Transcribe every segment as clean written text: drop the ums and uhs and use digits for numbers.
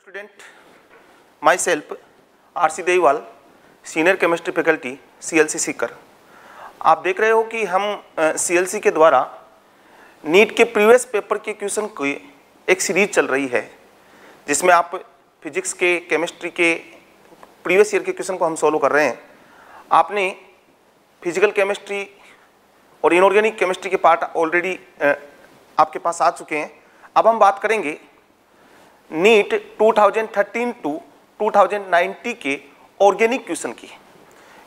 Hello student, myself R.C. Deviwal, senior chemistry faculty CLC Sikar. आप देख रहे हो कि हम CLC के द्वारा नीट के प्रीवियस पेपर के क्वेश्चन की एक सीरीज चल रही है, जिसमें आप फिजिक्स के, केमिस्ट्री के प्रीवियस ईयर के क्वेश्चन को हम सॉल्व कर रहे हैं। आपने फिजिकल केमिस्ट्री और इनऑर्गेनिक केमिस्ट्री के पार्ट ऑलरेडी आपके पास आ चुके हैं। अब हम बात करेंगे नीट 2013 टू 2019 के ऑर्गेनिक क्वेश्चन की।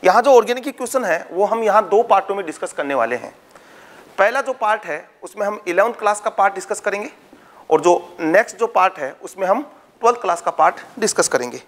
यहाँ जो ऑर्गेनिक क्वेश्चन है वो हम यहाँ दो पार्टों में डिस्कस करने वाले हैं। पहला जो पार्ट है उसमें हम 11th क्लास का पार्ट डिस्कस करेंगे और जो नेक्स्ट जो पार्ट है उसमें हम 12th क्लास का पार्ट डिस्कस करेंगे।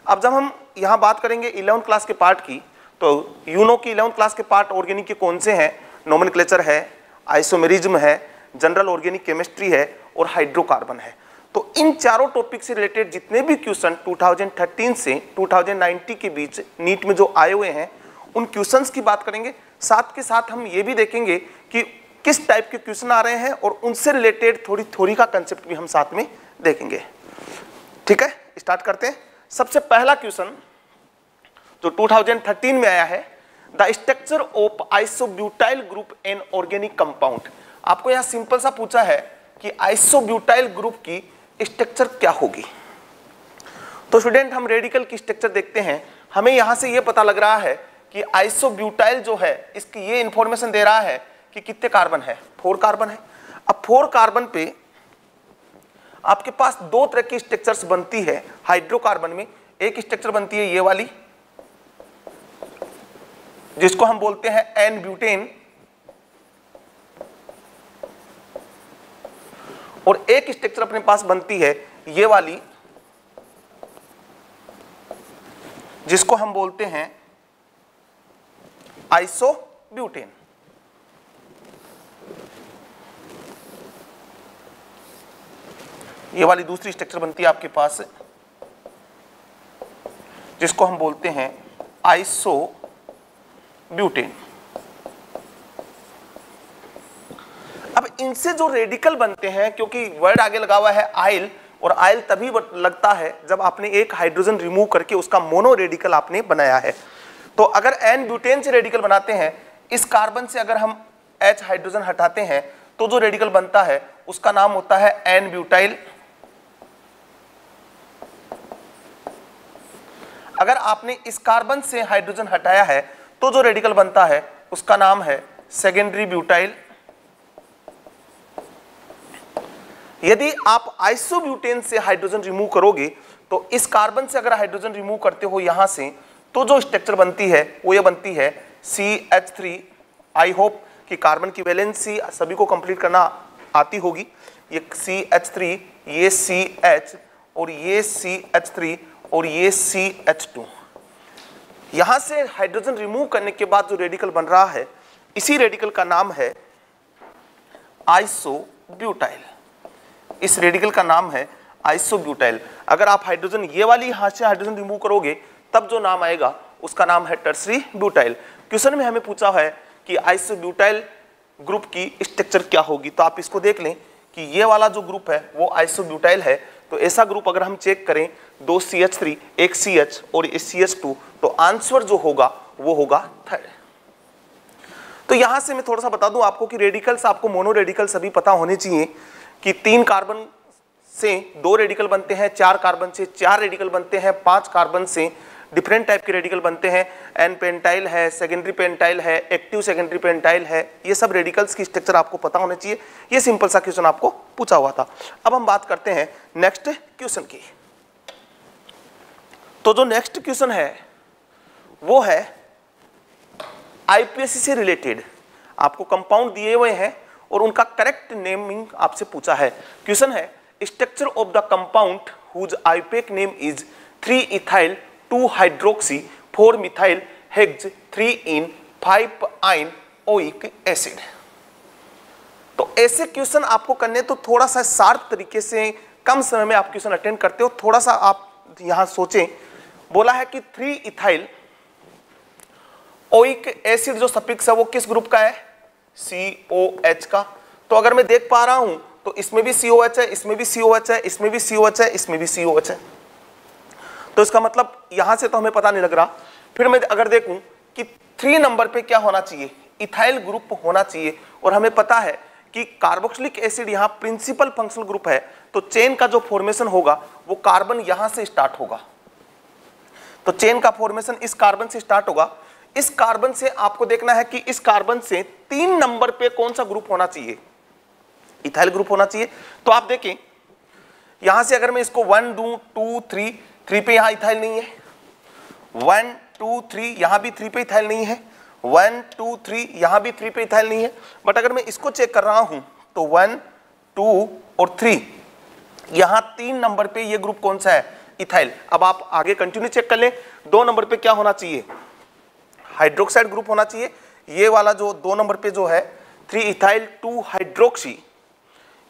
अब जब हम यहाँ बात करेंगे 11th क्लास के पार्ट की, तो यूनो की 11th क्लास के पार्ट ऑर्गेनिक के कौन से हैं? नोमेनक्लेचर है, आइसोमेरिज्म है, जनरल ऑर्गेनिक केमिस्ट्री है और हाइड्रोकार्बन है। तो इन चारों टॉपिक से रिलेटेड जितने भी क्वेश्चन 2013 से 2019 के बीच नीट में जो आए हुए हैं उन क्वेश्चंस की बात करेंगे। साथ के साथ हम ये भी देखेंगे कि किस टाइप के क्वेश्चन आ रहे हैं और उनसे रिलेटेड थोड़ी थ्योरी का कंसेप्ट भी हम साथ में देखेंगे। ठीक है, स्टार्ट करते हैं। सबसे पहला क्वेश्चन जो 2013 में आया है, the structure of isobutyl group an organic compound. आपको यहाँ सिंपल सा पूछा है कि आइसोब्यूटाइल ग्रुप की स्ट्रक्चर क्या होगी। तो स्टूडेंट हम रेडिकल की स्ट्रक्चर देखते हैं। हमें यहां से यह पता लग रहा है कि आइसोब्यूटाइल जो है इसकी ये इंफॉर्मेशन दे रहा है कि कितने कार्बन है, 4 कार्बन है। अब 4 कार्बन पे आपके पास दो तरह की स्ट्रक्चर्स बनती है। हाइड्रोकार्बन में एक स्ट्रक्चर बनती है ये वाली, जिसको हम बोलते हैं एन ब्यूटेन, और एक स्ट्रक्चर अपने पास बनती है ये वाली, जिसको हम बोलते हैं आइसोब्यूटेन। ये वाली दूसरी स्ट्रक्चर बनती है आपके पास, जिसको हम बोलते हैं आइसोब्यूटेन। अब इनसे जो रेडिकल बनते हैं, क्योंकि वर्ड आगे लगा हुआ है आइल, और आइल तभी लगता है जब आपने एक हाइड्रोजन रिमूव करके उसका मोनो रेडिकल आपने बनाया है। तो अगर एन ब्यूटेन से रेडिकल बनाते हैं, इस कार्बन से अगर हम H हाइड्रोजन हटाते हैं तो जो रेडिकल बनता है उसका नाम होता है एन ब्यूटाइल। अगर आपने इस कार्बन से हाइड्रोजन हटाया है तो जो रेडिकल बनता है उसका नाम है सेकेंडरी ब्यूटाइल। यदि आप आइसोब्यूटेन से हाइड्रोजन रिमूव करोगे तो इस कार्बन से अगर हाइड्रोजन रिमूव करते हो यहां से, तो जो स्ट्रक्चर बनती है वो ये बनती है CH3। आई होप कि कार्बन की वैलेंसी सभी को कंप्लीट करना आती होगी। ये CH3, ये CH और ये CH3 और ये CH2। यहां से हाइड्रोजन रिमूव करने के बाद जो रेडिकल बन रहा है, इसी रेडिकल का नाम है आइसोब्यूटाइल। इस रेडिकल का नाम है आइसोब्यूटाइल। अगर आप हाइड्रोजन ये वाली यहां से हाइड्रोजन रिमूव करोगे तब जो नाम आएगा उसका नाम है टर्सरी ब्यूटाइल। क्वेश्चन में हमें पूछा है कि आइसोब्यूटाइल ग्रुप की स्ट्रक्चर क्या होगी। तो आप इसको देख लें कि ये वाला जो ग्रुप है वो आइसोब्यूटाइल है। तो ऐसा ग्रुप अगर हम चेक करें, 2 CH3, 1 CH और 1 CH2, तो आंसर जो होगा वो होगा 3rd। तो यहां से मैं थोड़ा सा बता दूं आपको कि रेडिकल्स, आपको मोनो रेडिकल सभी पता होने चाहिए कि 3 कार्बन से 2 रेडिकल बनते हैं, 4 कार्बन से 4 रेडिकल बनते हैं, 5 कार्बन से डिफरेंट टाइप के रेडिकल बनते हैं। एन पेंटाइल है, सेकेंडरी पेंटाइल है, एक्टिव सेकेंडरी पेंटाइल है। ये सब रेडिकल्स की स्ट्रक्चर आपको पता होने चाहिए। ये सिंपल सा क्वेश्चन आपको पूछा हुआ था। अब हम बात करते हैं नेक्स्ट क्वेश्चन की। तो जो नेक्स्ट क्वेश्चन है वो है IPSC से रिलेटेड। आपको कंपाउंड दिए हुए हैं और उनका करेक्ट नेमिंग आपसे पूछा है। क्वेश्चन है structure of the compound whose IUPAC name is 3-ethyl 2-hydroxy 4-methyl hex 3-इन 5-आइन-ओइक एसिड। तो ऐसे क्वेश्चन आपको करने तो थोड़ा सा शार्प तरीके से कम समय में आप क्वेश्चन अटेंड करते हो। थोड़ा सा आप यहां सोचें। बोला है कि 3-ethyl ओइक एसिड जो सफिक्स है वो किस ग्रुप का है? COH का। तो अगर मैं देख पा रहा हूं तो इसमें भी COH है, इसमें भी COH है, इसमें भी COH है, इसमें भी COH है। तो इसका मतलब यहां से तो हमें पता नहीं लग रहा। फिर मैं अगर देखूं कि 3 नंबर पे क्या होना चाहिए, इथाइल ग्रुप होना चाहिए, और हमें पता है कि कार्बोक्सिलिक एसिड यहाँ प्रिंसिपल फंक्शनल ग्रुप है, तो चेन का जो फॉर्मेशन होगा वो कार्बन यहां से स्टार्ट होगा। तो चेन का फॉर्मेशन इस कार्बन से स्टार्ट होगा। इस कार्बन से आपको देखना है कि इस कार्बन से 3 नंबर पे कौन सा ग्रुप होना चाहिए, इथाइल ग्रुप होना चाहिए। तो आप देखें यहां से अगर मैं इसको 1 2 2 3 3 पे यहां इथाइल नहीं है, 1 2 3 यहां भी 3 पे इथाइल नहीं है, 1 2 3 यहां भी 3 पे इथाइल नहीं है। बट अगर मैं इसको चेक कर रहा हूं तो 1 2 और 3 यहां 3 नंबर पे ये ग्रुप कौन सा है, इथाइल। अब आप आगे कंटिन्यू चेक कर लें, 2 नंबर पे क्या होना चाहिए, हाइड्रोक्साइड ग्रुप होना चाहिए। ये वाला जो 2 नंबर पे जो है 3 इथाइल 2 हाइड्रोक्सी,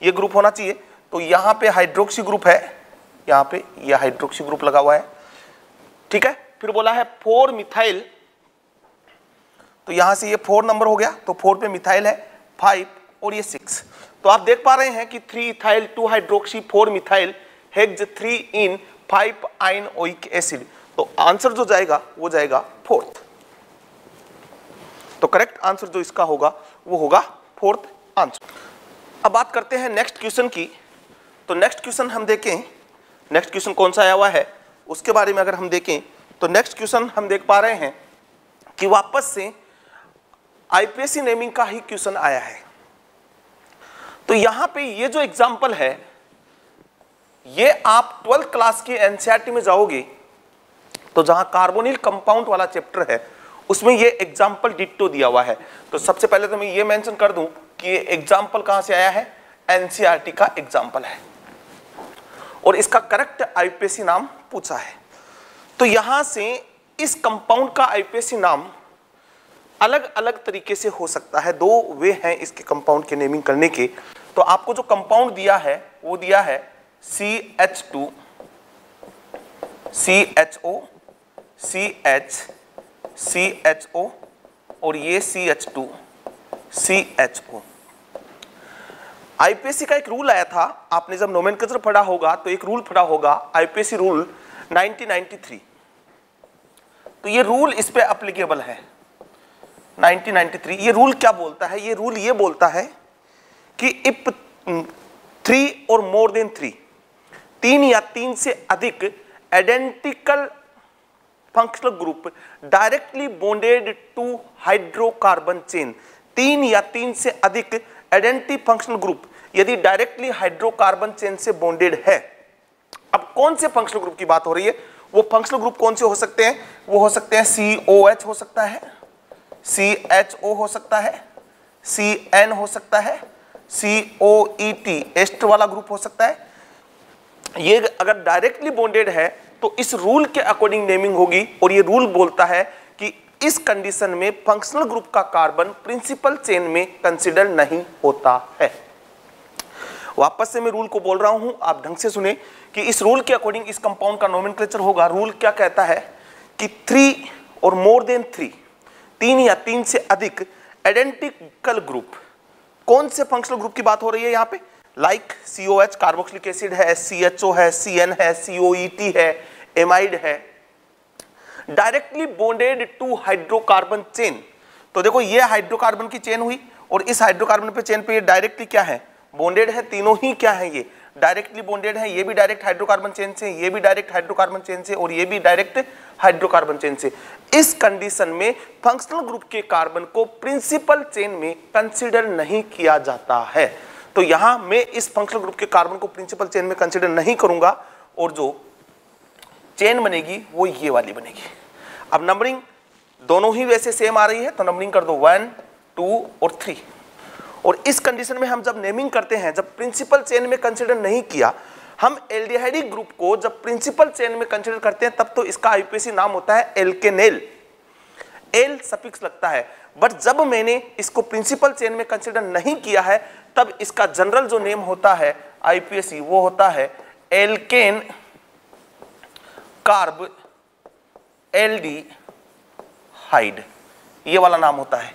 ये ग्रुप होना चाहिए। तो यहां पे हाइड्रोक्सी ग्रुप है, यहां पे ये हाइड्रोक्सी ग्रुप लगा हुआ है, ठीक है। फिर बोला है 4 मिथाइल, तो यहां से ये 4 नंबर हो गया, तो 4 पे मिथाइल है, 5 और ये 6। तो आप देख पा रहे हैं कि 3 इथाइल 2 हाइड्रोक्सी 4 मिथाइल हेक्स 3 इन 5 आयनोइक एसिड। तो आंसर जो जाएगा वो जाएगा 4th। तो करेक्ट आंसर जो इसका होगा वो होगा 4th आंसर। अब बात करते हैं नेक्स्ट क्वेश्चन की। तो नेक्स्ट क्वेश्चन हम देखें, नेक्स्ट क्वेश्चन कौन सा आया हुआ है उसके बारे में अगर हम देखें तो नेक्स्ट क्वेश्चन हम देख पा रहे हैं कि वापस से आईपीएससी नेमिंग का ही क्वेश्चन आया है। तो यहां पे ये जो एग्जांपल है ये आप 12th क्लास की एनसीईआरटी में जाओगे तो जहां कार्बोनिल कंपाउंड वाला चैप्टर है उसमें ये एग्जांपल डिट्टो दिया हुआ है। तो सबसे पहले तो मैं ये मेंशन कर दूं कि ये एग्जांपल कहां से आया है, एनसीईआरटी का एग्जांपल है और इसका करेक्ट आईपीएससी नाम पूछा है। तो यहां से इस कंपाउंड का आईपीएससी नाम अलग अलग तरीके से हो सकता है, 2 वे हैं इसके कंपाउंड के नेमिंग करने के। तो आपको जो कंपाउंड दिया है वो दिया है CH2 CHO CH CHO और ये CH2 CHO। आईपीएससी का एक रूल आया था, आपने जब नोमेनक्लेचर पढ़ा होगा तो एक रूल पढ़ा होगा आईपीएससी रूल 1993। तो ये रूल इस पे एप्लीकेबल है 1993। ये रूल क्या बोलता है, ये रूल ये बोलता है कि इफ 3 और मोर देन 3 या 3 से अधिक identical functional group directly bonded to hydrocarbon chain, 3 या 3 से अधिक आइडेंटिटी फंक्शनल ग्रुप यदि डायरेक्टली हाइड्रोकार्बन चेन से बॉन्डेड है। अब कौन से फंक्शनल ग्रुप की बात हो रही है, वो फंक्शनल ग्रुप कौन से हो सकते हैं, वो हो सकते हैं COH हो सकता है, CHO हो सकता है, CN हो सकता है, COET एस्टर वाला ग्रुप हो सकता है। ये अगर डायरेक्टली बॉन्डेड है तो इस रूल के अकॉर्डिंग नेमिंग होगी और ये रूल बोलता है कि इस कंडीशन में फंक्शनल ग्रुप का कार्बन प्रिंसिपल चेन में कंसीडर नहीं होता है। वापस से मैं रूल को बोल रहा हूं, आप ढंग से सुने कि इस रूल के अकॉर्डिंग इस कंपाउंड का नोमेनक्लेचर होगा। रूल क्या कहता है कि 3 और मोर देन 3 या 3 से अधिक आइडेंटिकल ग्रुप, कौन से फंक्शनल ग्रुप की बात हो रही है यहाँ पे, लाइक COH कार्बोक्सिलिक एसिड है, CHO है, CN है, COET है, एमाइड है, directly bonded to hydrocarbon chain. तो देखो ये हाइड्रोकार्बन की चेन हुई और इस हाइड्रोकार्बन पे चेन पे ये डायरेक्टली क्या है, बॉन्डेड है। तीनों ही क्या है, ये डायरेक्टली बॉन्डेड है। ये भी डायरेक्ट हाइड्रोकार्बन चेन से, ये भी डायरेक्ट हाइड्रोकार्बन चेन से और ये भी डायरेक्ट हाइड्रोकार्बन चेन से। इस कंडीशन में फंक्शनल ग्रुप के कार्बन को प्रिंसिपल चेन में कंसीडर नहीं किया जाता है। तो यहां मैं इस फंक्शनल ग्रुप के कार्बन को प्रिंसिपल चेन में कंसीडर नहीं करूंगा और जो चेन बनेगी वो ये वाली बनेगी। अब नंबरिंग दोनों ही वैसे सेम आ रही है तो नंबरिंग कर दो 1 2 और 3। और इस कंडीशन में हम जब नेमिंग करते हैं, जब प्रिंसिपल चेन में कंसीडर नहीं किया, हम एल्डिहाइडिक ग्रुप को जब प्रिंसिपल चेन में कंसीडर करते हैं तब तो इसका आईपीएससी नाम होता है एल्केनेल, एल सफिक्स लगता है। बट जब मैंने इसको प्रिंसिपल चेन में कंसीडर नहीं किया है तब इसका जनरल जो नेम होता है आईपीएससी वो होता है एल्केन कार्ब एल्डिहाइड, ये वाला नाम होता है।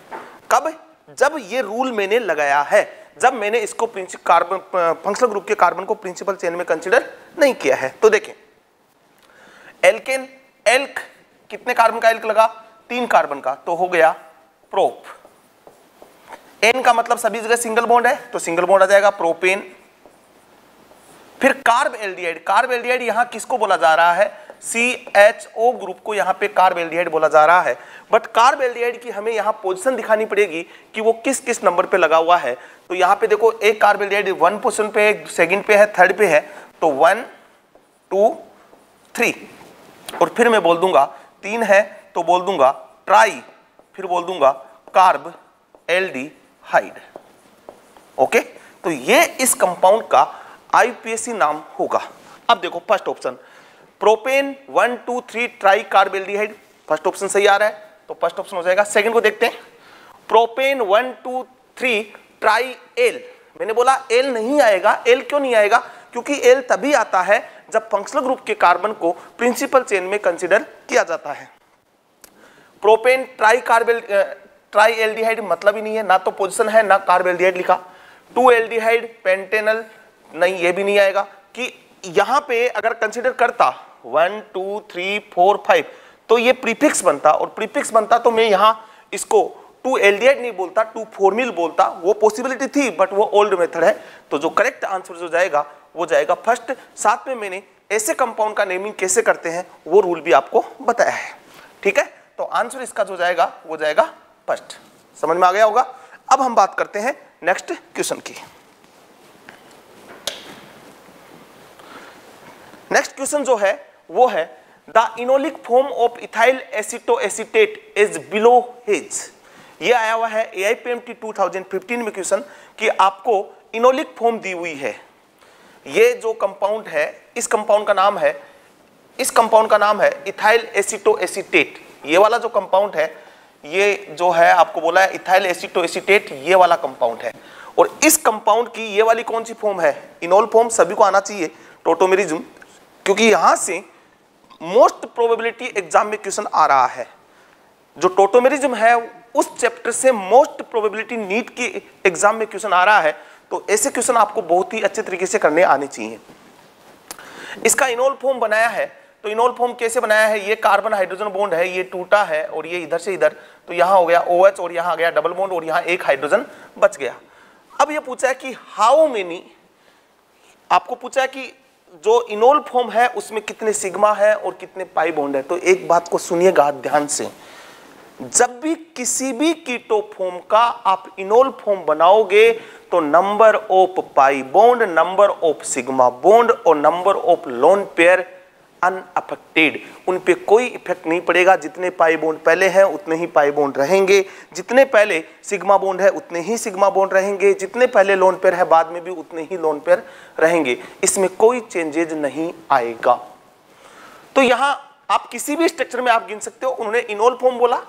कब, जब ये रूल मैंने लगाया है, जब मैंने इसको कार्बन फंक्शनल ग्रुप के कार्बन को प्रिंसिपल चेन में कंसीडर नहीं किया है। तो देखें एल्केन, एल्क कितने कार्बन का एल्क लगा, 3 कार्बन का, तो हो गया प्रोप। एन का मतलब सभी जगह सिंगल बॉन्ड है तो सिंगल बॉन्ड आ जाएगा प्रोपेन। फिर कार्ब एल्डिहाइड, कार्ब एल्डिहाइड यहां किसको बोला जा रहा है, CHO ग्रुप को यहां पे कार्ब एल्डिहाइड बोला जा रहा है। बट कार्ब एल्डिहाइड की हमें यहां पोजीशन दिखानी पड़ेगी कि वो किस किस नंबर पे लगा हुआ है। तो यहां पे देखो एक कार्ब एल्डिहाइड 1 पोजीशन पे है, सेकंड पे है, थर्ड पे है, तो 1 2 3, और फिर मैं बोल दूंगा 3 है तो बोल दूंगा ट्राई, फिर बोल दूंगा कार्ब एल्डिहाइड। ओके, तो ये इस कंपाउंड का IUPAC नाम होगा। अब देखो first option propane 1 2 3 try carb aldehyde, first option सही आ रहा है तो फर्स्ट ऑप्शन हो जाएगा। सेकंड को देखते हैं, प्रोपेन 1 2 3 ट्राई एल, मैंने बोला एल नहीं आएगा। एल क्यों नहीं आएगा, क्योंकि एल तभी आता है जब फंक्शनल ग्रुप के कार्बन को प्रिंसिपल चेन में कंसीडर किया जाता है। प्रोपेन ट्राई एल्डिहाइड मतलब ही नहीं है, ना तो पोजीशन है ना कार्ब एल्डिहाइड लिखा। 2 एल्डिहाइड पेंटेनल नहीं, ये भी नहीं आएगा। कि यहां पे अगर कंसीडर करता 1 2 3 4 5 तो ये प्रीफिक्स बनता, और प्रीफिक्स बनता तो मैं यहां इसको 2 एल्डिहाइड नहीं बोलता, 2 फॉर्मिल बोलता। वो पॉसिबिलिटी थी बट वो ओल्ड मेथड है। तो जो करेक्ट आंसर जो जाएगा वो जाएगा फर्स्ट। साथ में मैंने ऐसे कंपाउंड का नेमिंग कैसे करते हैं वो रूल भी आपको बताया है। ठीक है, तो आंसर इसका जो जाएगा वो जाएगा फर्स्ट। समझ में आ गया होगा। अब हम बात करते हैं नेक्स्ट क्वेश्चन की। नेक्स्ट क्वेश्चन जो है वो है the enolic form of ethyl acetoacetate is below his. ये आया हुआ है AIPMT 2015 में क्वेश्चन कि आपको इनोलिक फॉर्म दी हुई है। ये जो कंपाउंड है इस कंपाउंड का नाम है इथाइल एसीटोएसीटेट। ये वाला जो कंपाउंड है ये जो है आपको बोला है इथाइल एसीटोएसीटेट, ये वाला कंपाउंड है। और इस कंपाउंड की ये वाली कौन सी फॉर्म है, इनोल फॉर्म सभी को आना चाहिए, टोटोमेरिज्म, क्योंकि यहां से मोस्ट प्रोबेबिलिटी एग्जाम में क्वेश्चन आ रहा है। जो टोटोमेरिज्म है उस चैप्टर से मोस्ट प्रोबेबिलिटी नीट की एग्जाम में क्वेश्चन आ रहा है। तो ऐसे क्वेश्चन आपको बहुत ही अच्छे तरीके से करने आने चाहिए। इसका इनोल फॉर्म बनाया है, तो इनोल फॉर्म कैसे बनाया है, ये कार्बन हाइड्रोजन बॉन्ड है, ये टूटा है और ये इधर से इधर, तो यहां हो गया OH और यहां आ गया डबल बॉन्ड और यहां एक हाइड्रोजन बच गया। अब ये पूछा है कि हाउ मेनी, आपको पूछा है कि जो इनोल फॉर्म है उसमें कितने सिग्मा है और कितने पाई बॉन्ड है। तो एक बात को सुनिएगा ध्यान से, जब भी किसी भी कीटो फॉर्म का आप इनोल फॉर्म बनाओगे तो number of pi bond, number of sigma bond और number of lone pair unaffected, उन पे कोई इफेक्ट नहीं पड़ेगा। जितने पाई बॉन्ड पहले हैं उतने ही पाई बॉन्ड रहेंगे, जितने पहले सिग्मा बॉन्ड है उतने ही सिग्मा बॉन्ड रहेंगे, जितने पहले लोन पेयर है बाद में भी उतने ही लोन पेयर रहेंगे। इसमें कोई चेंजेज नहीं आएगा। तो यहां आप किसी भी स्ट्रक्चर में आप गिन सकते हो। उन्होंने इनोल फॉर्म बोला,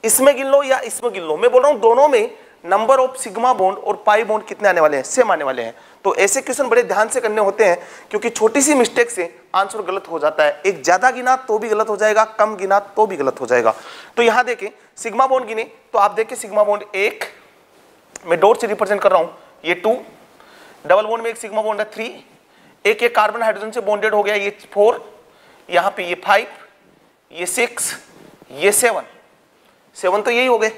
इसमें गिन लो या इसमें गिन लो, मैं बोल रहा हूं दोनों में नंबर ऑफ सिग्मा बॉन्ड और पाई बॉन्ड कितने आने वाले हैं, सेम आने वाले हैं। तो ऐसे क्वेश्चन बड़े ध्यान से करने होते हैं, क्योंकि छोटी सी मिस्टेक से आंसर गलत हो जाता है। एक ज्यादा गिना तो भी गलत हो जाएगा, कम गिना तो भी गलत हो जाएगा। तो यहां देखें सिग्मा बॉन्ड गिने तो आप देखें सिग्मा बॉन्ड 1, मैं डॉट से रिप्रेजेंट कर रहा हूं, ये 2, डबल बॉन्ड में एक सिग्मा बॉन्ड है 3, एक कार्बन हाइड्रोजन से बॉन्डेड हो गया ये 4, यहां पे ये 5, ये 6, ये 7 तो यही हो गए।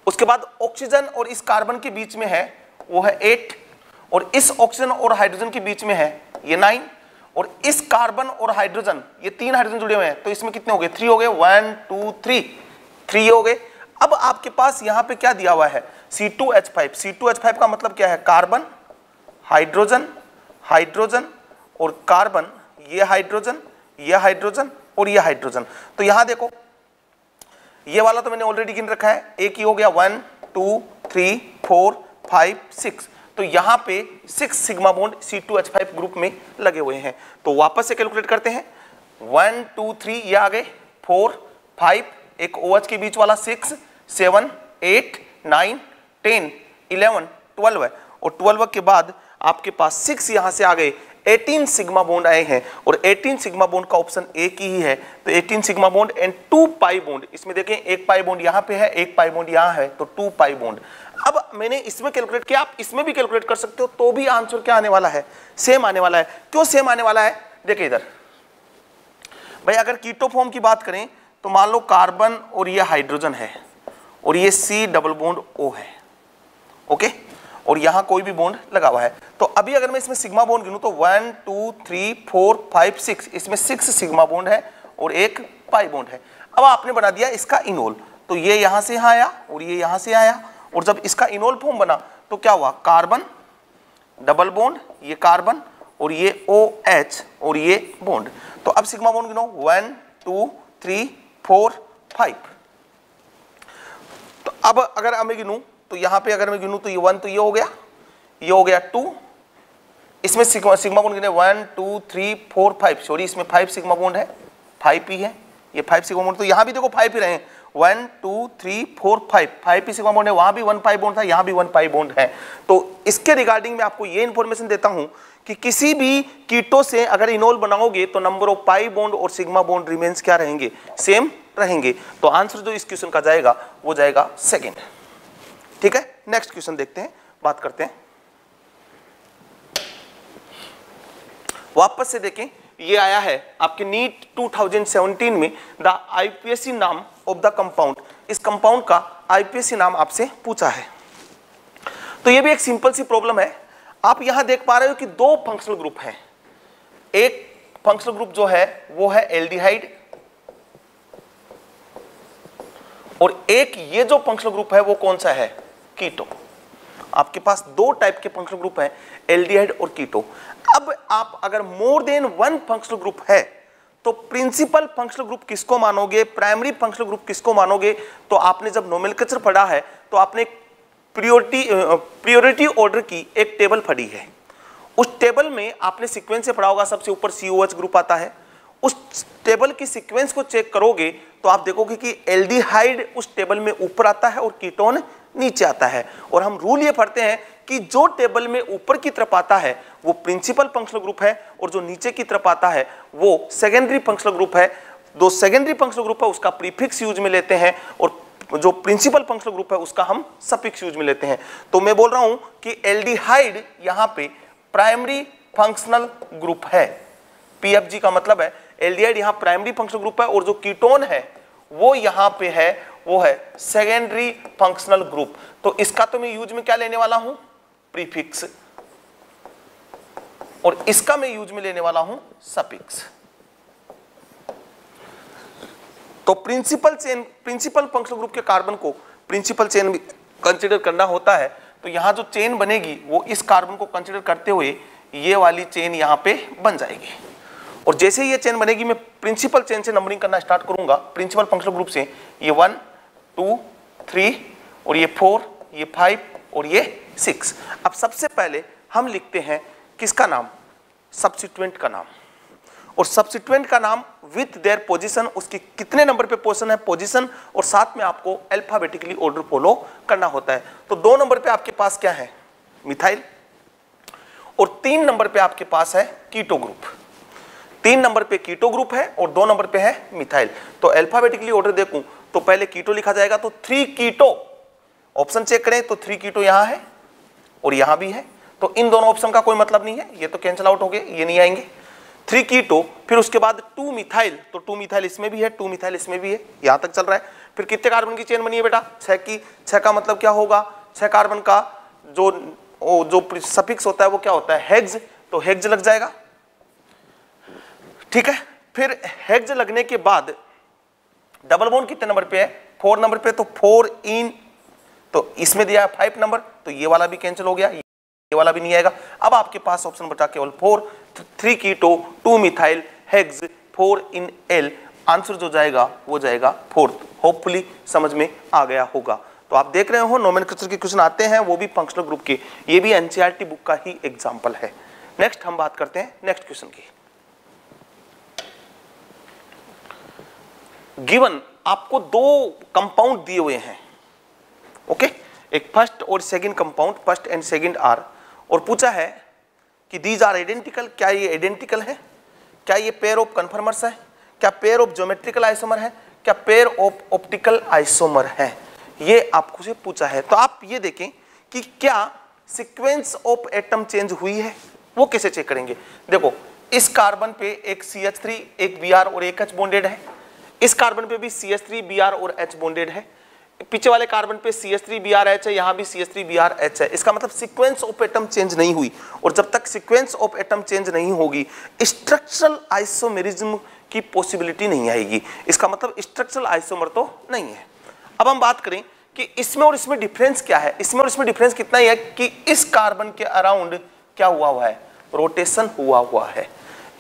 उसके बाद ऑक्सीजन और इस कार्बन के बीच में है वो है 8, और इस ऑक्सीजन और हाइड्रोजन के बीच में है ये 9, और इस कार्बन और हाइड्रोजन ये 3 हाइड्रोजन जुड़े हुए हैं तो इसमें कितने हो गए, 3 हो गए, 1 2 3 हो गए। अब आपके पास यहां पे क्या दिया हुआ है, C2H5। C2H5 का मतलब क्या है, कार्बन हाइड्रोजन हाइड्रोजन और कार्बन, ये हाइड्रोजन ये हाइड्रोजन और ये हाइड्रोजन। तो यहां देखो ये वाला तो मैंने ऑलरेडी गिन रखा है, एक ही हो गया, 1 2 3 4 5 6। तो यहां पे 6 सिग्मा बॉन्ड C2H5 ग्रुप में लगे हुए हैं। तो वापस से कैलकुलेट करते हैं, 1 2 3 ये आ गए, 4 5, एक OH के बीच वाला 6 7 8 9 10 11 12 है, और 12 के बाद आपके पास 6 यहां से आ गए, 18 सिग्मा बॉन्ड आए हैं, और 18 सिग्मा बॉन्ड का ऑप्शन एक ही है। तो 18 sigma bond and 2 pi bond, इसमें देखें एक पाई बॉन्ड यहां पे है, एक पाई बॉन्ड यहां है, तो 2 पाई बॉन्ड। अब मैंने इसमें कैलकुलेट किया, आप इसमें भी कैलकुलेट कर सकते हो, तो भी आंसर क्या आने वाला है, सेम आने वाला है। क्यों सेम आने वाला है, देखिए इधर भाई अगर कीटो फॉर्म की बात करें तो मान लो कार्बन और ये हाइड्रोजन है और ये C डबल बॉन्ड O है, ओके, और यहाँ कोई भी बॉन्ड लगा हुआ है। तो अभी अगर मैं इसमें सिग्मा बॉन्ड गिनूं तो 1 2 3 4 5 6, इसमें 6 सिग्मा बॉन्ड है और एक पाई बॉन्ड है। अब आपने बना दिया इसका इनोल, तो ये यहाँ से यहाँ आया और ये यहाँ से आया, और जब इसका इनोल फॉर्म बना तो क्या हुआ, कार्बन डबल बॉन्ड, ये कार्बन और ये OH और ये बॉन्ड। तो अब सिग्मा बॉन्ड गिनो 1 2 3 4 5। तो अब अगर मैं गिनूं तो यहाँ पे अगर मैं गिनूं तो ये 1 तो ये हो गया 2, इसमें सिग्मा बॉन्ड गिने 1 2 3 4 5, सॉरी इसमें 5 सिग्मा बॉन्ड है, 5 ही है, ये 5 सिग्मा बॉन्ड, तो यहाँ भी देखो 5 ही रहे, 1 2 3 4 5 ही सिग्मा बॉन्ड है, वहाँ भी 1 पाई बॉन्ड था, यहाँ भी 1 पाई बॉन्ड है। तो इसके रिगार्डिंग मैं आपको ये इंफॉर्मेशन देता हूँ कि किसी भी कीटो से अगर इनोल बनाओगे तो नंबर ऑफ पाई बॉन्ड और सिग्मा बॉन्ड रिमेन्स क्या रहेंगे, सेम रहेंगे। तो आंसर जो इस क्वेश्चन का जाएगा वो जाएगा सेकेंड। ठीक है, नेक्स्ट क्वेश्चन देखते हैं, बात करते हैं। वापस से देखें, ये आया है आपके नीट 2017 में, द आईपीएससी नाम ऑफ द कंपाउंड, इस कंपाउंड का आईपीएससी नाम आपसे पूछा है। तो ये भी एक सिंपल सी प्रॉब्लम है। आप यहां देख पा रहे हो कि दो फंक्शनल ग्रुप हैं, एक फंक्शनल ग्रुप जो है वो है एल्डिहाइड, और एक ये जो फंक्शनल ग्रुप है वो कौन सा है, कीटो। आपके पास दो टाइप के फंक्शनल ग्रुप हैं, एल्डिहाइड और कीटो। अब आप अगर more than one functional group है तो प्रिंसिपल फंक्शनल ग्रुप किसको मानोगे, प्राइमरी फंक्शनल ग्रुप किसको मानोगे। तो आपने जब नोमेनक्लेचर पढ़ा है तो आपने प्रियोरिटी ऑर्डर की एक टेबल पढ़ी है, उस टेबल में आपने सीक्वेंस से पढ़ा होगा, सबसे ऊपर COH ग्रुप आता है। उस टेबल की सीक्वेंस को चेक करोगे तो आप देखोगे कि एल्डिहाइड उस टेबल में ऊपर आता है और कीटोन नीचे आता है। और हम रूल ये पढ़ते हैं कि जो टेबल में ऊपर की तरफ आता है वो प्रिंसिपल फंक्शनल ग्रुप है, और जो नीचे की तरफ आता है वो सेकेंडरी फंक्शनल ग्रुप है। जो सेकेंडरी फंक्शनल ग्रुप है उसका प्रीफिक्स यूज में लेते हैं, और जो प्रिंसिपल फंक्शनल ग्रुप है उसका हम सफिक्स यूज में लेते हैं। तो मैं बोल रहा हूं कि एल्डिहाइड यहां पे प्राइमरी फंक्शनल ग्रुप है, PFG का मतलब है एल्डिहाइड यहां प्राइमरी फंक्शनल ग्रुप है, और जो कीटोन है वो यहां पे है, वो है सेकेंडरी फंक्शनल ग्रुप। तो इसका तो मैं यूज में क्या लेने वाला हूं, प्रीफिक्स, और इसका मैं यूज में लेने वाला हूं सफिक्स। तो principal chain, principal functional group के कार्बन को प्रिंसिपल चेन भी कंसीडर करना होता है, तो यहां जो चेन बनेगी वो इस कार्बन को कंसीडर करते हुए ये वाली चेन यहां पे बन जाएगी। और जैसे ही ये चेन बनेगी मैं प्रिंसिपल चेन से नंबरिंग करना स्टार्ट करूंगा, प्रिंसिपल फंक्शनल ग्रुप से, ये 1 2 3 और ये 4, ये 5 और ये 6। अब सबसे पहले हम लिखते हैं किसका नाम, सब्स्टिट्यूएंट का नाम, और सब्स्टिट्यूएंट का नाम विथ देयर पोजीशन, उसकी कितने नंबर पे पोजीशन है, पोजीशन, और साथ में आपको अल्फाबेटिकली ऑर्डर फॉलो करना होता है। तो 2 नंबर पे आपके पास क्या है, मिथाइल, और 3 नंबर पे आपके पास है कीटो ग्रुप। 3 नंबर पे कीटो ग्रुप है और 2 नंबर पे है मिथाइल। तो अल्फाबेटिकली ऑर्डर देखूं तो पहले कीटो लिखा जाएगा, तो 3 कीटो, ऑप्शन चेक करें तो 3 कीटो यहां है और यहां भी है, तो इन दोनों ऑप्शन का कोई मतलब नहीं है, ये तो कैंसिल आउट हो गए, ये नहीं आएंगे। 3 कीटो, फिर उसके बाद 2 मिथाइल, तो 2 मिथाइल इसमें भी है, 2 मिथाइल इसमें भी है, यहां तक चल रहा है। फिर कितने कार्बन की चेन बनी है बेटा, 6 की। 6 का मतलब क्या होगा, 6 कार्बन का जो सफिक्स होता है वो क्या होता है, हेक्स, तो हेक्स लग जाएगा। ठीक है, फिर हेक्स लगने के बाद डबल बॉन्ड कितने नंबर पे है, 4 नंबर पे, तो 4 इन, तो इसमें दिया है 5 नंबर, तो ये वाला भी कैंसिल हो गया, ये वाला भी नहीं आएगा। अब आपके पास ऑप्शन बचा केवल 4, 3 कीटो, 2 methyl, hex, 4 in L. Answer जो जाएगा वो जाएगा 4th। होपफुली समझ में आ गया होगा। तो आप देख रहे हो नोमेनक्लेचर के क्वेश्चन आते हैं, वो भी फंक्शनल ग्रुप के, ये भी एनसीईआरटी बुक का ही एग्जांपल है। नेक्स्ट हम बात करते हैं नेक्स्ट क्वेश्चन की। गिवन आपको 2 कंपाउंड दिए हुए हैं, ओके, एक फर्स्ट और second compound, first and second are, और पूछा है कि दीज आर आइडेंटिकल, क्या ये आइडेंटिकल है, क्या ये पेयर ऑफ कन्फर्मर्स है, क्या पेयर ऑफ ज्योमेट्रिकल आइसोमर है, क्या पेयर ऑफ ऑप्टिकल आइसोमर है, ये आपको से पूछा है। तो आप ये देखें कि क्या सीक्वेंस ऑफ एटम चेंज हुई है, वो कैसे चेक करेंगे। देखो इस कार्बन पे एक CH3, एक Br और एक H बॉन्डेड है। इस कार्बन पे भी CH3, Br और H बॉन्डेड है। पीछे वाले कार्बन पे CH3, Br, H है, यहाँ भी CH3, Br, H है। इसका मतलब सीक्वेंस ऑफ एटम चेंज नहीं हुई, और जब तक सीक्वेंस ऑफ एटम चेंज नहीं होगी स्ट्रक्चरल आइसोमेरिज्म की पॉसिबिलिटी नहीं आएगी। इसका मतलब स्ट्रक्चरल आइसोमर तो नहीं है। अब हम बात करें कि इसमें और इसमें डिफरेंस क्या है। इसमें और इसमें डिफरेंस कितना ही है कि इस कार्बन के अराउंड क्या हुआ है, रोटेशन हुआ है।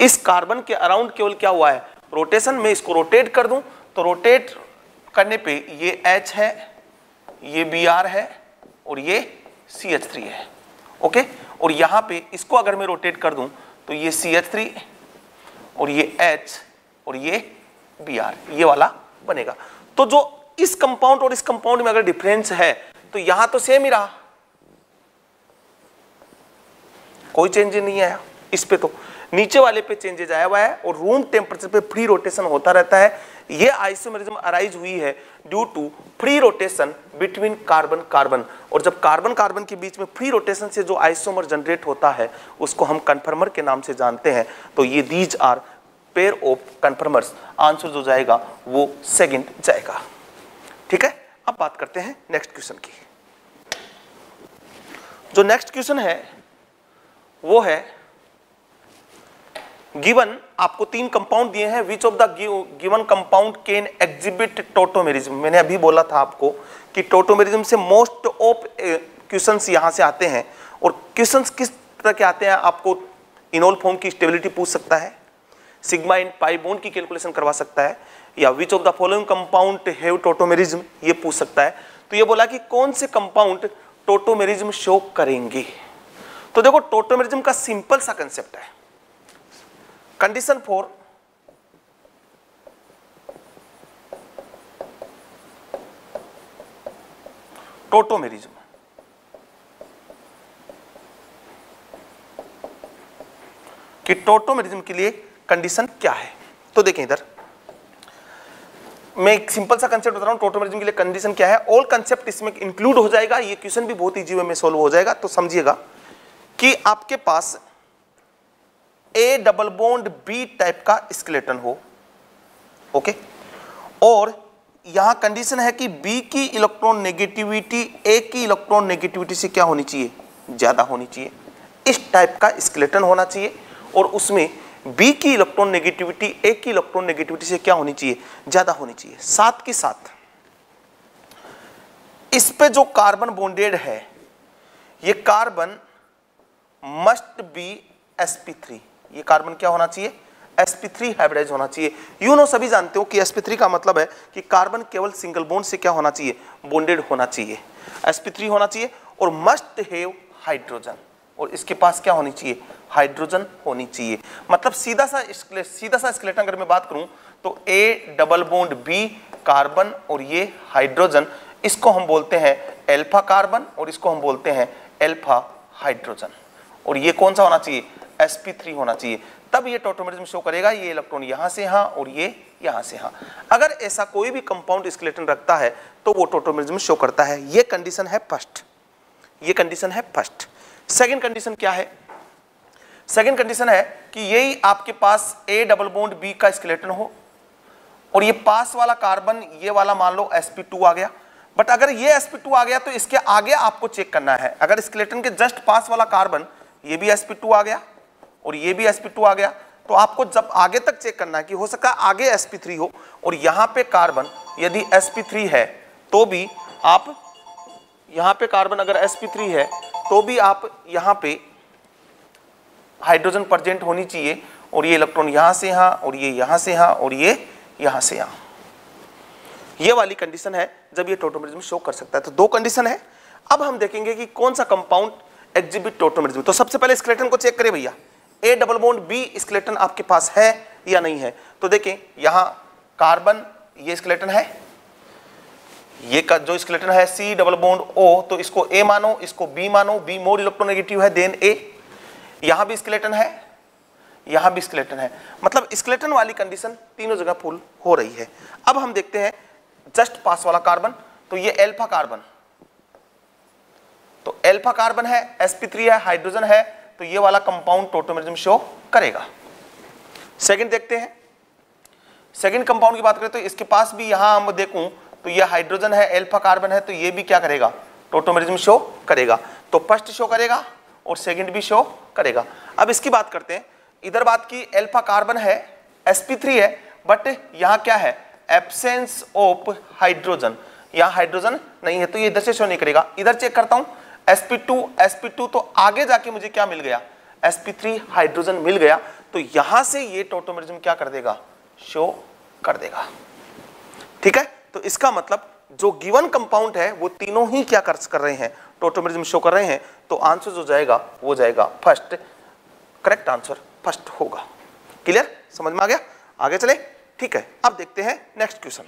इस कार्बन के अराउंड केवल क्या हुआ है, रोटेशन। में इसको रोटेट कर दूं तो रोटेट करने पे ये H है, ये Br है और ये CH3 है। ओके, और यहां पे इसको अगर मैं रोटेट कर दूं तो ये CH3 और ये H और ये Br, ये वाला बनेगा। तो जो इस कंपाउंड और इस कंपाउंड में अगर डिफरेंस है तो यहां तो सेम ही रहा, कोई चेंज नहीं आया। इस पे तो नीचे वाले पे चेंजेस आया हुआ है और रूम टेम्परेचर पे फ्री रोटेशन होता रहता है। ये आइसोमेरिज्म अराइज हुई है due to free rotation between carbon carbon, और जब कार्बन कार्बन के बीच में फ्री रोटेशन से जो आइसोमर जनरेट होता है उसको हम कन्फर्मर के नाम से जानते हैं। तो ये these are pair of conformers. Answer जो जाएगा वो सेकंड जाएगा। ठीक है, अब बात करते हैं नेक्स्ट क्वेश्चन की। जो नेक्स्ट क्वेश्चन है वो है गिवन, आपको 3 कंपाउंड दिए हैं, विच of the given compound can exhibit tautomerism. मैंने अभी बोला था आपको कि टोटोमेरिज्म से मोस्ट ऑफ क्वेश्चंस यहां से आते हैं, और क्वेश्चंस किस तरह के आते हैं, आपको इनोल फॉर्म की स्टेबिलिटी पूछ सकता है, सिग्मा इन पाई बॉन्ड की कैलकुलेशन करवा सकता है, या विच of the following compound have tautomerism ये पूछ सकता है। तो ये बोला कि कौन से कंपाउंड टोटोमेरिज्म शो करेंगे। तो देखो, टोटोमेरिज्म का सिंपल सा कंसेप्ट है, कंडीशन फॉर टोटोमेरिज्म। कि टोटोमेरिज्म के लिए कंडीशन क्या है। तो देखें, इधर मैं एक सिंपल सा कंसेप्ट बता रहा हूं, टोटोमेरिज्म के लिए कंडीशन क्या है। ऑल कंसेप्ट इसमें इंक्लूड हो जाएगा। ये क्वेश्चन भी बहुत इजी वे में सोल्व हो जाएगा। तो समझिएगा कि आपके पास a double bond B type का स्केलेटन हो, ओके, और यहां कंडीशन है कि बी की इलेक्ट्रॉन नेगेटिविटी ए की इलेक्ट्रॉन नेगेटिविटी से क्या होनी चाहिए, ज्यादा होनी चाहिए। इस टाइप का स्केलेटन होना चाहिए, और उसमें बी की इलेक्ट्रॉन नेगेटिविटी ए की इलेक्ट्रॉन नेगेटिविटी से क्या होनी चाहिए, ज्यादा होनी चाहिए। साथ के साथ इस पे जो कार्बन बॉन्डेड है, ये कार्बन मस्ट बी sp3। ये कार्बन क्या होना चाहिए, sp3 हाइब्रिडाइज होना चाहिए। यू नो, सभी जानते हो कि sp3 का मतलब है कि कार्बन केवल सिंगल बॉन्ड से क्या होना चाहिए, बॉन्डेड होना चाहिए। sp3 होना चाहिए, और मस्ट हैव हाइड्रोजन, और इसके पास क्या होनी चाहिए, हाइड्रोजन होनी चाहिए। मतलब सीधा सा स्केलेटन अगर मैं बात करूं तो A double bond B carbon और ये हाइड्रोजन, इसको हम बोलते हैं एल्फा कार्बन, और इसको हम बोलते हैं एल्फा हाइड्रोजन। और ये कौन सा होना चाहिए, sp3 होना चाहिए। तब ये टोटोमेरिज्म शो करेगा। ये इलेक्ट्रॉन यहां से यहां और ये यहां से यहां। अगर ऐसा कोई भी कंपाउंड स्केलेटन रखता है तो वो टोटोमेरिज्म शो करता है। ये कंडीशन है फर्स्ट, ये कंडीशन है फर्स्ट। सेकंड कंडीशन क्या है, सेकंड कंडीशन है कि यही आपके पास ए डबल बॉन्ड बी का स्केलेटन हो, और ये पास वाला कार्बन, ये वाला मान लो sp2 आ गया। बट अगर ये sp2 आ गया तो इसके आगे आपको चेक करना है। अगर स्केलेटन के जस्ट पास वाला कार्बन, ये भी sp2 आ गया और ये भी sp2 आ गया, तो आपको जब आगे तक चेक करना है कि हो सकता है आगे sp3 हो, और यहां पे कार्बन यदि sp3 है तो भी आप, यहां पे कार्बन अगर sp3 है तो भी आप यहां पे हाइड्रोजन प्रेजेंट होनी चाहिए, और ये इलेक्ट्रॉन यहां से यहां और ये यहां से यहां और ये यहां से यहां। ये वाली कंडीशन है जब ये टोटोमेरिज्म शो कर सकता है। तो 2 कंडीशन है। अब हम देखेंगे कि कौन सा कंपाउंड एग्जिबिट टोटोमेरिज्म। तो सबसे पहले स्केलेटन को चेक करें भैया, A double bond B skeleton आपके पास है या नहीं है। तो देखें, यहां कार्बन ये स्केलेटन है, ये का जो स्केलेटन है सी डबल बॉन्ड ओ, तो इसको ए मानो, इसको बी मानो, बी मोर इलेक्ट्रोनेगेटिव है देन ए। यहां भी स्केलेटन है, यहां भी स्केलेटन है, मतलब स्केलेटन वाली कंडीशन तीनों जगह फुल हो रही है। अब हम देखते हैं जस्ट पास वाला कार्बन, तो ये एल्फा कार्बन, तो एल्फा कार्बन है, sp3 है, हाइड्रोजन है, तो ये वाला कंपाउंड टोटोमेरिज्म शो करेगा। सेकंड देखते हैं, सेकंड कंपाउंड की बात करें तो इसके पास भी यहां हम देखूं तो ये हाइड्रोजन है, अल्फा कार्बन है, तो ये भी क्या करेगा, टॉटोमेरिज्म शो करेगा। तो फर्स्ट शो करेगा और सेकंड भी शो करेगा। अब इसकी बात करते हैं, इधर बात की अल्फा कार्बन है, sp3 है, बट यहां क्या है, एब्सेंस ऑफ हाइड्रोजन, यहां हाइड्रोजन नहीं है, तो ये इधर से शो नहीं करेगा। इधर चेक करता हूं, sp2 तो आगे जाके मुझे क्या मिल गया, sp3 हाइड्रोजन मिल गया, तो यहां से ये टॉटोमेरिज्म क्या कर देगा, शो कर देगा। ठीक है, तो इसका मतलब जो गिवन कंपाउंड है वो तीनों ही क्या कर रहे हैं, टॉटोमेरिज्म शो कर रहे हैं। तो आंसर जो जाएगा वो जाएगा फर्स्ट, करेक्ट आंसर फर्स्ट होगा। क्लियर, समझ में आ गया, आगे चले। ठीक है, अब देखते हैं नेक्स्ट क्वेश्चन।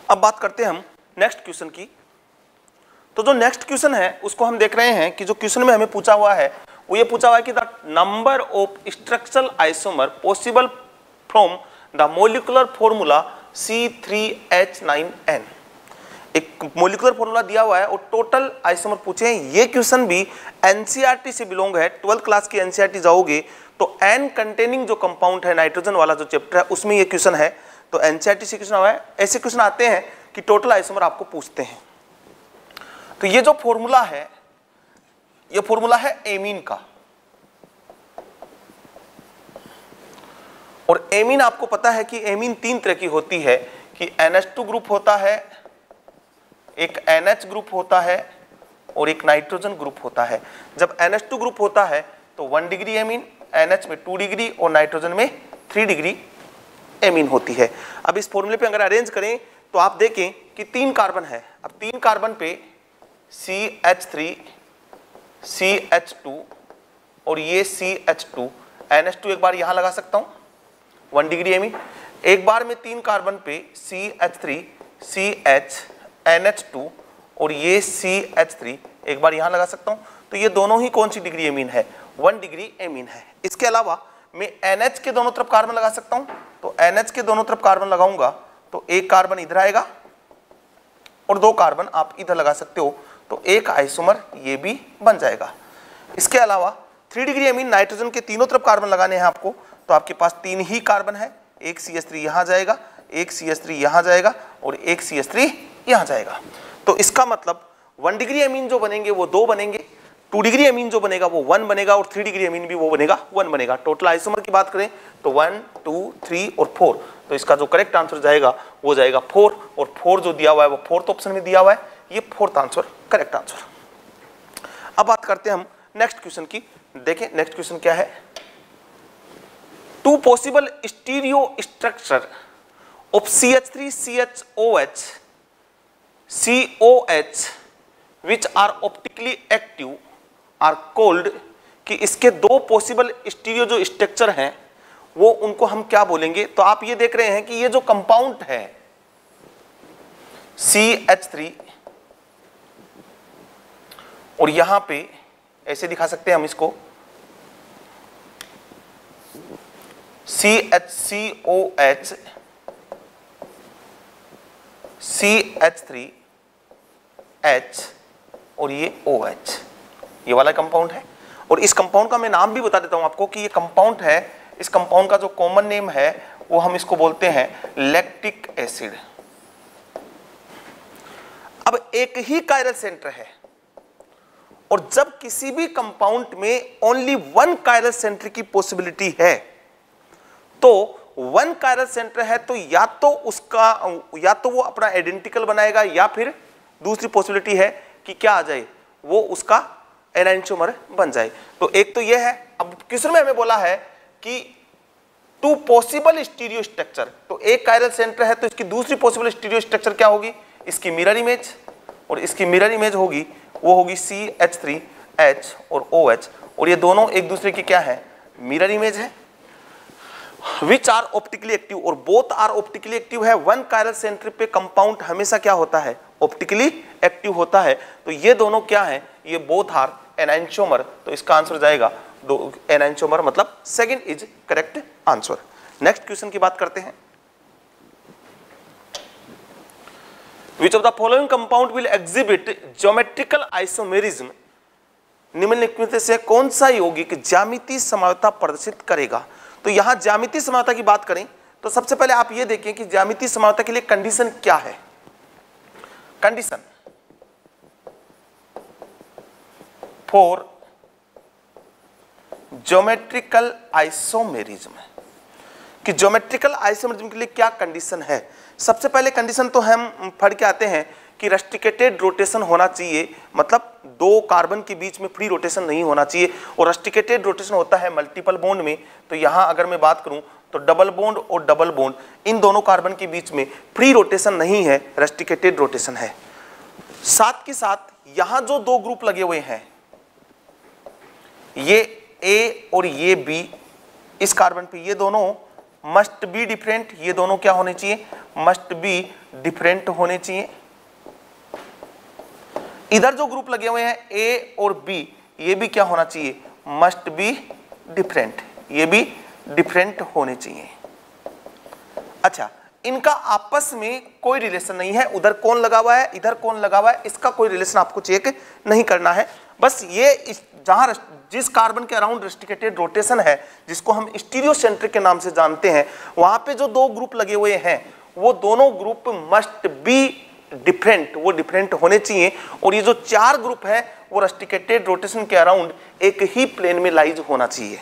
अब बात करते हैं हम नेक्स्ट क्वेश्चन की। तो जो नेक्स्ट क्वेश्चन है उसको हम देख रहे हैं कि जो क्वेश्चन में हमें पूछा हुआ है वो ये पूछा हुआ है कि the number of structural isomer possible from the molecular formula C3H9N। एक मोलिकुलर फॉर्मूला दिया हुआ है और टोटल आइसोमर पूछे हैं। ये क्वेश्चन भी एनसीईआरटी से बिलोंग है, 12th क्लास की एनसीईआरटी जाओगे तो एन कंटेनिंग जो कंपाउंड है, नाइट्रोजन वाला जो चैप्टर है उसमें ये क्वेश्चन है। तो एनसीईआरटी से क्वेश्चन हुआ है, ऐसे क्वेश्चन आते हैं कि टोटल आइसोमर आपको पूछते हैं। तो ये जो फॉर्मूला है, ये फॉर्मूला है एमीन का, और एमीन आपको पता है कि एमीन तीन तरह की होती है कि NH2 ग्रुप होता है, एक NH ग्रुप होता है और एक नाइट्रोजन ग्रुप होता है। जब NH2 ग्रुप होता है तो 1 डिग्री एमीन, NH में 2 डिग्री और नाइट्रोजन में 3 डिग्री एमीन होती है। अब इस फॉर्मूले पे अगर अरेंज करें तो आप देखें कि 3 कार्बन है। अब 3 कार्बन पे CH3, CH2 और ये CH2, NH2 एक बार यहां लगा सकता हूं, 1 डिग्री एमीन। एक बार में 3 कार्बन पे CH3, CH, NH2 और ये CH3 एक बार यहां लगा सकता हूं। तो ये दोनों ही कौन सी डिग्री एमीन है, 1 डिग्री एमीन है। इसके अलावा मैं NH के दोनों तरफ कार्बन लगा सकता हूं। तो NH के दोनों तरफ कार्बन लगाऊंगा तो एक कार्बन इधर आएगा और 2 कार्बन आप इधर लगा सकते हो, तो एक आइसोमर ये भी बन जाएगा। इसके अलावा 3 डिग्री एमीन नाइट्रोजन के तीनों तरफ कार्बन लगाने हैं आपको, तो आपके पास 3 ही कार्बन है, एक CH3 यहां जाएगा, एक CH3 यहां जाएगा और एक CH3 यहां जाएगा। तो इसका मतलब 1 डिग्री एमीन जो बनेंगे वो 2 बनेंगे, 2 डिग्री एमीन जो बनेगा वो 1 बनेगा और 3 डिग्री एमीन भी वो बनेगा 1 बनेगा। टोटल आइसोमर की बात करें तो 1, 2, 3 और 4। तो इसका जो करेक्ट आंसर जाएगा वो जाएगा 4, और 4 जो दिया हुआ है वो 4th ऑप्शन में दिया हुआ है, ये 4th आंसर करेक्ट आंसर। अब बात करते हैं हम नेक्स्ट क्वेश्चन की। देखें नेक्स्ट क्वेश्चन क्या है। 2 possible stereo structure of CH3 CHOH COH which are optically active are called, कि इसके 2 पॉसिबल स्टीरियो जो स्ट्रक्चर हैं वो उनको हम क्या बोलेंगे। तो आप ये देख रहे हैं कि ये जो कंपाउंड है CH3 और यहां पे ऐसे दिखा सकते हैं हम इसको CHCOH CH3H और ये OH, ये वाला कंपाउंड है। और इस कंपाउंड का मैं नाम भी बता देता हूं आपको कि ये कंपाउंड है, इस कंपाउंड का जो कॉमन नेम है वो हम इसको बोलते हैं लैक्टिक एसिड। अब एक ही कायरल सेंटर है और जब किसी भी कंपाउंड में ओनली 1 कायरल सेंटर की पॉसिबिलिटी है, तो 1 कायरल सेंटर है तो या तो वो अपना आइडेंटिकल बनाएगा, या फिर दूसरी पॉसिबिलिटी है कि क्या आ जाए, वो उसका एनाइंशोमर बन जाए। तो एक तो ये है। अब क्वेश्चन में हमें बोला है कि 2 पॉसिबल स्टीरियो स्ट्रक्चर, तो एक कायरल सेंटर है तो इसकी दूसरी पॉसिबल स्टीरियो स्ट्रक्चर क्या होगी, इसकी मिरर इमेज, और इसकी मिरर इमेज होगी वो होगी CH3H और OH, और ये दोनों एक दूसरे की क्या है, मिरर इमेज है। विच आर ऑप्टिकली एक्टिव, और बोथ आर ऑप्टिकली एक्टिव है। 1 कायरल सेंटर पे कंपाउंड हमेशा क्या होता है, ऑप्टिकली एक्टिव होता है। तो ये दोनों क्या है, ये बोथ आर एनाइंशोमर। तो इसका आंसर जाएगा एनाइंशोमर, मतलब second is correct answer. Next question की बात करते हैं। Which of the following compound will exhibit geometrical isomerism? निम्नलिखित में से कौन सा यौगिक ज्यामितीय समानता प्रदर्शित करेगा। तो यहां ज्यामितीय समानता की बात करें तो सबसे पहले आप ये देखें कि ज्यामितीय समानता के लिए कंडीशन क्या है। कंडीशन फॉर ज्योमेट्रिकल आइसोमेरिज्म, कि ज्योमेट्रिकल आइसोमेरिज्म के लिए क्या कंडीशन है। सबसे पहले कंडीशन तो हम पढ़ के आते हैं कि रेस्ट्रिकेटेड रोटेशन होना चाहिए, मतलब दो कार्बन के बीच में फ्री रोटेशन नहीं होना चाहिए, और रेस्ट्रिकेटेड रोटेशन होता है मल्टीपल बॉन्ड में। तो यहां अगर मैं बात करूं तो डबल बॉन्ड और डबल बॉन्ड इन दोनों कार्बन के बीच में फ्री रोटेशन नहीं है, रेस्ट्रिकेटेड रोटेशन है। साथ के साथ यहां जो दो ग्रुप लगे हुए हैं, ये ए और ये बी, इस कार्बन पे ये दोनों मस्ट बी डिफरेंट, ये दोनों क्या होने चाहिए, मस्ट बी डिफरेंट होने चाहिए। इधर जो ग्रुप लगे हुए हैं ए और बी, ये भी क्या होना चाहिए, मस्ट बी डिफरेंट, ये भी डिफरेंट होने चाहिए। अच्छा, इनका आपस में कोई रिलेशन नहीं है, उधर कौन लगा हुआ है इधर कौन लगा हुआ है, इसका कोई रिलेशन आपको चेक नहीं करना है। बस ये जहां जिस कार्बन के अराउंड रेस्ट्रिकेटेड रोटेशन है, जिसको हम स्टीरियोसेंट्रिक के नाम से जानते हैं, वहां पे जो दो ग्रुप लगे हुए हैं वो दोनों ग्रुप मस्ट बी डिफरेंट, वो डिफरेंट होने चाहिए। और ये जो चार ग्रुप है वो रेस्ट्रिकेटेड रोटेशन के अराउंड एक ही प्लेन में लाइज होना चाहिए।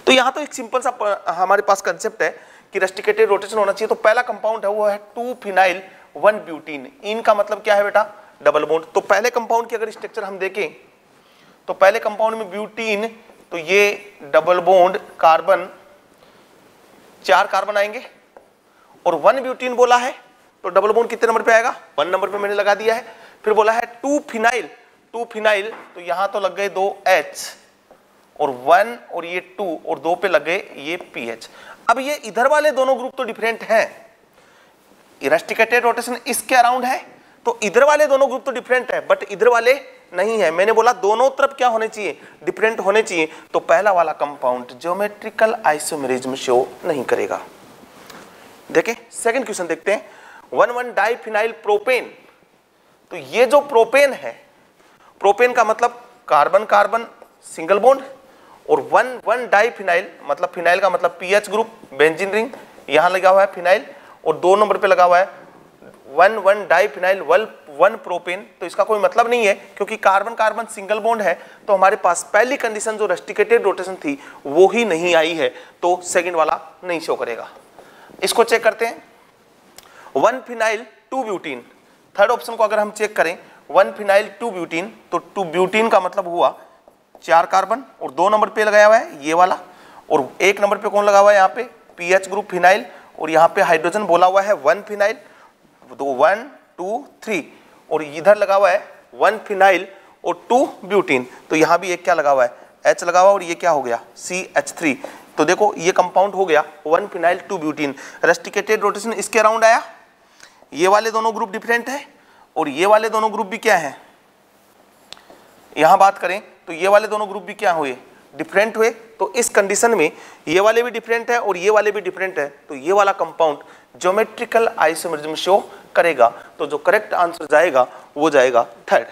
तो यहां तो एक सिंपल सा हमारे पास कंसेप्ट है कि रेस्ट्रिकेटेड रोटेशन होना चाहिए। तो पहला कंपाउंड है वो है 2 फिनाइल 1 ब्यूटीन। इनका मतलब क्या है बेटा, डबल बॉन्ड। तो पहले कंपाउंड की अगर स्ट्रक्चर हम देखें तो पहले कंपाउंड में ब्यूटीन, तो ये डबल बॉन्ड कार्बन, 4 कार्बन आएंगे, और 1 ब्यूटीन बोला है तो डबल बॉन्ड कितने नंबर पे आएगा, 1 नंबर पे मैंने लगा दिया है। फिर बोला है 2 फिनाइल, तो यहां तो लग गए 2 H, और 1 और ये 2 और 2 पे लग गए ये PH। अब ये इधर वाले दोनों ग्रुप तो डिफरेंट हैं, रेस्ट्रिकेटेड रोटेशन इसके अराउंड है, तो इधर वाले दोनों ग्रुप तो डिफरेंट है, बट इधर वाले नहीं है। मैंने बोला दोनों तरफ क्या होने चाहिए, डिफरेंट होने चाहिए। तो पहला वाला कंपाउंड ज्योमेट्रिकल आइसोमेरिज्म शो नहीं करेगा। देखें सेकंड क्वेश्चन देखते हैं, 1,1 डाइफिनाइल प्रोपेन। तो ये जो प्रोपेन है, प्रोपेन का मतलब कार्बन कार्बन सिंगल बॉन्ड, और 1,1 डाइफिनाइल मतलब फिनाइल का मतलब PH ग्रुप, बेंजीन रिंग यहां लगा हुआ है फिनाइल, और 2 नंबर पे लगा हुआ है 1,1 डाइफिनाइल 1 प्रोपेन। तो इसका कोई मतलब नहीं है, क्योंकि कार्बन कार्बन सिंगल बॉन्ड है, तो हमारे पास पहली कंडीशन जो रेस्ट्रिकेटेड रोटेशन थी वो ही नहीं आई है, तो सेकंड वाला नहीं शो करेगा। इसको चेक करते हैं, 1 फिनाइल 2 ब्यूटीन। थर्ड ऑप्शन को अगर हम चेक करें 1 फिनाइल 2 ब्यूटीन, तो 2 ब्यूटीन का मतलब हुआ 4 कार्बन, और 2 नंबर पे लगाया हुआ है ये वाला, और 1 नंबर पे कौन लगा हुआ है यहाँ पे PH ग्रुप फिनाइल, और यहाँ पे हाइड्रोजन बोला हुआ है 1 फिनाइल, तो 1 2 3, और इधर लगा हुआ है 1 फिनाइल और 2 ब्यूटीन। तो यहाँ भी एक क्या लगा हुआ है, H लगा हुआ, और ये क्या हो गया CH3। तो देखो ये कंपाउंड हो गया 1 फिनाइल 2 ब्यूटीन। रेस्ट्रिकेटेड रोटेशन इसके अराउंड आया, ये वाले दोनों ग्रुप डिफरेंट है, और ये वाले दोनों ग्रुप भी क्या है, यहां बात करें तो ये वाले दोनों ग्रुप भी क्या हुए, डिफरेंट हुए। तो इस कंडीशन में ये वाले भी डिफरेंट है और ये वाले भी डिफरेंट है, तो ये वाला कंपाउंड ज्योमेट्रिकल आइसोमेरिज्म शो करेगा। तो जो करेक्ट आंसर जाएगा वो जाएगा थर्ड।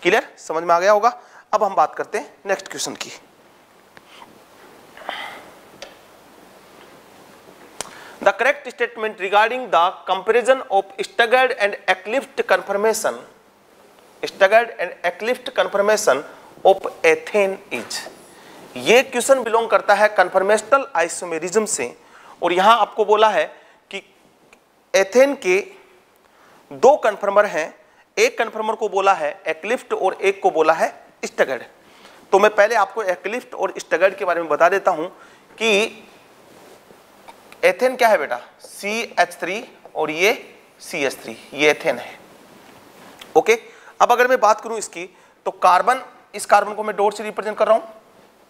क्लियर, समझ में आ गया होगा। अब हम बात करते हैं नेक्स्ट क्वेश्चन की। The correct statement regarding the comparison of staggered and eclipsed conformation of ethane is। ये क्वेश्चन बिलोंग करता है कन्फर्मेशनल आइसोमेरिज्म से, और यहां आपको बोला है कि एथेन के 2 कन्फर्मर हैं, एक कन्फर्मर को बोला है एक्लिप्स्ड और एक को बोला है स्टैगर्ड। तो मैं पहले आपको एक्लिप्स्ड और स्टैगर्ड के बारे में बता देता हूं कि एथेन क्या है बेटा, CH3 और ये CH3, ये एथेन है। ओके, अब अगर मैं बात करूं इसकी, तो कार्बन, इस कार्बन को मैं डॉट से रिप्रेजेंट कर रहा हूं,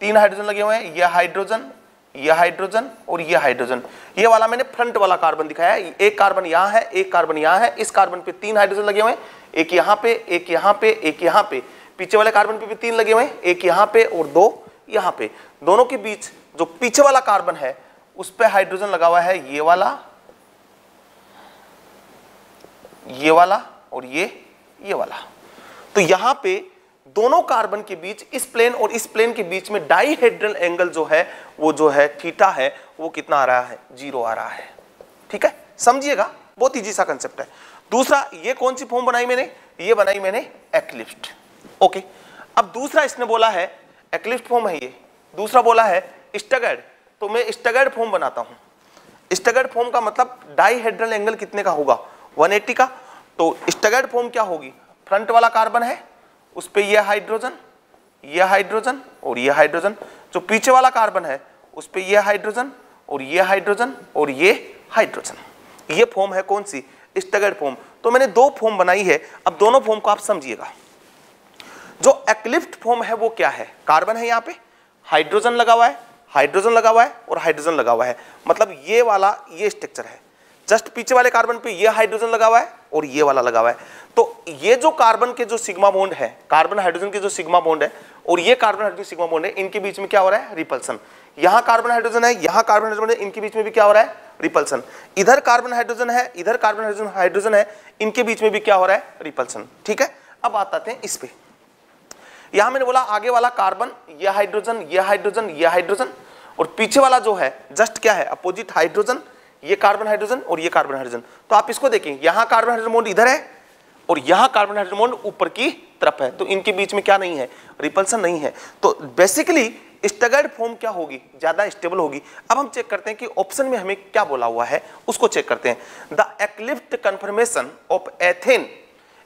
3 हाइड्रोजन लगे हुए हैं, ये हाइड्रोजन, ये हाइड्रोजन और ये हाइड्रोजन। ये वाला मैंने फ्रंट वाला कार्बन दिखाया है, एक कार्बन यहां है, एक कार्बन यहां है, इस कार्बन पे 3 हाइड्रोजन लगे हुए हैं, एक यहां पे, एक यहां पे, एक यहां पे, पीछे वाले कार्बन पे भी 3 लगे हुए हैं, एक यहां पे और 2 यहां पे। दोनों के बीच जो पीछे वाला कार्बन है उस पे हाइड्रोजन लगा हुआ है, ये वाला और ये वाला। तो यहां पे दोनों कार्बन के बीच, इस प्लेन और इस प्लेन के बीच में डाइहेड्रल एंगल जो है वो जो है थीटा है, वो कितना आ रहा है, 0 आ रहा है। ठीक है, समझिएगा, बहुत इजी सा कंसेप्ट है। दूसरा, ये कौन सी फॉर्म बनाई मैंने, ये बनाई मैंने एक्लिप्ट। ओके, अब दूसरा इसने बोला है एक्लिप्ट फॉर्म है ये, दूसरा बोला है स्टैगर्ड, तो मैं स्टैगर्ड फॉर्म बनाता हूं। स्टैगर्ड फॉर्म का मतलब डाइहेड्रल एंगल कितने का होगा, 180 का। तो स्टैगर्ड फॉर्म क्या होगी, फ्रंट वाला कार्बन है उस पे ये हाइड्रोजन, ये हाइड्रोजन और ये हाइड्रोजन, जो पीछे वाला कार्बन है उस पे ये हाइड्रोजन और ये हाइड्रोजन और ये हाइड्रोजन। ये फॉर्म है कौन सी, स्टैगर्ड फॉर्म। तो मैंने दो फॉर्म बनाई है, अब दोनों फॉर्म को आप समझिएगा। जो एक्लिप्ट फॉर्म है वो क्या है, कार्बन है यहाँ पे, हाइड्रोजन लगा हुआ है, हाइड्रोजन लगा हुआ है और हाइड्रोजन लगा हुआ है, मतलब ये वाला ये स्ट्रक्चर है। जस्ट पीछे वाले कार्बन पे ये हाइड्रोजन लगा हुआ है और ये वाला लगा हुआ है। तो ये जो कार्बन के जो सिग्मा बॉन्ड है, कार्बन हाइड्रोजन के जो सिग्मा बॉन्ड है और ये कार्बन हाइड्रोजन सिग्मा बॉन्ड है, इनके बीच में क्या हो रहा है, रिपल्सन। यहाँ कार्बन हाइड्रोजन है, यहाँ कार्बन हाइड्रोजन है, इनके बीच में भी क्या हो रहा है, रिपल्सन। इधर कार्बन हाइड्रोजन है, इधर कार्बन हाइड्रोजन है, इनके बीच में भी क्या हो रहा है, रिपल्सन। ठीक है, अब आते हैं इस पे। यहां मैंने बोला आगे वाला कार्बन, ये हाइड्रोजन, ये हाइड्रोजन, ये हाइड्रोजन, और पीछे वाला जो है जस्ट क्या है, अपोजिट हाइड्रोजन, ये कार्बन हाइड्रोजन और ये कार्बन हाइड्रोजन। तो आप इसको देखें, यहां कार्बन हाइड्रोजन बॉन्ड इधर है और यहां कार्बन हाइड्रोजन बॉन्ड ऊपर की तरफ है, तो इनके बीच में क्या नहीं है, रिपल्सन नहीं है। तो बेसिकली स्टैगर्ड फॉर्म क्या होगी, ज्यादा स्टेबल होगी। अब हम चेक करते हैं कि ऑप्शन में हमें क्या बोला हुआ है, उसको चेक करते हैं। The eclipsed conformation of ethane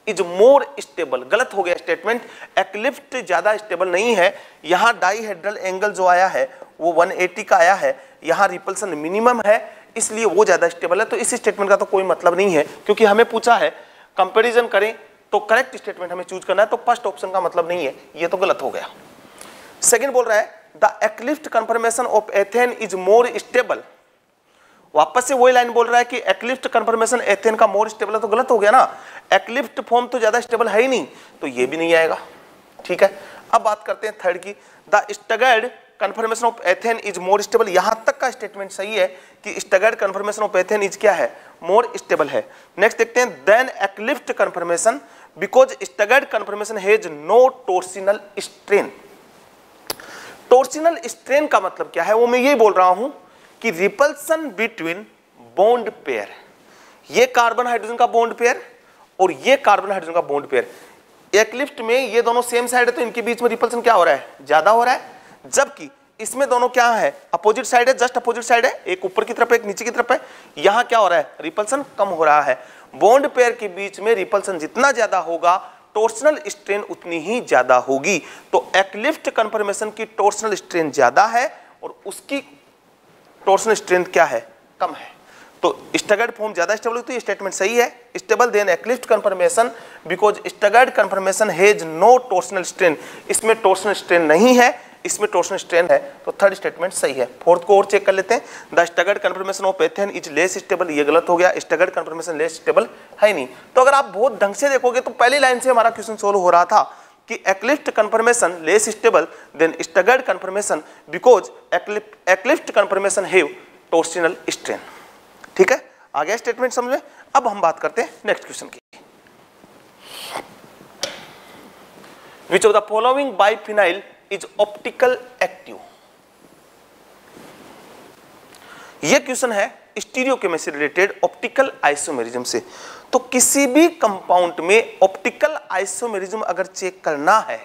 is more stable. गलत हो गया स्टेटमेंट, एक्लिप्ट ज्यादा स्टेबल नहीं है। यहां डाइहेड्रल एंगल जो आया है वो 180 का आया है, यहां रिपल्सन मिनिमम है, इसलिए वो ज्यादा स्टेबल है। तो इस स्टेटमेंट का तो कोई मतलब नहीं है, क्योंकि हमें पूछा है कंपैरिजन करें तो करेक्ट स्टेटमेंट हमें चूज करना है, तो फर्स्ट ऑप्शन का मतलब नहीं है, ये तो गलत हो गया। सेकंड बोल रहा है the eclipsed conformation of ethane is more stable. वापस से वही लाइन बोल रहा है कि एक्लिप्ट कन्फर्मेशन एथेन का मोर स्टेबल है, तो गलत हो गया ना, एक्लिप्ट फॉर्म तो ज्यादा स्टेबल है ही नहीं, तो ये भी नहीं आएगा। ठीक है, अब बात करते हैं थर्ड की। The staggered conformation of ethane is more stable. यहां तक का स्टेटमेंट सही है कि staggered conformation of ethane is क्या है, मोर स्टेबल है। नेक्स्ट देखते हैं, than eclipsed conformation because staggered conformation has no torsional strain. Torsional strain का मतलब क्या है, वो मैं ये बोल रहा हूं कि रिपल्सन बिटवीन बॉन्ड पेयर, ये कार्बन हाइड्रोजन का बॉन्ड पेयर और ये कार्बन हाइड्रोजन का बॉन्ड पेयर, एक्लिप्ट में ये दोनों सेम साइड है, तो इनके बीच में रिपल्सन क्या हो रहा है, ज्यादा हो रहा है। जबकि इसमें दोनों क्या है, अपोजिट साइड है, जस्ट अपोजिट साइड है, एक ऊपर की तरफ है, एक नीचे की तरफ है, यहां क्या हो रहा है, रिपल्सन कम हो रहा है। बॉन्ड पेयर के बीच में रिपल्सन जितना ज्यादा होगा, टॉर्सनल स्ट्रेन उतनी ही ज्यादा होगी। तो एक्लिप्ट कन्फर्मेशन की टॉर्सनल स्ट्रेन ज्यादा है और उसकी टॉर्सनल स्ट्रेंथ क्या है, कम है। तो स्टैगर्ड फॉर्म ज्यादा स्टेबल होती है, स्टेटमेंट सही है, stable than eclipsed conformation because staggered conformation has no torsional strain. इसमें टॉर्सनल स्ट्रेन नहीं है, इसमें टॉर्सनल स्ट्रेन है, तो थर्ड स्टेटमेंट सही है। फोर्थ को और चेक कर लेते हैं, the staggered conformation of ethane is less stable. ये गलत हो गया, स्टैगर्ड कन्फर्मेशन लेस स्टेबल है नहीं। तो अगर आप बहुत ढंग से देखोगे तो पहली लाइन से हमारा क्वेश्चन सोल्व हो रहा था कि eclipsed conformation less stable than staggered conformation because eclipsed conformation have torsional strain. ठीक है, आ गया स्टेटमेंट समझ में। अब हम बात करते हैं नेक्स्ट क्वेश्चन की। विच of the following biphenyl is optical active. यह क्वेश्चन है स्टीरियोकेमिस्ट्री रिलेटेड ऑप्टिकल आइसोमेरिज्म से। तो किसी भी कंपाउंड में ऑप्टिकल आइसोमेरिज्म अगर चेक करना है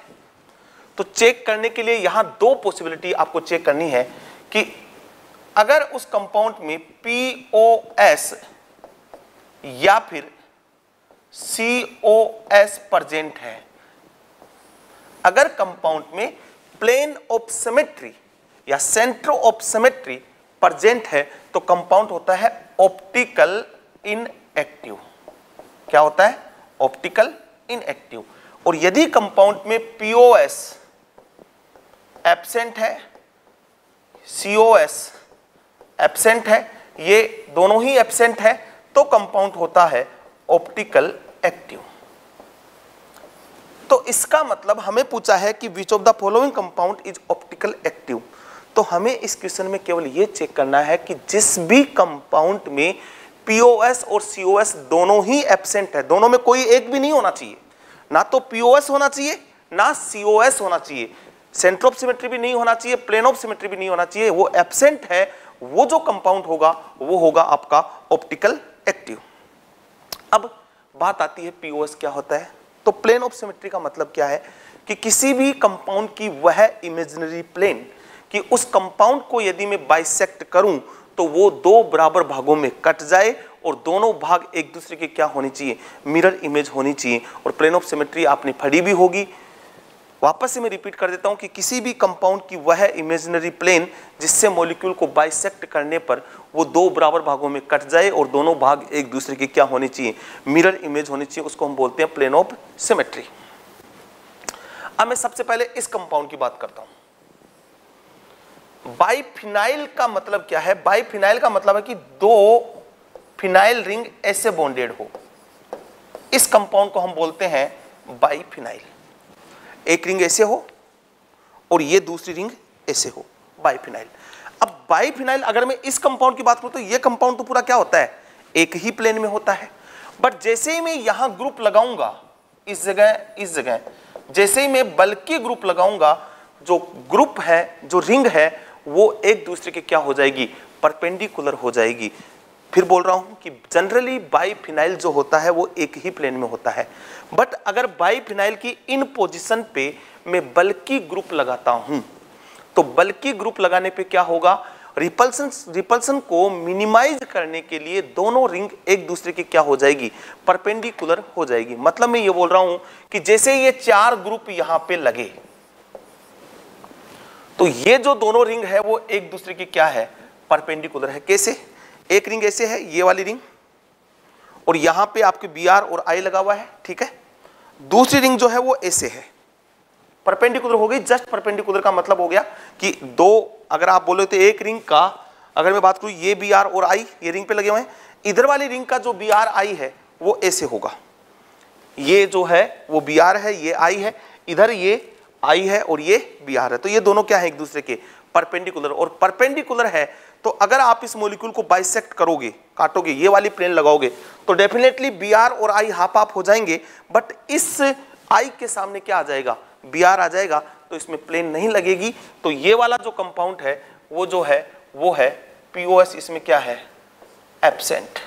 तो चेक करने के लिए यहां दो पॉसिबिलिटी आपको चेक करनी है कि अगर उस कंपाउंड में POS या फिर COS प्रेजेंट है। अगर कंपाउंड में प्लेन ऑफ सिमेट्री या सेंटर ऑफ सिमेट्री प्रेजेंट है तो कंपाउंड होता है ऑप्टिकल इनएक्टिव। क्या होता है, ऑप्टिकल इनएक्टिव। और यदि कंपाउंड में POS एब्सेंट है, COS एब्सेंट है, ये दोनों ही एब्सेंट है, तो कंपाउंड होता है ऑप्टिकल एक्टिव। तो इसका मतलब हमें पूछा है कि विच of the following compound is optical active. तो हमें इस क्वेश्चन में केवल ये चेक करना है कि जिस भी कंपाउंड में POS और COS दोनों ही एब्सेंट है, दोनों में कोई एक भी नहीं होना चाहिए, ना तो POS होना चाहिए ना COS होना चाहिए, सेंटर ऑफ सिमेट्री भी नहीं होना चाहिए, प्लेन ऑफ सिमेट्री भी नहीं होना चाहिए, वो एब्सेंट है, वो जो कंपाउंड होगा वो होगा आपका ऑप्टिकल एक्टिव। अब बात आती है POS क्या होता है। तो प्लेन ऑफ सिमेट्री का मतलब क्या है कि किसी भी कंपाउंड की वह इमेजिनरी प्लेन कि उस कंपाउंड को यदि मैं बाइसेक्ट करूं तो वो दो बराबर भागों में कट जाए और दोनों भाग एक दूसरे के क्या होनी चाहिए, मिरर इमेज होनी चाहिए। और प्लेन ऑफ सिमेट्री आपने पढ़ी भी होगी, वापस से मैं रिपीट कर देता हूं कि किसी भी कंपाउंड की वह इमेजिनरी प्लेन जिससे मॉलिक्यूल को बाइसेक्ट करने पर वो दो बराबर भागों में कट जाए और दोनों भाग एक दूसरे के क्या होने चाहिए, मिरर इमेज होनी चाहिए, उसको हम बोलते हैं प्लेन ऑफ सिमेट्री। अब मैं सबसे पहले इस कंपाउंड की बात करता हूं। बाइफिनाइल का मतलब क्या है? बाइफिनाइल का मतलब है कि दो फिनाइल रिंग ऐसे बॉन्डेड हो, इस कंपाउंड को हम बोलते हैं बाइफिनाइल। एक रिंग ऐसे हो और ये दूसरी रिंग ऐसे हो, बाइफिनाइल। अब बाइफिनाइल अगर मैं इस कंपाउंड की बात करूं तो ये कंपाउंड तो पूरा क्या होता है, एक ही प्लेन में होता है। बट जैसे ही मैं यहां ग्रुप लगाऊंगा, इस जगह जैसे ही मैं बल्कि ग्रुप लगाऊंगा, जो ग्रुप है, जो रिंग है, वो एक दूसरे के क्या हो जाएगी, परपेंडिकुलर हो जाएगी। फिर बोल रहा हूं कि जनरली बाइफिनाइल जो होता है वो एक ही प्लेन में होता है। बट अगर बाइफिनाइल की इन पोजीशन पे मैं बल्कि ग्रुप लगाता हूं तो बल्कि ग्रुप लगाने पे क्या होगा, रिपल्सन को मिनिमाइज करने के लिए दोनों रिंग एक दूसरे के क्या हो जाएगी, परपेंडिकुलर हो जाएगी। मतलब मैं ये बोल रहा हूं कि जैसे ये चार ग्रुप यहां पे लगे तो ये जो दोनों रिंग है वो एक दूसरे की क्या है, परपेंडिकुलर है। कैसे? एक रिंग ऐसे है, ये वाली रिंग, और यहां पे आपके Br और I लगा हुआ है, ठीक है। दूसरी रिंग जो है वो ऐसे है, परपेंडिकुलर हो गई। जस्ट परपेंडिकुलर का मतलब हो गया कि दो, अगर आप बोले तो एक रिंग का अगर मैं बात करूं, ये Br और I ये रिंग पे लगे हुए हैं, इधर वाली रिंग का जो Br I है वो ऐसे होगा, ये जो है वो Br है, ये I है, इधर ये I है और ये Br है। तो ये दोनों क्या है, एक दूसरे के परपेंडिकुलर। और परपेंडिकुलर है तो अगर आप इस मॉलिक्यूल को बाइसेक्ट करोगे, काटोगे, ये वाली प्लेन लगाओगे तो डेफिनेटली Br और I हाफ हाफ हो जाएंगे। बट इस I के सामने क्या आ जाएगा, Br आ जाएगा, तो इसमें प्लेन नहीं लगेगी। तो ये वाला जो कंपाउंड है वो जो है वो है POS। इसमें क्या है, एब्सेंट।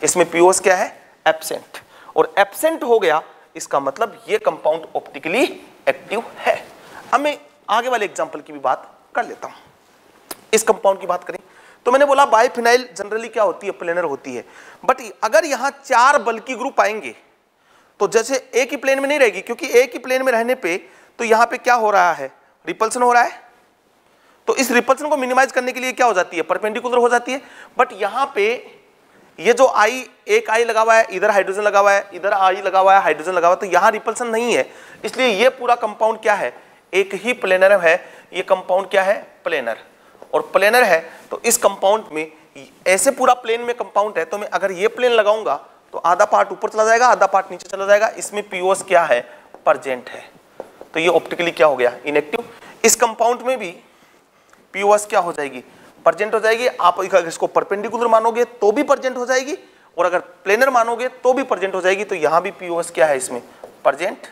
इसमें POS क्या है, एब्सेंट। और एब्सेंट हो गया इसका मतलब ये कंपाउंड ऑप्टिकली एक्टिव है। अब मैं आगे वाले एग्जांपल की भी बात कर लेता हूं। इस कंपाउंड की बात करें तो मैंने बोला बाइफिनाइल जनरली क्या होती है, प्लेनर होती है। बट अगर यहां चार बल्कि ग्रुप आएंगे तो जैसे एक ही प्लेन में नहीं रहेगी, क्योंकि एक ही प्लेन में रहने पे तो यहां पे क्या हो रहा है, रिपल्सन हो रहा है। तो इस रिपल्सन को मिनिमाइज करने के लिए क्या हो जाती है, परपेंडिकुलर हो जाती है। बट यहां पे ये जो एक I लगा हुआ है, इधर हाइड्रोजन लगा हुआ है, इधर I लगा हुआ है, हाइड्रोजन लगा हुआ है, तो यहां रिपल्सन नहीं है, इसलिए ये पूरा कंपाउंड क्या है, एक ही प्लेनर है। ये कंपाउंड क्या है, प्लेनर। और प्लेनर है तो इस कंपाउंड में ऐसे पूरा प्लेन में कंपाउंड है, तो मैं अगर ये प्लेन लगाऊंगा तो आधा पार्ट ऊपर चला जाएगा, आधा पार्ट नीचे चला जाएगा। इसमें POS क्या है, परजेंट है, तो ये ऑप्टिकली क्या हो गया, इनएक्टिव। इस कंपाउंड में भी POS क्या हो जाएगी, परजेंट हो जाएगी। आप अगर इसको परपेंडिकुलर मानोगे तो भी परजेंट हो जाएगी, और अगर प्लेनर मानोगे तो भी परजेंट हो जाएगी। तो यहां भी POS क्या है, इसमें परजेंट।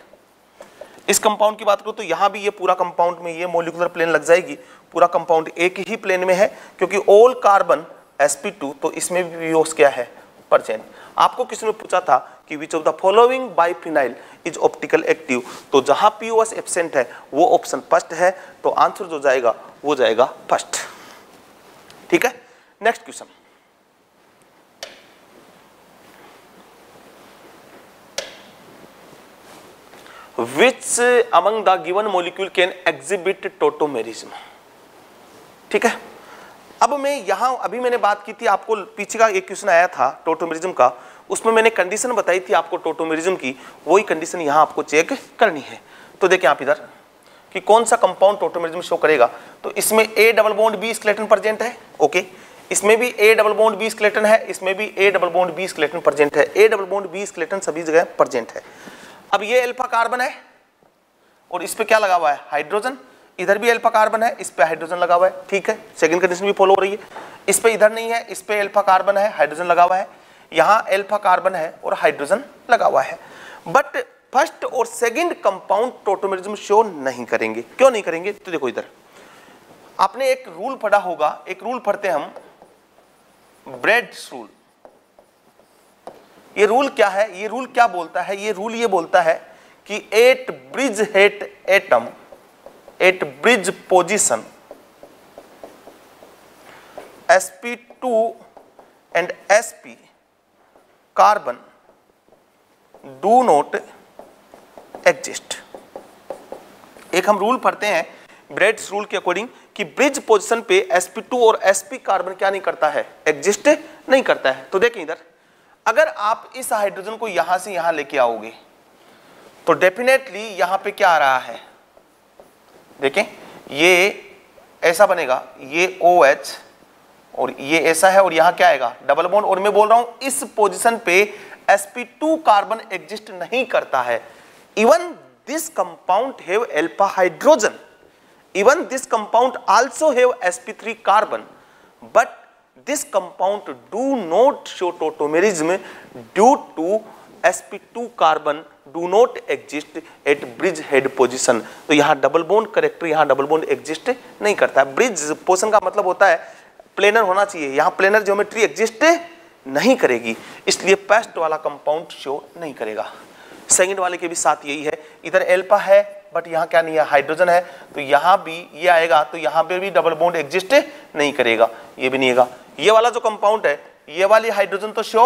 इस कंपाउंड की बात करूं तो यहां भी ये पूरा कंपाउंड में ये मॉलिक्यूलर प्लेन लग जाएगी। पूरा कंपाउंड एक ही प्लेन में है क्योंकि ऑल कार्बन sp2, तो इसमें भी POS क्या है, परजेंट। आपको किसी ने पूछा था कि विच of the following biphenyl is optical active, तो जहां POS एब्सेंट है वो ऑप्शन फर्स्ट है, तो आंसर जो जाएगा वो जाएगा फर्स्ट। ठीक है, next question. Which among the given molecule can exhibit tautomerism? ठीक है, अब मैं यहां अभी मैंने बात की थी, आपको पीछे का एक क्वेश्चन आया था टोटोमेरिज्म का, उसमें मैंने कंडीशन बताई थी आपको टोटोमेरिज्म की, वही कंडीशन यहां आपको चेक करनी है। तो देखिए आप इधर कि कौन सा कंपाउंड टोटोमेरिज्म शो करेगा। तो इसमें A double bond B skeleton present है, ओके। इसमें भी A double bond B skeleton है, इसमें भी A double bond B skeleton present है। A double bond B skeleton सभी जगह प्रेजेंट है। अब ये अल्फा कार्बन है और इस पे क्या लगा हुआ है, हाइड्रोजन। इधर भी अल्फा कार्बन है, इस पे हाइड्रोजन लगा हुआ है, ठीक है। सेकंड कंडीशन भी फॉलो हो रही है। इस पे इधर नहीं है, इस पे अल्फा कार्बन है, हाइड्रोजन लगा हुआ है। यहाँ अल्फा कार्बन है और हाइड्रोजन लगा हुआ है। बट फर्स्ट और सेकंड कंपाउंड टॉटोमेरिज्म शो नहीं करेंगे। क्यों नहीं करेंगे? तो देखो इधर आपने एक रूल पढ़ा होगा, एक रूल पढ़ते हैं हम, ब्रेड्स रूल। ये रूल क्या है? ये रूल क्या बोलता है? ये रूल ये बोलता है कि at bridge head atom at bridge position sp2 and sp carbon do not exist. एक हम रूल पढ़ते हैं ब्रेड्स रूल के अकॉर्डिंग कि ब्रिज पोजीशन पे sp2 और sp कार्बन क्या नहीं करता है? एग्जिस्ट नहीं करता है। तो देखें इधर, अगर आप इस हाइड्रोजन को यहां से यहां लेके आओगे तो डेफिनेटली यहां पे क्या आ रहा है? देखें ये ऐसा बनेगा, ये OH और ये ऐसा है और यहां क्या आएगा? Double bond. और मैं बोल रहा हूं इस पोजीशन पे sp2 कार्बन एग्जिस्ट नहीं करता है। Even this compound have alpha hydrogen, even this compound also have sp3 carbon, but this compound do not show tautomerism due to sp2 carbon do not exist at bridge head position। तो यहाँ double bond character, यहाँ double bond exist नहीं करता है। Bridge position का मतलब होता है प्लेनर होना चाहिए, यहाँ प्लेनर ज्योमेट्री एग्जिस्ट नहीं करेगी, इसलिए फर्स्ट वाला कंपाउंड शो नहीं करेगा। सेकंड वाले के भी साथ यही है, इधर एल्फा है बट यहाँ क्या नहीं है? हाइड्रोजन है, तो यहाँ भी ये आएगा तो यहाँ पे भी डबल बॉन्ड एग्जिस्ट नहीं करेगा, ये भी नहीं आएगा। ये वाला जो कंपाउंड है, ये वाली हाइड्रोजन तो शो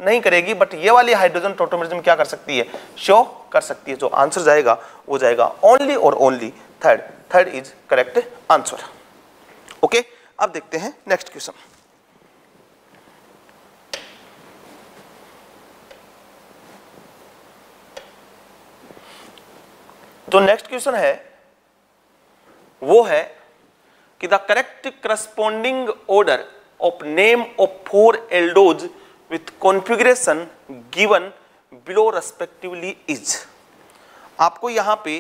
नहीं करेगी, बट ये वाली हाइड्रोजन टॉटोमेरिज्म क्या कर सकती है? शो कर सकती है। जो आंसर जाएगा वो जाएगा ओनली और only third. Third is correct answer. Okay, अब देखते हैं नेक्स्ट क्वेश्चन। तो नेक्स्ट क्वेश्चन है वो है कि the correct corresponding order of name of 4 aldoses with configuration given below respectively is. आपको यहां पे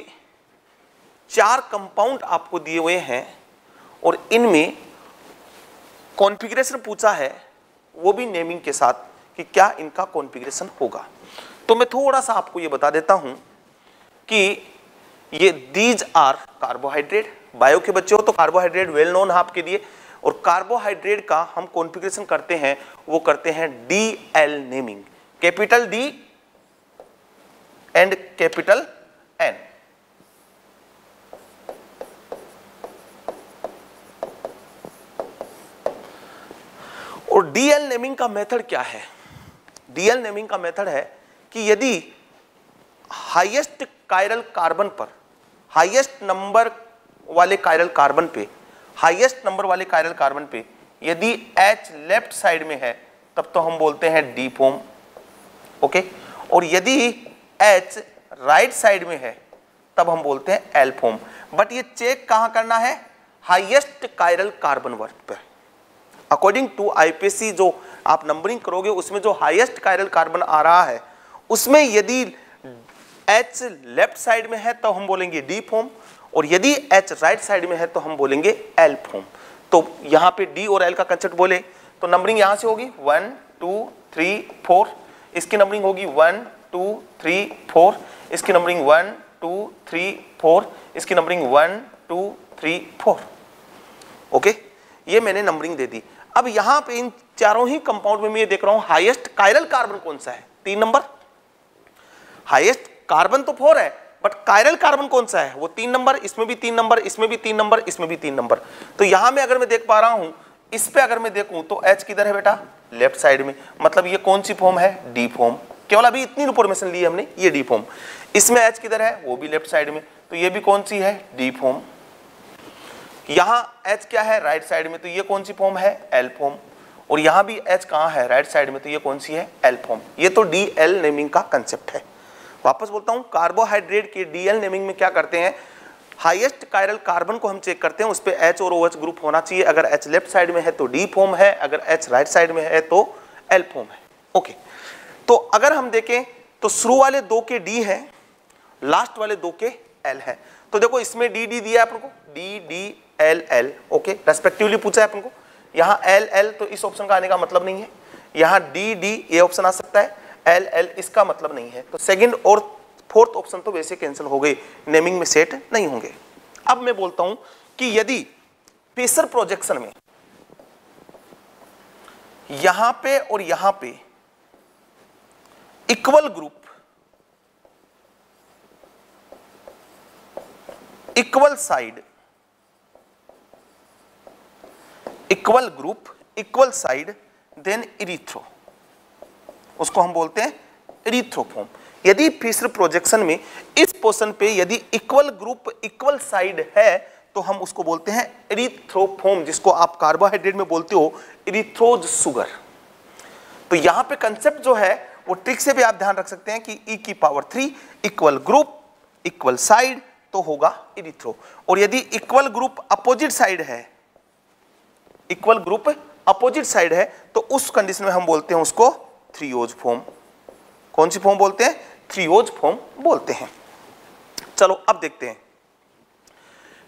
4 कंपाउंड आपको दिए हुए हैं और इनमें कॉन्फ़िगरेशन पूछा है, वो भी नेमिंग के साथ कि क्या इनका कॉन्फ़िगरेशन होगा। तो मैं थोड़ा सा आपको ये बता देता हूं कि ये दीज आर कार्बोहाइड्रेट। बायो के बच्चे हो तो कार्बोहाइड्रेट वेल नोन है आपके लिए, और कार्बोहाइड्रेट का हम कॉन्फ़िगरेशन करते हैं, वो करते हैं DL naming, capital D and capital N। और DL नेमिंग का मेथड क्या है? DL नेमिंग का मेथड है कि यदि हाईएस्ट कायरल कार्बन पर, हाईएस्ट नंबर वाले कायरल कार्बन पे, हाईएस्ट नंबर वाले कायरल कार्बन पे यदि H लेफ्ट साइड में है तब तो हम बोलते हैं D फॉर्म। ओके, और यदि H राइट साइड में है तब हम बोलते हैं L फॉर्म। बट ये चेक कहां करना है? हाईएस्ट कायरल कार्बन वर्क पे। अकॉर्डिंग टू IPC जो आप नंबरिंग करोगे उसमें जो हाईएस्ट कायरल कार्बन आ रहा है उसमें यदि H लेफ्ट साइड में है तो हम बोलेंगे D फॉर्म, और यदि H राइट साइड में है तो हम बोलेंगे L फॉर्म। तो यहाँ पे D और L का कंसेप्ट बोले तो नंबरिंग यहाँ से होगी 1 2 3 4, इसकी नंबरिंग होगी 1 2 3 4, इसकी नंबरिंग 1 2 3 4, इसकी नंबरिंग 1 2 3 4। ओके, ये मैंने नंबरिंग दे दी। अब यहाँ पे इन चारों ही कंपाउंड में मैं ये देख रहा हूँ हाईएस्ट कायरल कार्बन कौन सा है? 3 नंबर। हाईएस्ट कार्बन तो 4 है बट कायरल कार्बन कौन सा है? वो 3 नंबर, इसमें भी 3 नंबर, इसमें भी 3 नंबर, इसमें भी 3 नंबर। तो यहां में अगर मैं देख पा रहा हूं, इस पे अगर मैं देखूं तो H किधर है बेटा? लेफ्ट साइड में, मतलब ये कौन सी फॉर्म है? D form. केवल अभी इतनी इंफॉर्मेशन ली हमने, ये D फॉर्म। इसमें H किधर है? वो भी लेफ्ट साइड में, तो ये भी कौन सी है? D form. यहाँ H क्या है? राइट साइड में, तो ये कौन सी फॉर्म है? L form. और यहाँ भी H कहाँ है? राइट साइड में, तो ये कौन सी है? L form. ये तो DL नेमिंग का कंसेप्ट है। वापस बोलता हूं, कार्बोहाइड्रेट के DL नेमिंग में क्या करते हैं? हाईएस्ट कायरल कार्बन को हम चेक करते हैं, उस पे H और OH ग्रुप होना चाहिए। अगर H लेफ्ट साइड में है तो D फॉर्म है, अगर H राइट साइड में है तो L फॉर्म है। ओके, तो अगर हम देखें तो शुरू वाले 2 के D है, लास्ट वाले 2 के L है। तो देखो इसमें D दिया है अपन को, D L L। Okay, respectively पूछा है अपन को। यहाँ L L तो इस ऑप्शन का आने का मतलब नहीं है, यहाँ D ये ऑप्शन आ सकता है, L L इसका मतलब नहीं है। तो सेकंड और फोर्थ ऑप्शन तो वैसे कैंसिल हो गए, नेमिंग में सेट नहीं होंगे। अब मैं बोलता हूं कि यदि फेसर प्रोजेक्शन में यहां पे और यहां पे equal group, equal side, equal group, equal side, then erythro, उसको हम बोलते हैं इरीथ्रोफॉर्म। यदि फेसर प्रोजेक्शन में इस पोर्शन पे यदि इक्वल ग्रुप, इक्वल साइड है तो हम उसको बोलते हैं इरीथ्रोफॉर्म, जिसको आप कार्बोहाइड्रेट में बोलते हो इरीथ्रोज शुगर। तो यहां पे कंसेप्ट जो है वो ट्रिक से भी आप ध्यान रख सकते हैं कि e⁻³ equal group, equal side तो होगा इरीथ्रो। और यदि इक्वल ग्रुप अपोजिट साइड है, इक्वल ग्रुप अपोजिट साइड है, तो उस कंडीशन में हम बोलते हैं उसको थ्रीओज फॉर्म। कौन सी फॉर्म बोलते हैं? थ्रीओज फॉर्म बोलते हैं। चलो अब देखते हैं,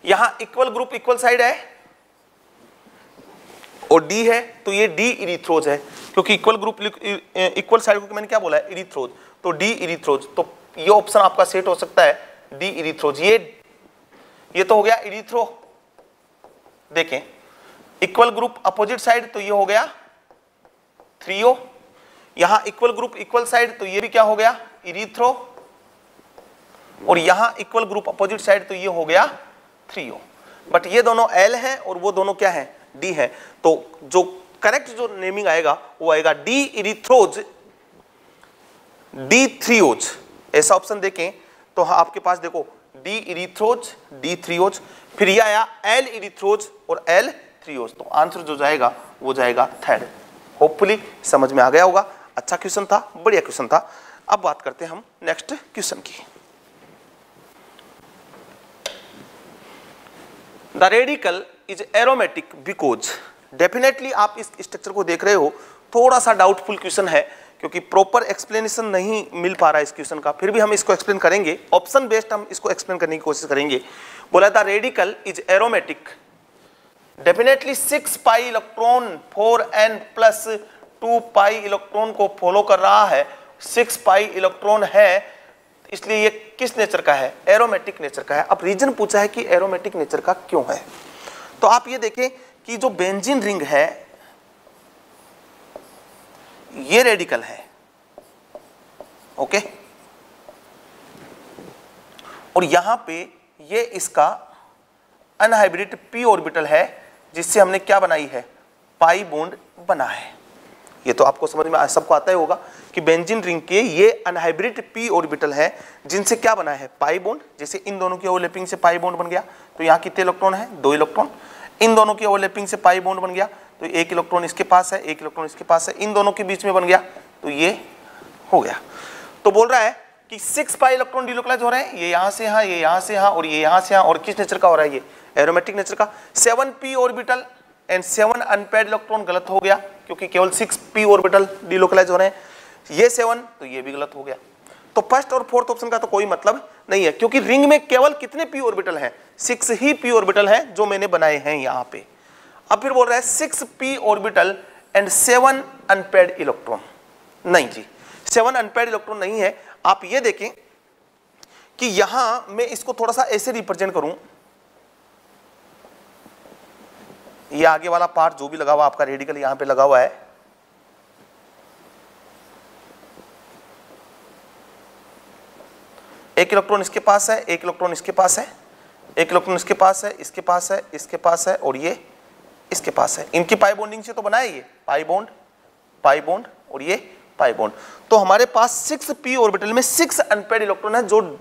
यहां इक्वल ग्रुप इक्वल साइड है और डी है, तो ये डी इरीथ्रोज है, क्योंकि इक्वल ग्रुप इक्वल साइड को मैंने क्या बोला है? इरीथ्रोज, तो डी इरीथ्रोज, तो ये ऑप्शन आपका सेट हो सकता है डी इरीथ्रोज। ये तो हो गया इरीथ्रो। देखें, इक्वल ग्रुप अपोजिट साइड तो ये हो गया थ्रीओ, यहां इक्वल ग्रुप इक्वल साइड तो ये भी क्या हो गया? इरीथ्रो, और यहां इक्वल ग्रुप अपोजिट साइड तो ये हो गया थ्रीओ। बट ये दोनों एल है और वो दोनों क्या है? डी है। तो जो करेक्ट जो नेमिंग आएगा वो आएगा डी इरीथ्रोज, डी थ्रीओज। ऐसा ऑप्शन देखें तो आपके पास देखो डी इरीथ्रोज, डी थ्रीओज, फिर ये आया एल इरीथ्रोज और एल थ्रीओज। तो आंसर जो जाएगा वो जाएगा थर्ड। होपफुली समझ में आ गया होगा। अच्छा क्वेश्चन था, बढ़िया क्वेश्चन था। अब बात करते हैं हम नेक्स्ट क्वेश्चन की। The radical is aromatic because, definitely आप इस स्ट्रक्चर को देख रहे हो, थोड़ा सा डाउटफुल क्वेश्चन है क्योंकि प्रॉपर एक्सप्लेनेशन नहीं मिल पा रहा है इस क्वेश्चन का, फिर भी हम इसको एक्सप्लेन करेंगे, ऑप्शन बेस्ड हम इसको एक्सप्लेन करने की कोशिश करेंगे। बोला था radical is aromatic, definitely 6 pi electron 4n plus 2 pi electron को फॉलो कर रहा है। 6 पाई इलेक्ट्रॉन है, इसलिए ये किस नेचर का है? एरोमेटिक नेचर का है। अब रीजन पूछा है कि एरोमेटिक नेचर का क्यों है, तो आप ये देखें कि जो बेंजीन रिंग है ये रेडिकल है, ओके, और यहां पे ये इसका अनहाइब्रिड p ऑर्बिटल है, जिससे हमने क्या बनाई है? पाई बॉन्ड बना है। ये तो आपको समझ में सबको आता ही होगा कि बेंजीन रिंग के ये अनहाइब्रिड p ऑर्बिटल है, जिनसे क्या बना है? Pi bond. जैसे इन दोनों की ओवरलैपिंग से पाई बॉन्ड बन गया, तो यहाँ कितने इलेक्ट्रॉन है? 2 इलेक्ट्रॉन। इन दोनों की ओवरलैपिंग से पाई बॉन्ड बन गया, तो 1 इलेक्ट्रॉन इसके पास है, 1 इलेक्ट्रॉन इसके पास है, इन दोनों के बीच में बन गया, तो ये हो गया। तो बोल रहा है कि 6 पाई इलेक्ट्रॉन डिलोकलाइज हो रहे हैं, ये यहाँ से यहाँ, ये यहाँ से यहाँ और ये यहाँ से यहाँ, और किस नेचर का हो रहा है? ये एरोमेटिक नेचर का। 7p orbital and 7 unpaired electron गलत हो गया, क्योंकि केवल 6p ऑर्बिटल डिलोकलाइज हो रहे हैं। ये 7 तो ये भी गलत हो गया। तो फर्स्ट और फोर्थ ऑप्शन का तो कोई मतलब नहीं है, क्योंकि रिंग में केवल कितने p ऑर्बिटल हैं? 6 ही p ऑर्बिटल हैं जो मैंने बनाए हैं यहाँ पे। अब फिर बोल रहा है 6p orbital and 7 unpaired electron. नहीं जी, 7 अनपेयर्ड इलेक्ट्रॉन नहीं है। आप ये देखें कि यहां मैं इसको थोड़ा सा ऐसे रिप्रेजेंट करूं, ये आगे वाला पार्ट जो भी लगा हुआ आपका रेडिकल यहां पे लगा हुआ है, एक इलेक्ट्रॉन इसके पास है, एक इलेक्ट्रॉन इसके पास है, एक इलेक्ट्रॉन इसके पास है, इसके पास है, इसके पास है, और ये इसके पास है। इनकी पाई बॉन्डिंग से तो बना है ये पाई बॉन्ड और ये पाई बॉन्ड। तो हमारे पास 6p ऑर्बिटल में 6 अनपेयर्ड इलेक्ट्रॉन है, जो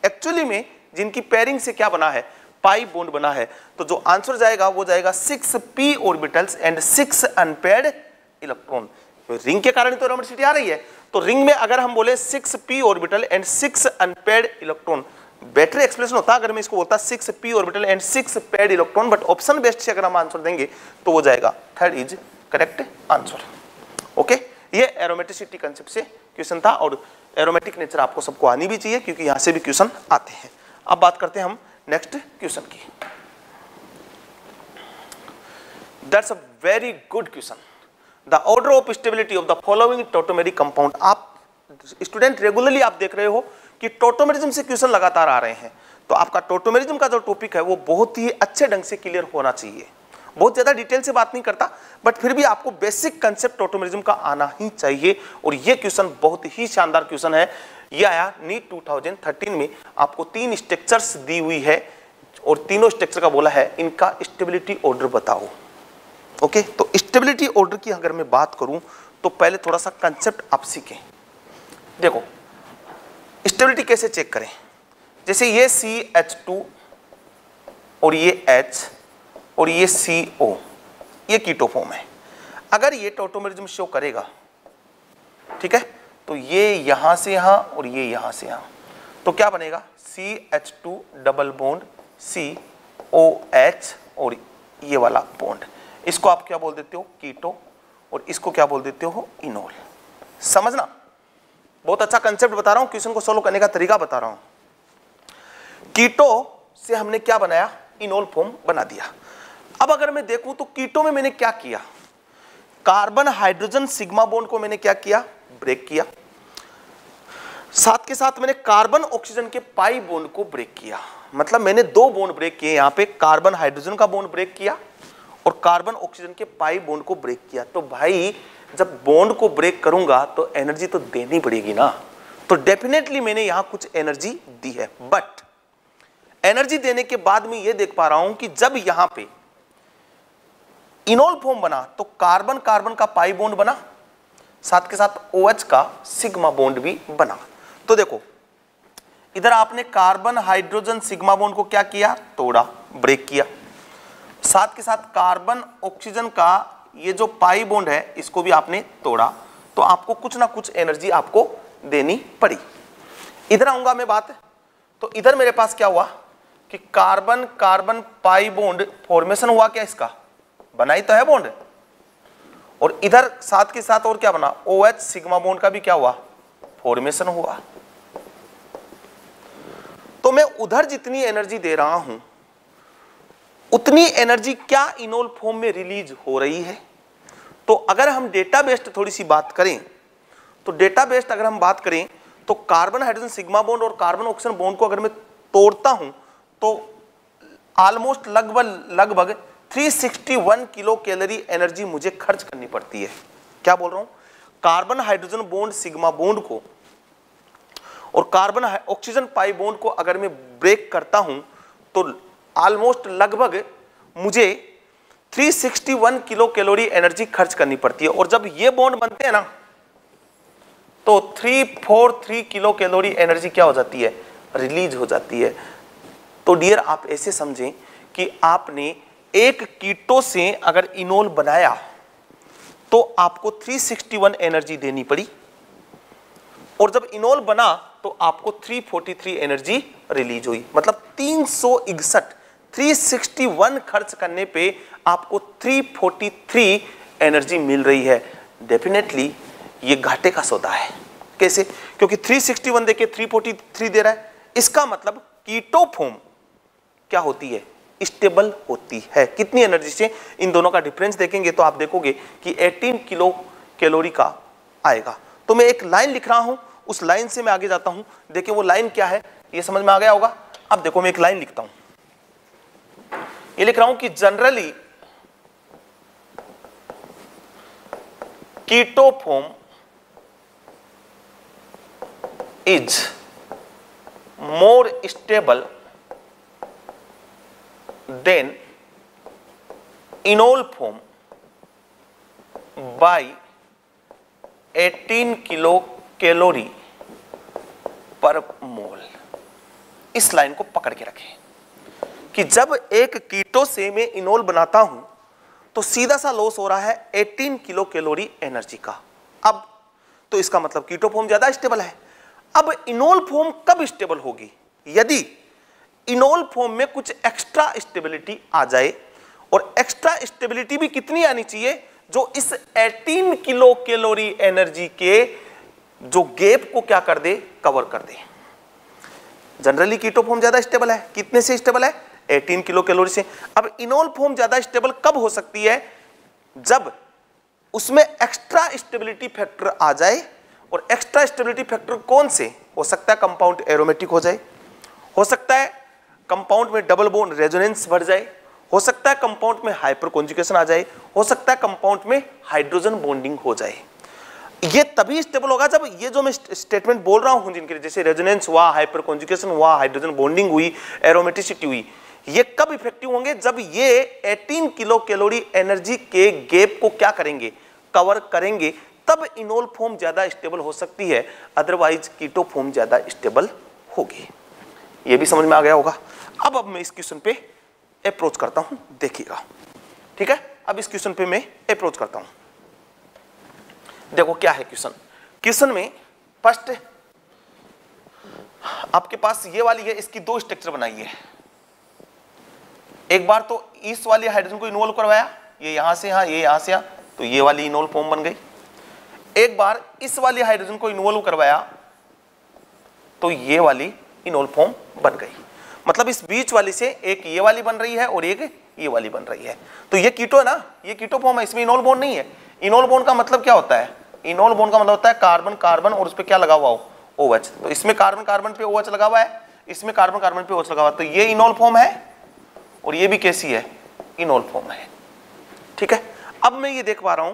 एक्चुअली में जिनकी पेयरिंग से क्या बना है? पाई बॉन्ड बना है। तो जो आंसर जाएगा वो जाएगा 6p orbitals and 6 unpaired electron. Ring के कारण तो एरोमेटिसिटी आ रही है, तो रिंग में अगर हम बोले 6p orbital and 6 unpaired electron, better explanation होता अगर मैं इसको बोलता 6p orbital and 6 paired electron, but option based से अगर हम आंसर देंगे तो वो जाएगा third is correct answer. Okay, ये एरोमेटिसिटी कंसेप्ट से क्वेश्चन था, और एरोमेटिक नेचर आपको सबको आनी भी चाहिए क्योंकि यहां से भी क्वेश्चन आते हैं। अब बात करते हैं हम नेक्स्ट क्वेश्चन की। That's a very good question. The order of stability of the following tautomeric compound. आप स्टूडेंट रेगुलरली आप देख रहे हो कि टॉटोमेरिज्म से क्वेश्चन लगातार आ रहे हैं, तो आपका टॉटोमेरिज्म का जो टॉपिक है वो बहुत ही अच्छे ढंग से क्लियर होना चाहिए। बहुत ज़्यादा डिटेल से बात नहीं करता, बट फिर भी आपको बेसिक कंसेप्ट टॉटोमेरिज्म का आना ही चाहिए। और ये क्वेश्चन बहुत ही शानदार क्वेश्चन है। ये आया नीट 2013 में, आपको 3 स्ट्रक्चर्स दी हुई है और तीनों स्ट्रक्चर का बोला है इनका स्टेबिलिटी ऑर्डर बताओ। ओके, तो स्टेबिलिटी ऑर्डर की अगर मैं बात करूं तो पहले थोड़ा सा कंसेप्ट आप सीखें। देखो स्टेबिलिटी कैसे चेक करें, जैसे ये CH2 और ये H और ये CO, ये कीटो फॉर्म है। अगर ये टॉटोमेरिज्म शो करेगा, ठीक है, तो ये यहां से यहां और ये यहां से यहां, तो क्या बनेगा CH2 डबल बॉन्ड COH और ये वाला बॉन्ड, इसको आप क्या बोल देते हो कीटो और इसको क्या बोल देते हो इनोल। समझना, बहुत अच्छा कंसेप्ट बता रहा हूं, क्वेश्चन को सोल्व करने का तरीका बता रहा हूं। कीटो से हमने क्या बनाया, इनोल फॉर्म बना दिया। अब अगर मैं देखूं तो कीटो में मैंने क्या किया, कार्बन हाइड्रोजन सिग्मा बॉन्ड को मैंने क्या किया, ब्रेक किया। साथ के साथ मैंने कार्बन ऑक्सीजन के पाई बॉन्ड को ब्रेक किया। मतलब मैंने 2 बॉन्ड ब्रेक किए, यहां पे कार्बन हाइड्रोजन का बॉन्ड ब्रेक किया और कार्बन ऑक्सीजन के पाई बॉन्ड को ब्रेक किया। तो भाई जब बॉन्ड को ब्रेक करूंगा तो एनर्जी तो देनी पड़ेगी ना, तो डेफिनेटली मैंने यहां कुछ एनर्जी दी है। बट एनर्जी देने के बाद मैं ये देख पा रहा हूं कि जब यहां पे इनोल फॉर्म बना तो कार्बन कार्बन का पाई बॉन्ड बना, साथ के साथ OH का सिग्मा बॉन्ड भी बना। तो देखो इधर आपने कार्बन हाइड्रोजन सिग्मा बॉन्ड को क्या किया, तोड़ा, ब्रेक किया। साथ के साथ कार्बन ऑक्सीजन का ये जो पाई बॉन्ड है इसको भी आपने तोड़ा, तो आपको कुछ ना कुछ एनर्जी आपको देनी पड़ी। इधर आऊंगा मैं बात, तो इधर मेरे पास क्या हुआ कि carbon carbon pi bond formation हुआ, क्या इसका बना ही तो है बॉन्ड, और इधर साथ के साथ और क्या बना, OH सिग्मा बॉन्ड का भी क्या हुआ, फॉर्मेशन हुआ। तो मैं उधर जितनी एनर्जी दे रहा हूं उतनी एनर्जी क्या इनोल फॉर्म में रिलीज हो रही है। तो अगर हम डेटा बेस्ड थोड़ी सी बात करें, तो डेटा बेस्ड अगर हम बात करें तो कार्बन हाइड्रोजन सिग्मा बॉन्ड और कार्बन ऑक्सीजन बॉन्ड को अगर मैं तोड़ता हूं तो ऑलमोस्ट लगभग 361 किलो कैलोरी एनर्जी मुझे खर्च करनी पड़ती है। क्या बोल रहा हूं, carbon hydrogen bond sigma bond को और कार्बन ऑक्सीजन पाई बॉन्ड को अगर मैं ब्रेक करता हूं तो ऑलमोस्ट लगभग मुझे 361 किलो कैलोरी एनर्जी खर्च करनी पड़ती है। और जब ये बॉन्ड बनते हैं ना तो 343 किलो कैलोरी एनर्जी क्या हो जाती है, रिलीज हो जाती है। तो डियर आप ऐसे समझें कि आपने एक कीटो से अगर इनोल बनाया तो आपको 361 एनर्जी देनी पड़ी, और जब इनोल बना तो आपको 343 एनर्जी रिलीज हुई। मतलब 361 खर्च करने पे आपको 343 एनर्जी मिल रही है। डेफिनेटली ये घाटे का सौदा है। कैसे, क्योंकि 361 देके 343 दे रहा है, इसका मतलब कीटो फॉर्म क्या होती है, स्टेबल होती है। कितनी एनर्जी से, इन दोनों का डिफरेंस देखेंगे तो आप देखोगे कि 18 किलो कैलोरी का आएगा। तो मैं एक लाइन लिख रहा हूं, उस लाइन से मैं आगे जाता हूं। देखिए वो लाइन क्या है, ये समझ में आ गया होगा। अब देखो मैं एक लाइन लिखता हूं, ये लिख रहा हूं कि generally keto form is more stable than enol form by 18 kilo calorie per mole. इस लाइन को पकड़ के रखें कि जब एक कीटो से मैं इनोल बनाता हूं तो सीधा सा लॉस हो रहा है 18 किलो कैलोरी एनर्जी का। अब तो इसका मतलब कीटो फॉर्म ज्यादा स्टेबल है। अब इनोल फॉर्म कब स्टेबल होगी, यदि इनोल फॉर्म में कुछ एक्स्ट्रा स्टेबिलिटी आ जाए, और एक्स्ट्रा स्टेबिलिटी भी कितनी आनी चाहिए, जो इस 18 किलो कैलोरी एनर्जी के जो गैप को क्या कर दे, कवर कर दे। जनरली कीटो फॉर्म ज्यादा स्टेबल है, कितने से स्टेबल है, 18 किलो कैलोरी से। अब इनोल फॉर्म ज्यादा स्टेबल कब हो सकती है, जब उसमें एक्स्ट्रा स्टेबिलिटी फैक्टर आ जाए और एक्स्ट्रा स्टेबिलिटी फैक्टर कौन से हो सकता है? कंपाउंड एरोमेटिक हो जाए, हो सकता है कंपाउंड में डबल बॉन्ड रेजोनेंस बढ़ जाए, हो सकता है कंपाउंड में हाइपर कॉन्जुगेशन आ जाए, हो सकता है कंपाउंड में हाइड्रोजन बॉन्डिंग हो जाए। ये तभी स्टेबल होगा जब ये जो मैं स्टेटमेंट बोल रहा हूं जिनके जैसे रेजोनेंस हुआ, हाइपर कॉन्जुगेशन हुआ, हाइड्रोजन बॉन्डिंग हुई, एरोमेटिसिटी हुई, ये कब इफेक्टिव होंगे? जब ये 18 किलो कैलोरी एनर्जी के गैप को क्या करेंगे? कवर करेंगे, तब इनोल फॉर्म ज्यादा स्टेबल हो सकती है, अदरवाइज कीटो फॉर्म ज्यादा स्टेबल होगी। ये भी समझ में आ गया होगा। अब मैं इस क्वेश्चन पे अप्रोच करता हूं, देखिएगा, ठीक है। अब इस क्वेश्चन पे मैं अप्रोच करता हूं। देखो क्या है क्वेश्चन। क्वेश्चन में फर्स्ट आपके पास ये वाली है, इसकी दो स्ट्रक्चर बनाइए। एक बार तो इस वाली हाइड्रोजन को इन्वॉल्व करवाया, ये यहां से यहां, ये यहां से यहां, तो ये वाली इनोल फॉर्म बन गई। एक बार इस वाली हाइड्रोजन को इन्वॉल्व करवाया तो ये वाली इनोल फॉर्म बन गई। मतलब इस बीच वाली से एक ये वाली बन रही है और एक ये वाली बन रही है। तो ये कीटो है ना, ये कीटो फॉर्म है, इसमें इनोल बॉन्ड नहीं है। इनोल बॉन्ड का मतलब क्या होता है? इनोल बॉन्ड का मतलब होता है कार्बन कार्बन और उस पर क्या लगा हुआ हो? OH। तो इसमें कार्बन कार्बन पे OH लगा हुआ है, इसमें कार्बन कार्बन पे OH लगा हुआ है, तो ये इनोल फॉर्म है और ये भी कैसी है? इनोल फॉर्म है, ठीक है। अब मैं ये देख पा रहा हूं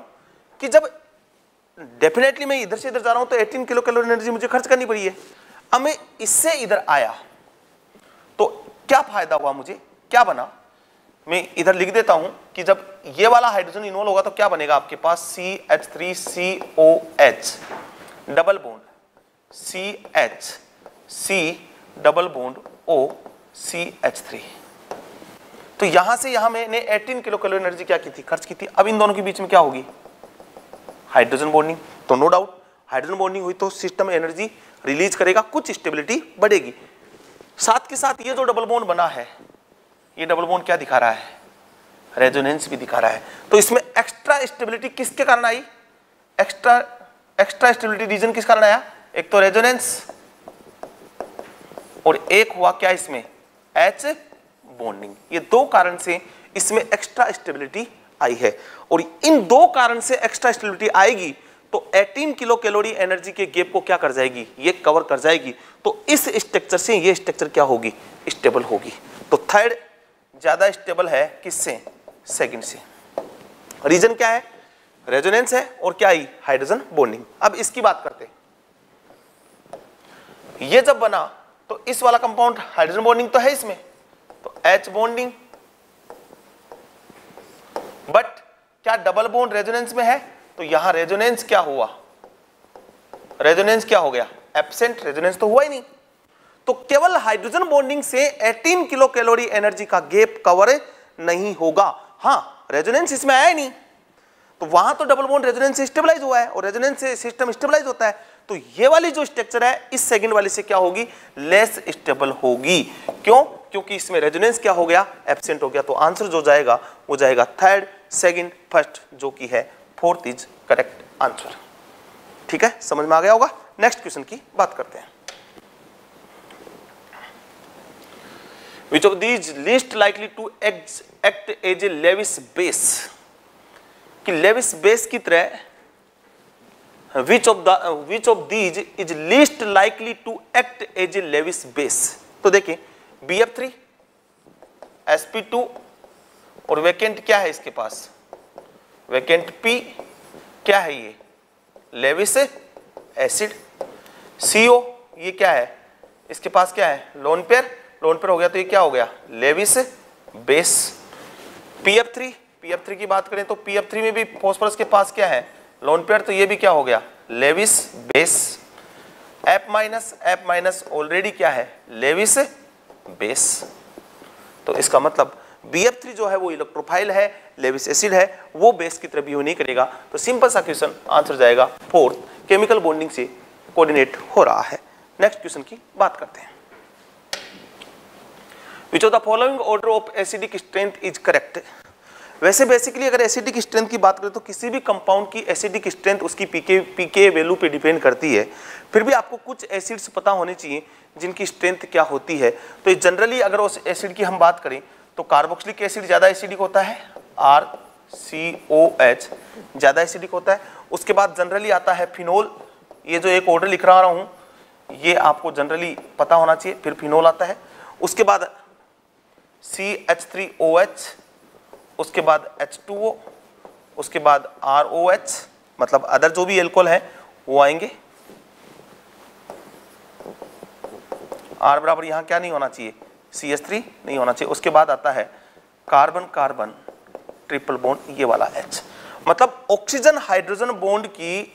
कि जब डेफिनेटली मैं इधर से इधर जा रहा हूं तो 18 किलो कैलोरी एनर्जी मुझे खर्च करनी पड़ी है। अब मैं इससे इधर आया तो क्या फायदा हुआ मुझे? क्या बना? मैं इधर लिख देता हूं कि जब ये वाला हाइड्रोजन इन्वॉल्व होगा तो क्या बनेगा आपके पास? CH3COH double bond CH, double bond O, CH3। तो यहां से यहां मैंने 18 किलो कैलोरी एनर्जी क्या की थी? खर्च की थी। अब इन दोनों के बीच में क्या होगी? Hydrogen bonding. तो नो डाउट हाइड्रोजन बॉन्डिंग हुई तो सिस्टम एनर्जी रिलीज करेगा, कुछ स्टेबिलिटी बढ़ेगी। साथ के साथ ये जो डबल बॉन्ड बना है, ये डबल बॉन्ड क्या दिखा रहा है? रेजोनेंस भी दिखा रहा है। तो इसमें एक्स्ट्रा स्टेबिलिटी किसके कारण आई? एक्स्ट्रा स्टेबिलिटी रीजन किस कारण आया? एक तो रेजोनेंस और एक हुआ क्या इसमें? H bonding. ये दो कारण से इसमें एक्स्ट्रा स्टेबिलिटी आई है और इन दो कारण से एक्स्ट्रा स्टेबिलिटी आएगी तो 18 किलो कैलोरी एनर्जी के गैप को क्या कर जाएगी? ये कवर कर जाएगी। तो इस स्ट्रक्चर से ये स्ट्रक्चर क्या होगी? स्टेबल होगी। तो थर्ड ज्यादा स्टेबल है किससे? सेकंड से। रीजन क्या है? रेजोनेंस है और क्या आई? Hydrogen bonding. अब इसकी बात करते हैं। ये जब बना तो इस वाला कंपाउंड हाइड्रोजन बॉन्डिंग तो है इसमें, तो H बॉन्डिंग, बट क्या डबल बॉन्ड रेजोनेंस में है? तो यहां रेजोनेंस क्या हुआ? रेजोनेंस क्या हो गया? एब्सेंट। रेजोनेंस तो हुआ ही नहीं। तो केवल हाइड्रोजन बॉन्डिंग से 18 किलो कैलोरी एनर्जी का गैप कवर नहीं होगा। हां, रेजोनेंस इसमें आया ही नहीं, तो वहां तो डबल बॉन्ड रेजोनेंस से स्टेबलाइज हुआ है और रेजोनेंस से सिस्टम स्टेबलाइज होता है। तो ये वाली जो स्ट्रक्चर है इस सेकंड वाली से क्या होगी? लेस स्टेबल होगी। क्यों? क्योंकि इसमें रेजोनेंस क्या हो गया? एब्सेंट हो गया। तो आंसर जो जाएगा वो जाएगा थर्ड, सेकंड, फर्स्ट, जो कि है फोर्थ इज करेक्ट आंसर। ठीक है, समझ में आ गया होगा। नेक्स्ट क्वेश्चन की बात करते हैं। Which of these least likely to act as a Lewis base? कि Lewis base की तरह which of these is least likely to act as a Lewis base? तो देखिए BF3, sp2 और वैकेंट क्या है इसके पास? वैकेंट P क्या है? ये लेविस एसिड। CO ये क्या है? इसके पास क्या है? Lone pair. लोन पेयर हो गया तो ये क्या हो गया? Lewis base. PF3 की बात करें तो PF3 में भी फॉस्फोरस के पास क्या है? लोन पेयर, तो ये भी क्या हो गया? Lewis base. F minus already क्या है? Lewis base. तो इसका मतलब BF3 जो है वो इलेक्ट्रोफाइल है, लेविस एसिड है, वो बेस की तरह बिहेव नहीं करेगा। तो सिंपल सा क्वेश्चन आंसर जाएगा फोर्थ, केमिकल बॉन्डिंग से कोऑर्डिनेट हो रहा है। नेक्स्ट क्वेश्चन की बात करते हैं। Which of the following order of acidic strength is correct? वैसे बेसिकली अगर एसिडिक स्ट्रेंथ की बात करें तो किसी भी कंपाउंड की एसिडिक स्ट्रेंथ उसकी पीके वैल्यू पे डिपेंड करती है। फिर भी आपको कुछ एसिड्स पता होने चाहिए जिनकी स्ट्रेंथ क्या होती है। तो जनरली अगर उस एसिड की हम बात करें तो कार्बोक्सिलिक एसिड ज़्यादा एसिडिक होता है, RCOH ज़्यादा एसिडिक होता है। उसके बाद जनरली आता है फिनोल, ये जो एक ऑर्डर लिख रहा हूँ ये आपको जनरली पता होना चाहिए। फिर फिनोल आता है, उसके बाद CH3OH, उसके बाद H2O, उसके बाद ROH, मतलब अदर जो भी एल्कोहल है वो आएंगे। R बराबर यहाँ क्या नहीं होना चाहिए, CH3 नहीं होना चाहिए। उसके बाद आता है कार्बन कार्बन ट्रिपल बॉन्ड, ये वाला H। मतलब ऑक्सीजन हाइड्रोजन बॉन्ड की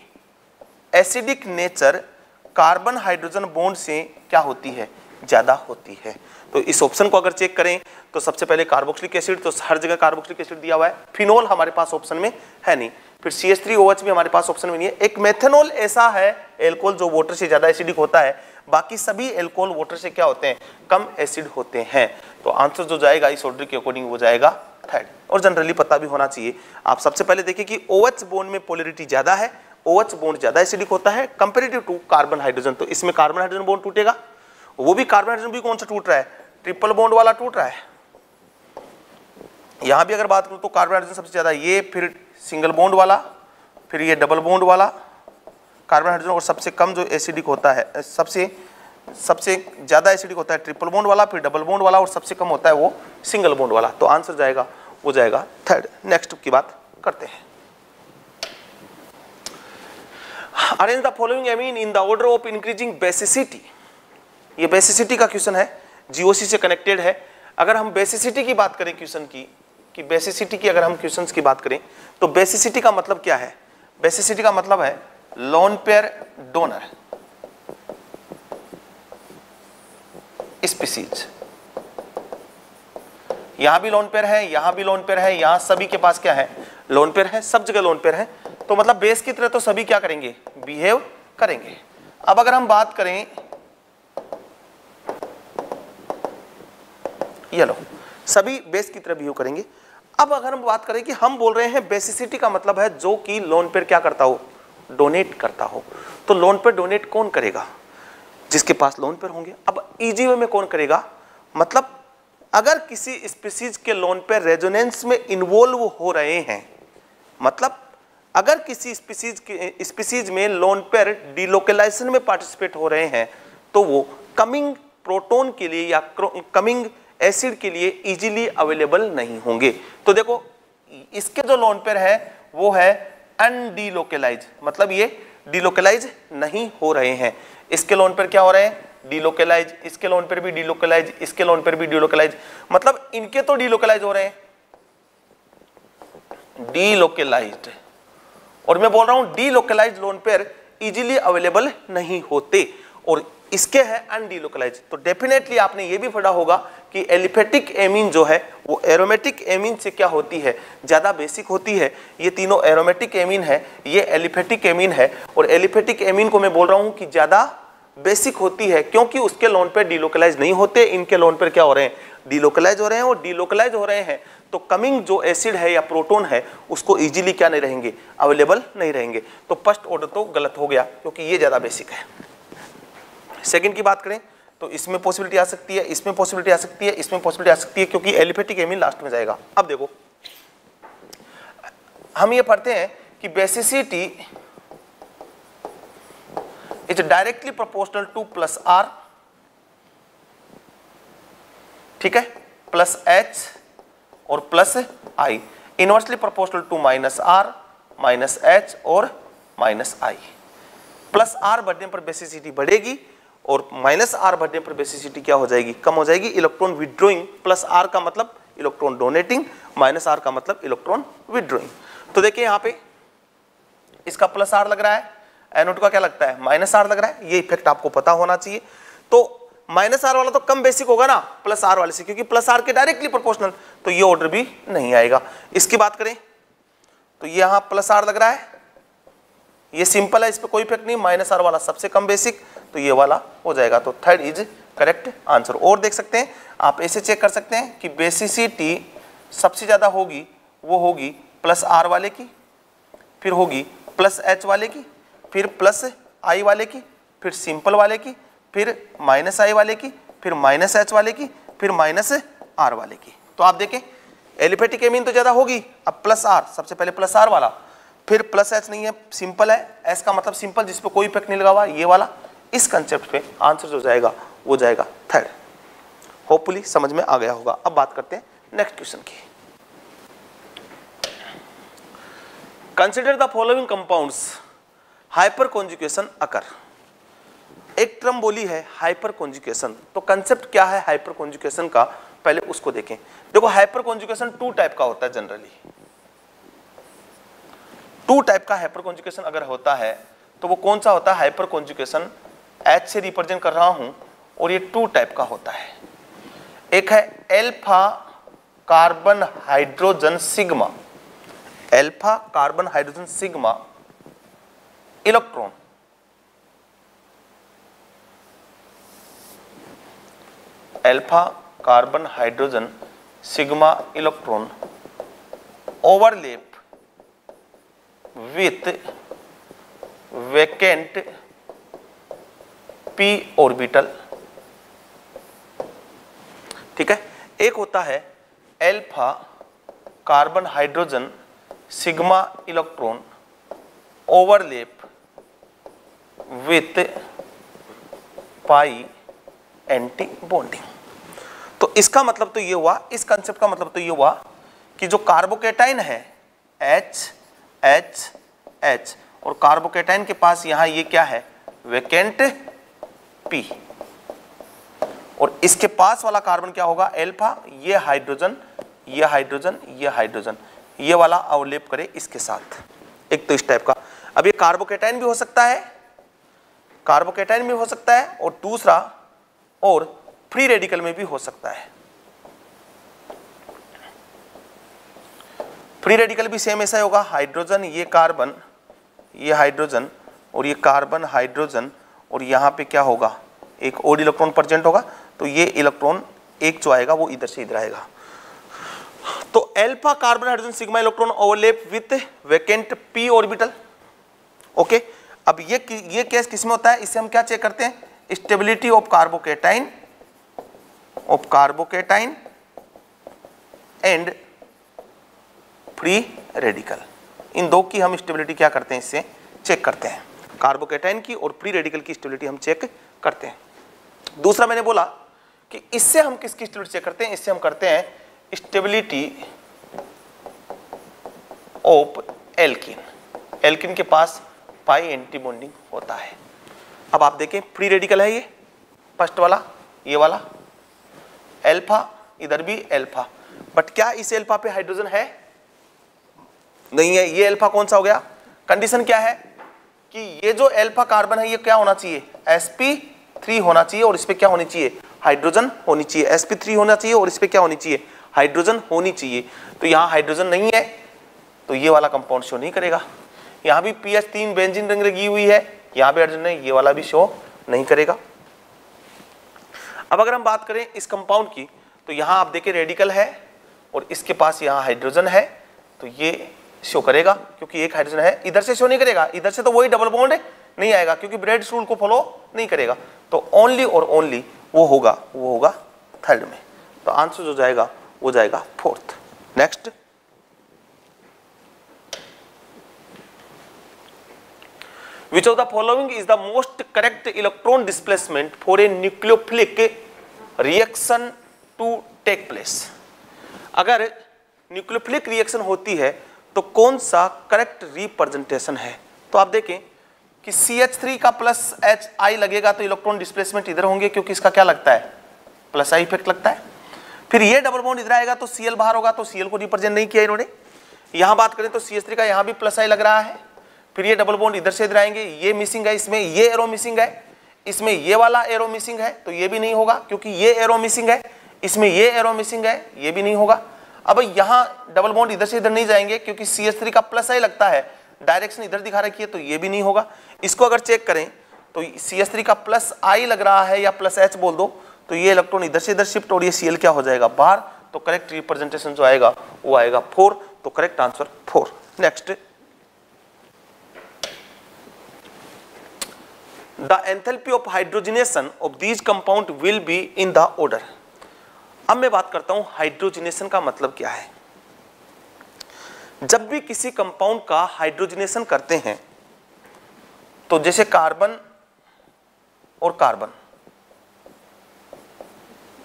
acidic nature carbon hydrogen bond से क्या होती है, ज्यादा होती है। तो इस ऑप्शन को अगर चेक करें तो सबसे पहले कार्बोक्सिलिक एसिड, तो हर जगह कार्बोक्सिलिक एसिड दिया हुआ है। फिनोल हमारे पास ऑप्शन में है नहीं, फिर CH3OH भी हमारे पास ऑप्शन में नहीं है। एक मेथनॉल ऐसा है एल्कोहल जो वाटर से ज्यादा एसिडिक होता है, बाकी सभी एल्कोहल वाटर से क्या होते हैं, कम एसिड होते हैं। तो आंसर जो जाएगा इस ऑर्डर के अकॉर्डिंग वो जाएगा थर्ड। और जनरली पता भी होना चाहिए, आप सबसे पहले देखिए कि OH बॉन्ड में पोलैरिटी ज्यादा है, OH बॉन्ड ज्यादा एसिडिक होता है कंपैरेटिव टू कार्बन हाइड्रोजन। तो इसमें कार्बन हाइड्रोजन बॉन्ड टूटेगा, वो भी कार्बन हाइड्रोजन भी कौन सा टूट रहा है, ट्रिपल बॉन्ड वाला टूट रहा है। यहां भी अगर बात करूं तो कार्बन हाइड्रोजन सबसे ज्यादा, ये फिर सिंगल बॉन्ड वाला, फिर ये डबल बॉन्ड वाला कार्बन हाइड्रोजन, और सबसे कम जो एसिडिक होता है, सबसे ज्यादा एसिडिक होता है ट्रिपल बॉन्ड वाला, फिर डबल बॉन्ड वाला, और सबसे कम होता है वो सिंगल बॉन्ड वाला। तो आंसर जाएगा वो जाएगा थर्ड। नेक्स्ट की बात करते हैं। Arrange the following amine in the order of increasing basicity. ये बेसिसिटी का क्वेश्चन है, जीओसी से कनेक्टेड है। अगर हम बेसिसिटी की बात करें क्वेश्चन की, कि बेसिसिटी की अगर हम क्वेश्चंस की बात करें तो बेसिसिटी का मतलब क्या है, बेसिसिटी का मतलब है लोन पेयर डोनर स्पीसीज। यहां भी लोन पेयर है, यहां भी लोन पेयर है, यहां सभी के पास क्या है, लोन पेयर है, सब जगह लोन पेयर है। तो मतलब बेस की तरह तो सभी क्या करेंगे, बिहेव करेंगे। अब अगर हम बात करें, ये लो सभी बेस की तरह बिहेव करेंगे। अब अगर हम बात करें कि हम बोल रहे हैं बेसिसिटी का मतलब है जो कि लोन पेयर क्या करता हो, डोनेट करता हो। तो लोन पेयर डोनेट कौन करेगा, जिसके पास लोन पेयर होंगे। अब इजी वे में कौन करेगा, मतलब अगर किसी स्पीसीज के लोन पेयर रेजोनेंस में इन्वॉल्व हो रहे हैं, मतलब अगर किसी स्पीसीज में लोन पेयर डिलोकलाइजेशन में पार्टिसिपेट हो रहे हैं, तो वो कमिंग प्रोटोन के लिए या कमिंग एसिड के लिए इजीली अवेलेबल नहीं होंगे। तो देखो इसके जो लोन पेयर है वो है अनडिलोकलाइज, मतलब ये डिलोकलाइज नहीं हो रहे हैं। इसके लोन पेयर क्या हो रहे हैं, डिलोकलाइज, इसके लोन पेयर भी डिलोकलाइज, इसके लोन पेयर भी डिलोकलाइज, मतलब इनके तो डिलोकलाइज हो रहे हैं, डिलोकलाइज्ड। और मैं बोल रहा हूं delocalised lone pair easily available नहीं होते, और इसके है अनडिलोकलाइज। तो डेफिनेटली आपने ये भी पढ़ा होगा कि एलिफेटिक एमीन जो है वो एरोमेटिक एमीन से क्या होती है, ज्यादा बेसिक होती है। ये तीनों एरोमेटिक एमीन है, ये एलिफेटिक एमीन है, और एलिफेटिक एमीन को मैं बोल रहा हूं कि ज्यादा बेसिक होती है क्योंकि उसके लोन पे डिलोकलाइज नहीं होते, इनके लोन पर क्या हो रहे हैं, डिलोकलाइज हो रहे हैं। और डिलोकलाइज हो रहे हैं तो कमिंग जो एसिड है या प्रोटोन है उसको इजीली क्या नहीं रहेंगे, अवेलेबल नहीं रहेंगे। तो फर्स्ट ऑर्डर तो गलत हो गया क्योंकि ये ज्यादा बेसिक है। सेकंड की बात करें तो इसमें पॉसिबिलिटी आ सकती है, इसमें पॉसिबिलिटी आ सकती है, इसमें पॉसिबिलिटी आ सकती है, क्योंकि एलिफेटिक एमीन लास्ट में जाएगा। अब देखो हम ये पढ़ते हैं कि basicity is directly proportional to plus R, ठीक है, प्लस एच और plus I, inversely proportional to minus R, minus H और माइनस आई। प्लस आर बढ़ने पर बेसिसिटी बढ़ेगी और माइनस आर बढ़ने पर बेसिसिटी क्या हो जाएगी, कम हो जाएगी। इलेक्ट्रॉन विड्रॉइंग, प्लस आर का मतलब इलेक्ट्रॉन डोनेटिंग, माइनस आर का मतलब इलेक्ट्रॉन विड्रॉइंग। तो देखिए यहाँ पे इसका प्लस आर लग रहा है, एनोड का क्या लगता है, माइनस आर लग रहा है। ये इफेक्ट आपको पता होना चाहिए। तो माइनस आर वाला तो कम बेसिक होगा ना प्लस आर वाले से, क्योंकि प्लस आर के डायरेक्टली प्रोपोर्शनल, तो ये ऑर्डर भी नहीं आएगा। इसकी बात करें तो ये यहां प्लस आर लग रहा है, ये सिंपल है, इस पर कोई इफेक्ट नहीं, माइनस आर वाला सबसे कम बेसिक, तो ये वाला हो जाएगा। तो थर्ड इज करेक्ट आंसर। और देख सकते हैं आप, ऐसे चेक कर सकते हैं कि बेसिसिटी सबसे ज्यादा होगी वो होगी प्लस आर वाले की, फिर होगी प्लस एच वाले की, फिर प्लस आई वाले की, फिर सिंपल वाले की, फिर माइनस आई वाले की, फिर माइनस एच वाले की, फिर माइनस आर वाले की। तो आप देखें एलिफेटिक एमीन तो ज्यादा होगी, अब प्लस आर, सबसे पहले प्लस आर वाला, फिर प्लस एच नहीं है, सिंपल है, एस का मतलब सिंपल जिस पे कोई इफेक्ट नहीं लगा हुआ, ये वाला। इस कंसेप्ट पे आंसर जो जाएगा वो जाएगा थर्ड। होपफुली समझ में आ गया होगा। अब बात करते हैं नेक्स्ट क्वेश्चन की। Consider the following compounds hyperconjugation occur. एक टर्म बोली है हाइपर कॉन्जुगेशन, तो कंसेप्ट क्या है हाइपर कॉन्जुगेशन का, पहले उसको देखें। देखो हाइपर कॉन्जुगेशन टू टाइप का होता है जनरली। टू टाइप का हाइपर कॉन्जुगेशन अगर होता है तो वो कौन सा होता है? हाइपर कॉन्जुगेशन H से रिप्रेजेंट कर रहा हूं और ये टू टाइप का होता है। एक है alpha carbon hydrogen sigma, alpha carbon hydrogen sigma electron, alpha carbon hydrogen sigma electron overlap with vacant p orbital. ठीक है, एक होता है alpha carbon hydrogen sigma electron overlap with pi anti bonding. तो इसका मतलब तो ये हुआ, इस कंसेप्ट का मतलब तो ये हुआ कि जो कार्बोकेटाइन है H H H और कार्बोकेटाइन के पास यहां ये क्या है? वैकेंट P, और इसके पास वाला कार्बन क्या होगा? एल्फा, ये हाइड्रोजन, ये हाइड्रोजन, ये हाइड्रोजन, ये वाला अवलेप करे इसके साथ। एक तो इस टाइप का। अब ये कार्बोकेटाइन भी हो सकता है, कार्बोकेटाइन भी हो सकता है, और दूसरा और फ्री रेडिकल में भी हो सकता है। फ्री रेडिकल भी सेम ऐसा होगा, हाइड्रोजन, ये कार्बन, ये हाइड्रोजन, और ये कार्बन हाइड्रोजन, और यहाँ पे क्या होगा? एक और इलेक्ट्रॉन प्रेजेंट होगा, तो ये इलेक्ट्रॉन एक जो आएगा वो इधर से इधर आएगा। तो alpha carbon hydrogen sigma electron overlap with vacant p orbital. Okay, अब ये केस किसमें होता है? इससे हम क्या चेक करते हैं? Stability of carbocation and free radical. इन दो की हम स्टेबिलिटी क्या करते हैं? इससे चेक करते हैं। कार्बोकेटाइन की और फ्री रेडिकल की स्टेबिलिटी हम चेक करते हैं। दूसरा मैंने बोला कि इससे हम किसकी स्टेबिलिटी चेक करते हैं? इससे हम करते हैं स्टेबिलिटी ऑफ एल्किन। एल्किन के पास पाई एंटी बॉन्डिंग होता है। अब आप देखें, फ्री रेडिकल है ये फर्स्ट वाला, ये वाला एल्फा, इधर भी एल्फा, बट क्या इस एल्फा पे हाइड्रोजन है? नहीं है। ये एल्फा कौन सा हो गया? कंडीशन क्या है कि ये जो एल्फा कार्बन है ये क्या होना चाहिए? sp3 होना चाहिए, और इस पे क्या होनी चाहिए? हाइड्रोजन होनी चाहिए। sp3 होना चाहिए और इस पे क्या होनी चाहिए? हाइड्रोजन होनी चाहिए। तो यहाँ हाइड्रोजन नहीं है, तो ये वाला कंपाउंड शो नहीं करेगा। यहाँ भी PH3 बेंजीन रिंग लगी हुई है, यहाँ पे हाइड्रोजन नहीं, ये वाला भी शो नहीं करेगा। अब अगर हम बात करें इस कंपाउंड की, तो यहाँ आप देखें रेडिकल है और इसके पास यहाँ हाइड्रोजन है, तो ये शो करेगा क्योंकि एक हाइड्रोजन है। इधर से शो नहीं करेगा, इधर से तो वही डबल बॉन्ड नहीं आएगा क्योंकि ब्रेड्स रूल को फॉलो नहीं करेगा। तो ओनली और ओनली वो होगा थर्ड में। तो आंसर जो जाएगा वो जाएगा fourth. Next, which of the following is the most correct electron displacement for a nucleophilic reaction to take place? अगर न्यूक्लियोफिलिक रिएक्शन होती है तो कौन सा करेक्ट रिप्रेजेंटेशन है? तो आप देखें कि CH3 का प्लस HI लगेगा तो इलेक्ट्रॉन डिस्प्लेसमेंट इधर होंगे क्योंकि इसका क्या लगता है? प्लस I इफेक्ट लगता है। फिर ये डबल बॉन्ड इधर आएगा तो Cl बाहर होगा, तो Cl को रिप्रेजेंट नहीं किया इन्होंने। यहाँ बात करें तो CH3 का यहाँ भी प्लस I लग रहा है, फिर ये डबल बॉन्ड इधर से इधर आएंगे, ये मिसिंग है, इसमें ये एरो मिसिंग है, इसमें ये वाला एरो मिसिंग है, तो ये भी नहीं होगा क्योंकि ये एरो मिसिंग है, इसमें ये एरो मिसिंग है, ये भी नहीं होगा। अब यहाँ डबल बॉन्ड इधर से इधर नहीं जाएंगे क्योंकि CH3 का प्लस I लगता है, डायरेक्शन इधर दिखा रखी है, तो ये भी नहीं होगा। इसको अगर चेक करें तो CH3 का प्लस I लग रहा है या प्लस H बोल दो, तो ये इलेक्ट्रॉन इधर से इधर शिफ्ट और ये Cl क्या हो जाएगा? बाहर। तो करेक्ट रिप्रेजेंटेशन जो आएगा वो आएगा 4। तो correct answer 4। Next, the enthalpy of hydrogenation of these compound will be in the order. अब मैं बात करता हूं हाइड्रोजनेशन का मतलब क्या है। जब भी किसी कंपाउंड का हाइड्रोजनेशन करते हैं तो जैसे कार्बन और कार्बन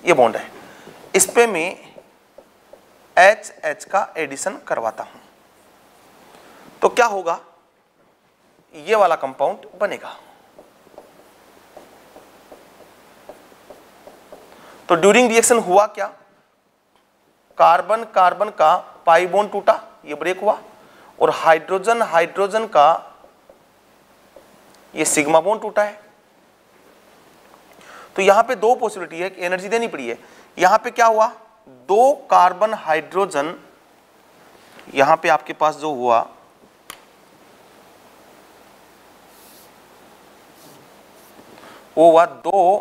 ये बॉन्ड है, इस पे मैं HH का एडिशन करवाता हूं तो क्या होगा, ये वाला कंपाउंड बनेगा। तो ड्यूरिंग रिएक्शन हुआ क्या, कार्बन कार्बन का पाई बॉन्ड टूटा, ये ब्रेक हुआ, और हाइड्रोजन हाइड्रोजन का ये सिग्मा बॉन्ड टूटा है। तो यहां पे दो पॉसिबिलिटी है कि एनर्जी देनी पड़ी है। यहां पे क्या हुआ, दो कार्बन हाइड्रोजन, यहां पे आपके पास जो हुआ वो हुआ दो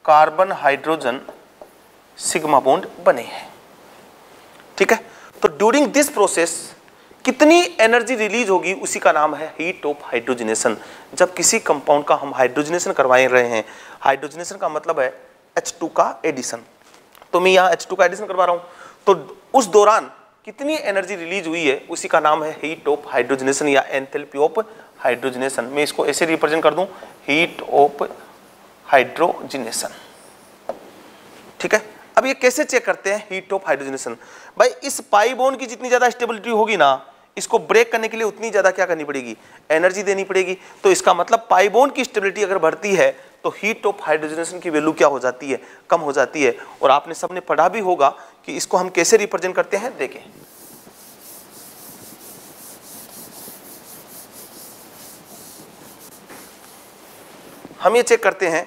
कार्बन हाइड्रोजन सिग्मा बॉन्ड बने हैं, ठीक है। तो ड्यूरिंग दिस प्रोसेस कितनी एनर्जी रिलीज होगी, उसी का नाम है हीट ऑफ हाइड्रोजनेशन। जब किसी कंपाउंड का हम हाइड्रोजनेशन करवा रहे हैं, हाइड्रोजनेशन का मतलब है H2 का एडिशन, तो मैं यहाँ H2 का एडिशन करवा रहा हूँ, तो उस दौरान कितनी एनर्जी रिलीज हुई है उसी का नाम है हीट ऑफ हाइड्रोजनेशन या एंथैल्पी ऑफ हाइड्रोजनेशन। मैं इसको ऐसे रिप्रेजेंट कर दूं, हीट ऑफ हाइड्रोजनेशन, ठीक है। अब ये कैसे चेक करते हैं हीट ऑफ हाइड्रोजनेशन, भाई इस पाई बॉन्ड की जितनी ज्यादा स्टेबिलिटी होगी ना, इसको ब्रेक करने के लिए उतनी ज्यादा क्या करनी पड़ेगी, एनर्जी देनी पड़ेगी। तो इसका मतलब पाई बॉन्ड की स्टेबिलिटी अगर बढ़ती है तो हीट ऑफ हाइड्रोजनेशन की वैल्यू क्या हो जाती है, कम हो जाती है। और आपने सबने पढ़ा भी होगा कि इसको हम कैसे रिप्रेजेंट करते हैं, देखें। हम ये चेक करते हैं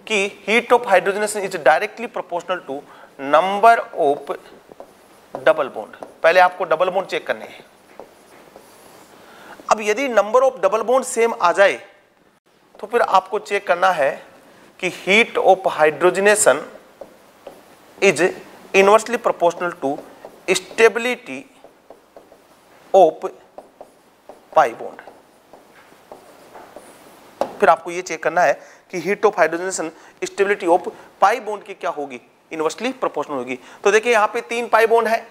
कि heat of hydrogenation is directly proportional to number of double bond. पहले आपको डबल बॉन्ड चेक करने हैं। अब यदि number of double bond same आ जाए तो फिर आपको चेक करना है कि heat of hydrogenation is inversely proportional to stability of pi bond. फिर आपको यह चेक करना है कि heat of hydrogenation stability of pi bond की क्या होगी, इनवर्सली प्रोपोर्शनल होगी। तो देखिए यहां पे 3 पाई बॉन्ड है,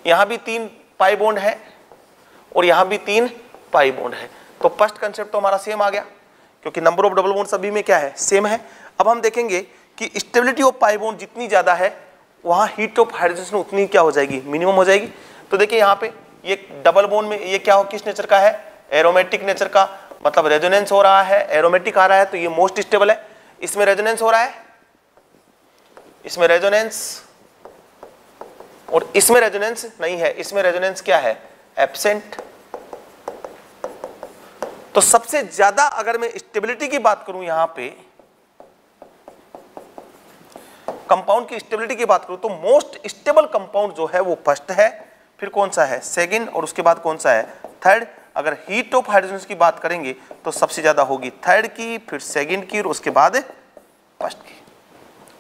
यहां भी 3 पाई बॉन्ड है और यहां भी 3 पाई बॉन्ड है। तो फर्स्ट कंसेप्ट तो हमारा सेम आ गया क्योंकि नंबर ऑफ डबल बॉन्ड सभी में क्या है, सेम है। अब हम देखेंगे कि स्टेबिलिटी ऑफ पाई बॉन्ड जितनी ज्यादा है वहां हीट ऑफ हाइड्रोजनेशन उतनी क्या हो जाएगी, मिनिमम हो जाएगी। तो देखिए यहाँ पे ये डबल बॉन्ड में ये क्या हो, किस नेचर का है, एरोमेटिक नेचर का, मतलब रेजोनेंस हो रहा है, एरोमेटिक आ रहा है तो ये मोस्ट स्टेबल है। इसमें रेजोनेंस हो रहा है, इसमें रेजोनेंस, और इसमें रेजोनेंस नहीं है, इसमें रेजोनेंस क्या है, एब्सेंट। तो सबसे ज्यादा अगर मैं स्टेबिलिटी की बात करूं, यहां पे कंपाउंड की स्टेबिलिटी की बात करूं तो मोस्ट स्टेबल कंपाउंड जो है वो फर्स्ट है, फिर कौन सा है, सेकंड, और उसके बाद कौन सा है, थर्ड। अगर हीट ऑफ हाइड्रोजनेशन की बात करेंगे तो सबसे ज्यादा होगी थर्ड की, फिर सेकंड की और उसके बाद फर्स्ट की।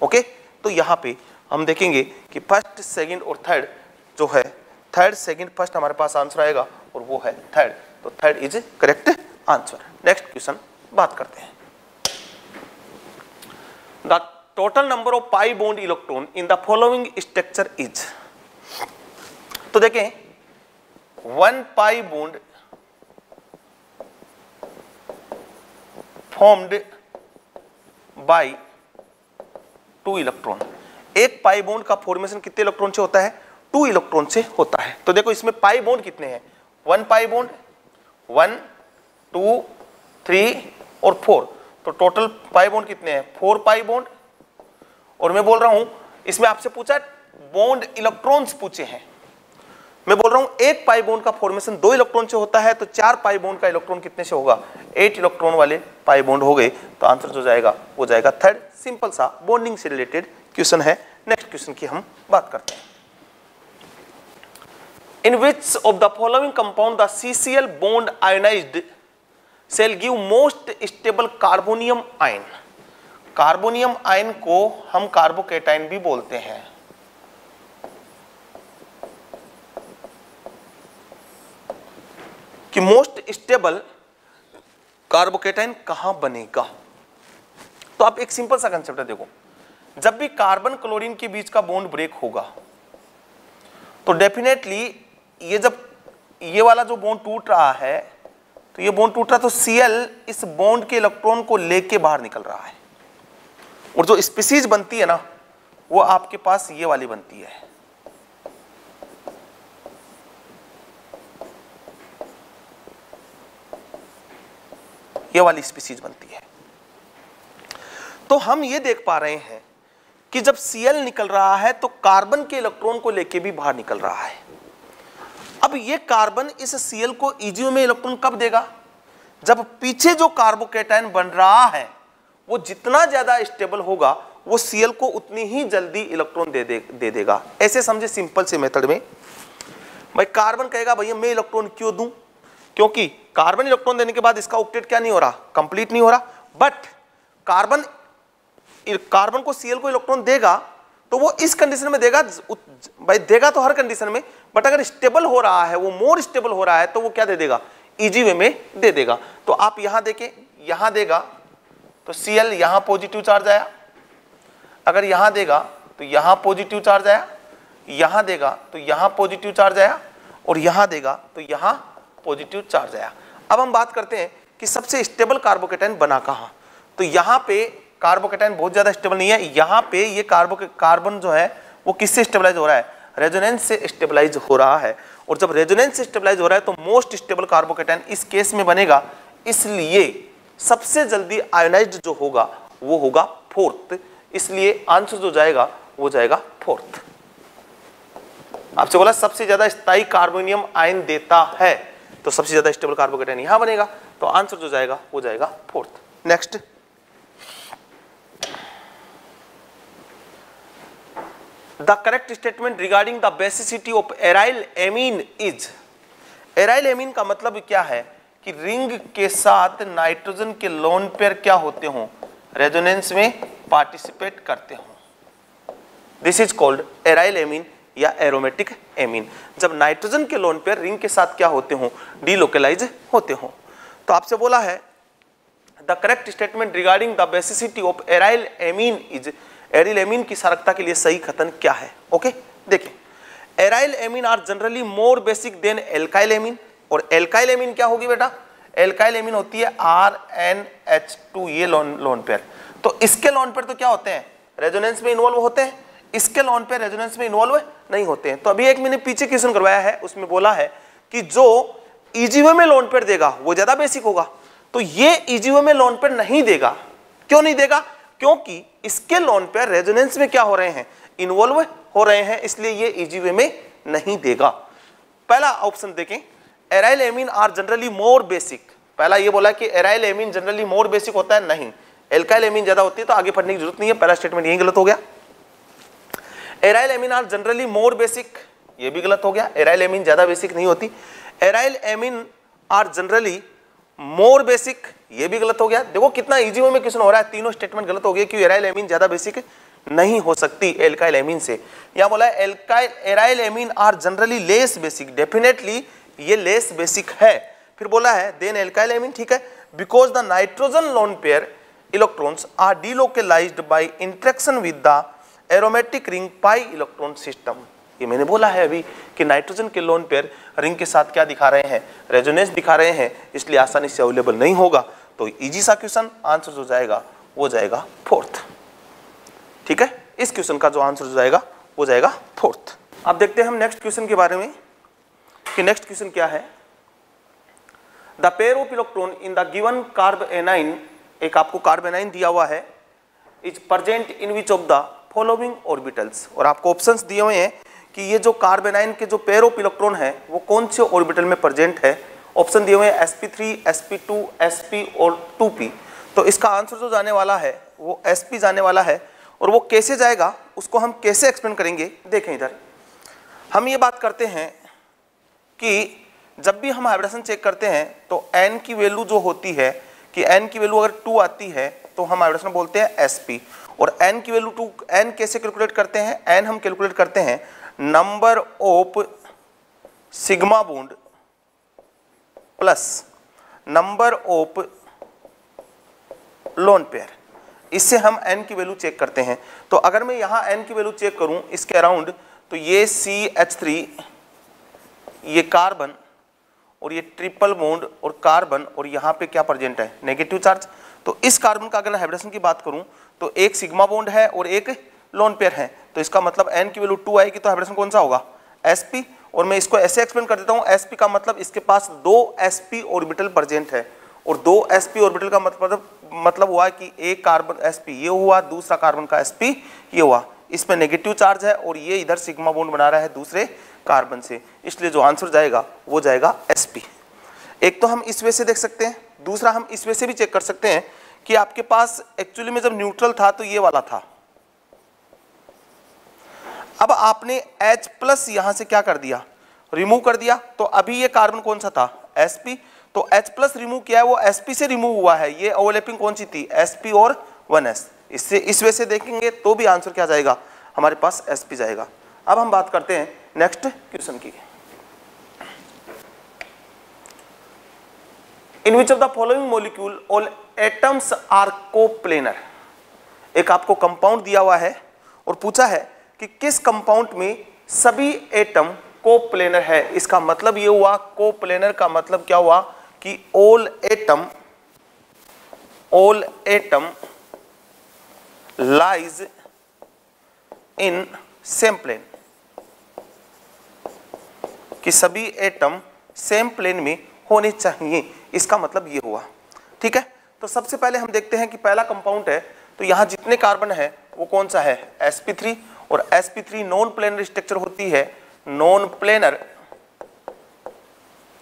ओके, तो यहां पे हम देखेंगे कि फर्स्ट, सेकंड और थर्ड जो है, थर्ड, सेकंड, फर्स्ट हमारे पास आंसर आएगा और वो है थर्ड। तो third is correct answer. Next question बात करते हैं। The total number of pi bond electron in the following structure is. तो देखें 1 pi bond formed by 2 electron. एक पाई बॉन्ड का फॉर्मेशन कितने इलेक्ट्रॉन से होता है, 2 इलेक्ट्रॉन से होता है। तो देखो इसमें पाई बॉन्ड कितने हैं, 1 पाई बॉन्ड, 1, 2, 3 और 4। तो टोटल पाई बॉन्ड कितने हैं, 4 पाई बॉन्ड। और मैं बोल रहा हूं इसमें आपसे पूछा बॉन्ड इलेक्ट्रॉन्स पूछे हैं, मैं बोल रहा हूं एक पाई बॉन्ड का फॉर्मेशन 2 इलेक्ट्रॉन से होता है, तो 4 पाई बॉन्ड का इलेक्ट्रॉन कितने से होगा, 8 इलेक्ट्रॉन वाले पाई बॉन्ड हो गए। तो आंसर जो जाएगा वो जाएगा थर्ड। सिंपल सा बॉन्डिंग से रिलेटेड क्वेश्चन है। नेक्स्ट क्वेश्चन की हम बात करते हैं। In which of the following compound the CCl bond ionised shall give most stable carbonium ion. Carbonium ion को हम कार्बोकेटाइन भी बोलते हैं। कि मोस्ट स्टेबल कार्बोकेटाइन कहां बनेगा। तो आप एक सिंपल सा कंसेप्ट है, देखो जब भी कार्बन क्लोरीन के बीच का बॉन्ड ब्रेक होगा तो डेफिनेटली ये जब ये वाला जो बॉन्ड टूट रहा है, तो ये बॉन्ड टूट रहा, तो Cl इस बॉन्ड के इलेक्ट्रॉन को लेके बाहर निकल रहा है, और जो स्पीसीज बनती है ना वो आपके पास ये वाली बनती है। ये वाली स्पीसीज बनती है। तो हम ये देख पा रहे हैं कि जब Cl निकल रहा है तो कार्बन के इलेक्ट्रॉन को लेके भी बाहर निकल रहा है। अब ये कार्बन इस Cl को EgO में इलेक्ट्रॉन कब देगा? जब पीछे जो कार्बोकैटायन बन रहा है वो जितना ज्यादा स्टेबल होगा वो Cl को उतनी ही जल्दी इलेक्ट्रॉन दे देगा। ऐसे समझे सिंपल से मेथड में। भाई कार्बन कहेगा भैया मैं इलेक्ट्रॉन क्यों दूं? क्योंकि कार्बन इलेक्ट्रॉन देने के बाद इसका ऑक्टेट क्या नहीं हो रहा, कंप्लीट नहीं हो रहा। बट कार्बन को Cl को इलेक्ट्रॉन देगा तो वो इस कंडीशन में देगा, भाई देगा तो हर कंडीशन में, बट अगर स्टेबल हो रहा है, वो मोर स्टेबल हो रहा है, तो वो क्या दे देगा? इजी वे में दे देगा। तो आप यहां देखें, यहां देगा तो Cl यहां पॉजिटिव चार्ज आया, अगर यहां देगा तो यहां पॉजिटिव चार्ज आया, यहां देगा तो यहां पॉजिटिव चार्ज आया, और यहां देगा तो यहां पॉजिटिव चार्ज आया। अब हम बात करते हैं कि सबसे स्टेबल कार्बोकैटायन बना कहां? तो यहां पे कार्बोकैटायन बहुत ज्यादा स्टेबल नहीं है। यहां पे ये कार्बन जो है वो किससे स्टेबलाइज हो रहा है? रेजोनेंस से स्टेबलाइज हो रहा है। और जब रेजोनेंस से स्टेबलाइज हो रहा है तो मोस्ट स्टेबल कार्बोकैटायन इस केस में बनेगा, इसलिए सबसे जल्दी आयोनाइज्ड जो होगा वो होगा फोर्थ। इसलिए आंसर जो जाएगा वो जाएगा फोर्थ। आपसे बोला सबसे ज्यादा स्थायी कार्बोनियम आयन देता है, तो सबसे ज्यादा स्टेबल कार्बोकैटायन यहां बनेगा, तो आंसर जो जाएगा वो जाएगा fourth. Next, the correct statement regarding the basicity of aryl amine is. Aryl amine का मतलब क्या है कि रिंग के साथ नाइट्रोजन के लोन पेयर क्या होते हों? रेजोनेंस में पार्टिसिपेट करते हों। This is called aryl amine या एरोमेटिक एमीन। जब नाइट्रोजन के लोन पेयर रिंग के साथ क्या होते हों? डीलोकलाइज होते हों। तो आपसे बोला है the correct statement regarding the basicity of aryl amine is. Aryl amine की सारकता के लिए सही कथन क्या है? ओके, देखिए, aryl amine are generally more basic than alkyl amine. और एल्काइल एमीन क्या होगी बेटा? एल्काइल एमीन होती है RNH2, ये लोन पेयर। तो इसके लोन पेयर तो क्या होते हैं? रेजोनेंस में इन्वॉल्व होते हैं। इसके लोन पेयर रेजोनेंस में इन्वॉल्व नहीं होते हैं। तो अभी एक मैंने पीछे क्वेश्चन करवाया है, उसमें बोला है कि जो EgO में लोन पेयर देगा वो ज्यादा बेसिक होगा। तो ये EgO में लोन पेयर नहीं देगा। क्यों नहीं देगा? क्योंकि इसके लोन पेयर रेजोनेंस में क्या हो रहे हैं? इन्वॉल्व हो रहे हैं, इसलिए ये EgO में नहीं देगा। पहला ऑप्शन देखें, aryl amine are generally more basic. पहला ये बोला कि aryl amine generally more basic होता है, नहीं, एल्काइल एमीन ज्यादा होती है, तो आगे पढ़ने की जरूरत नहीं है, पहला स्टेटमेंट यही गलत हो गया। Aryl amine are generally more basic, ये भी गलत हो गया, एराइल एमीन ज्यादा बेसिक नहीं होती। Aryl amine are generally more basic, ये भी गलत हो गया। देखो कितना EgO में क्वेश्चन हो रहा है, तीनों स्टेटमेंट गलत हो गए कि एराइल एमीन ज्यादा बेसिक नहीं हो सकती एल्काइल एमीन से। यहां बोला aryl amine are generally less basic, definitely ये लेस बेसिक है। फिर बोला है देन एल्काइल एमीन, ठीक है, because the nitrogen lone pair electrons are delocalised by interaction with the aromatic ring pi electron system. ये मैंने बोला है अभी कि नाइट्रोजन के लोन पेयर रिंग के साथ क्या दिखा रहे हैं? रेजोनेंस दिखा रहे हैं, इसलिए आसानी से अवेलेबल नहीं होगा। तो इजी सा क्वेश्चन, आंसर जो जाएगा वो जाएगा फोर्थ। ठीक है, इस क्वेश्चन का जो आंसर जो जाएगा वो जाएगा फोर्थ। अब देखते हैं हम नेक्स्ट क्वेश्चन के बारे में कि नेक्स्ट क्वेश्चन क्या है। The pair of electron in the given carb A9, एक आपको कार्ब एनाइन दिया हुआ है, is present in which of the following orbitals. और आपको ऑप्शंस दिए हुए हैं कि ये जो कार्ब एनाइन के जो पेयर ऑफ इलेक्ट्रॉन है वो कौन से ऑर्बिटल में प्रेजेंट है। ऑप्शन दिए हुए हैं sp3, sp2, sp और 2p। तो इसका आंसर जो जाने वाला है वो sp जाने वाला है। और वो कैसे जाएगा उसको हम कैसे एक्सप्लेन करेंगे, देखें इधर। हम ये बात करते हैं कि जब भी हम हाइब्रिडेशन चेक करते हैं तो n की वैल्यू जो होती है कि n की वैल्यू अगर 2 आती है तो हम हाइब्रिडेशन बोलते हैं sp। और n की वैल्यू 2, n कैसे कैलकुलेट करते हैं? n हम कैलकुलेट करते हैं number of sigma bond plus number of lone pair, इससे हम n की वैल्यू चेक करते हैं। तो अगर मैं यहाँ n की वैल्यू चेक करूं इसके अराउंड, तो ये CH3 ये कार्बन और ये ट्रिपल बॉन्ड और कार्बन और यहाँ पे क्या प्रेजेंट है, नेगेटिव चार्ज। तो इस कार्बन का अगर हाइब्रिडेशन की बात करूँ तो एक सिग्मा बॉन्ड है और एक लोन पेयर है, तो इसका मतलब n की वैल्यू 2 आएगी, तो हाइब्रिडेशन कौन सा होगा, sp। और मैं इसको ऐसे एक्सप्लेन कर देता हूँ, sp का मतलब इसके पास 2 sp ऑर्बिटल प्रेजेंट है, और 2 sp ऑर्बिटल का मतलब हुआ कि एक कार्बन sp ये हुआ, दूसरा कार्बन का sp ये हुआ, इसमें नेगेटिव चार्ज है और ये इधर सिग्मा बॉन्ड बना रहा है दूसरे कार्बन से, इसलिए जो आंसर जाएगा वो जाएगा sp। एक तो हम इस वे से देख सकते हैं, दूसरा हम इस वे से भी चेक कर सकते हैं कि आपके पास एक्चुअली में जब न्यूट्रल था तो ये वाला था, अब आपने H प्लस यहां से क्या कर दिया, रिमूव कर दिया, तो अभी ये कार्बन कौन सा था, sp, तो H प्लस रिमूव किया है वो sp से रिमूव हुआ है, ये ओवरलैपिंग कौन सी थी, sp और 1s। इससे इस वे से देखेंगे तो भी आंसर क्या जाएगा, हमारे पास sp जाएगा। अब हम बात करते हैं नेक्स्ट क्वेश्चन की। In which of the following molecule all atoms are coplanar. एक आपको कंपाउंड दिया हुआ है और पूछा है कि किस कंपाउंड में सभी एटम कोप्लेनर है। इसका मतलब ये हुआ, कोप्लेनर का मतलब क्या हुआ कि all atom lies in same plane, कि सभी एटम सेम प्लेन में होने चाहिए, इसका मतलब ये हुआ। ठीक है, तो सबसे पहले हम देखते हैं कि पहला कंपाउंड है, तो यहां जितने कार्बन है वो कौन सा है, sp3, और sp3 नॉन प्लेनर स्ट्रक्चर होती है, नॉन प्लेनर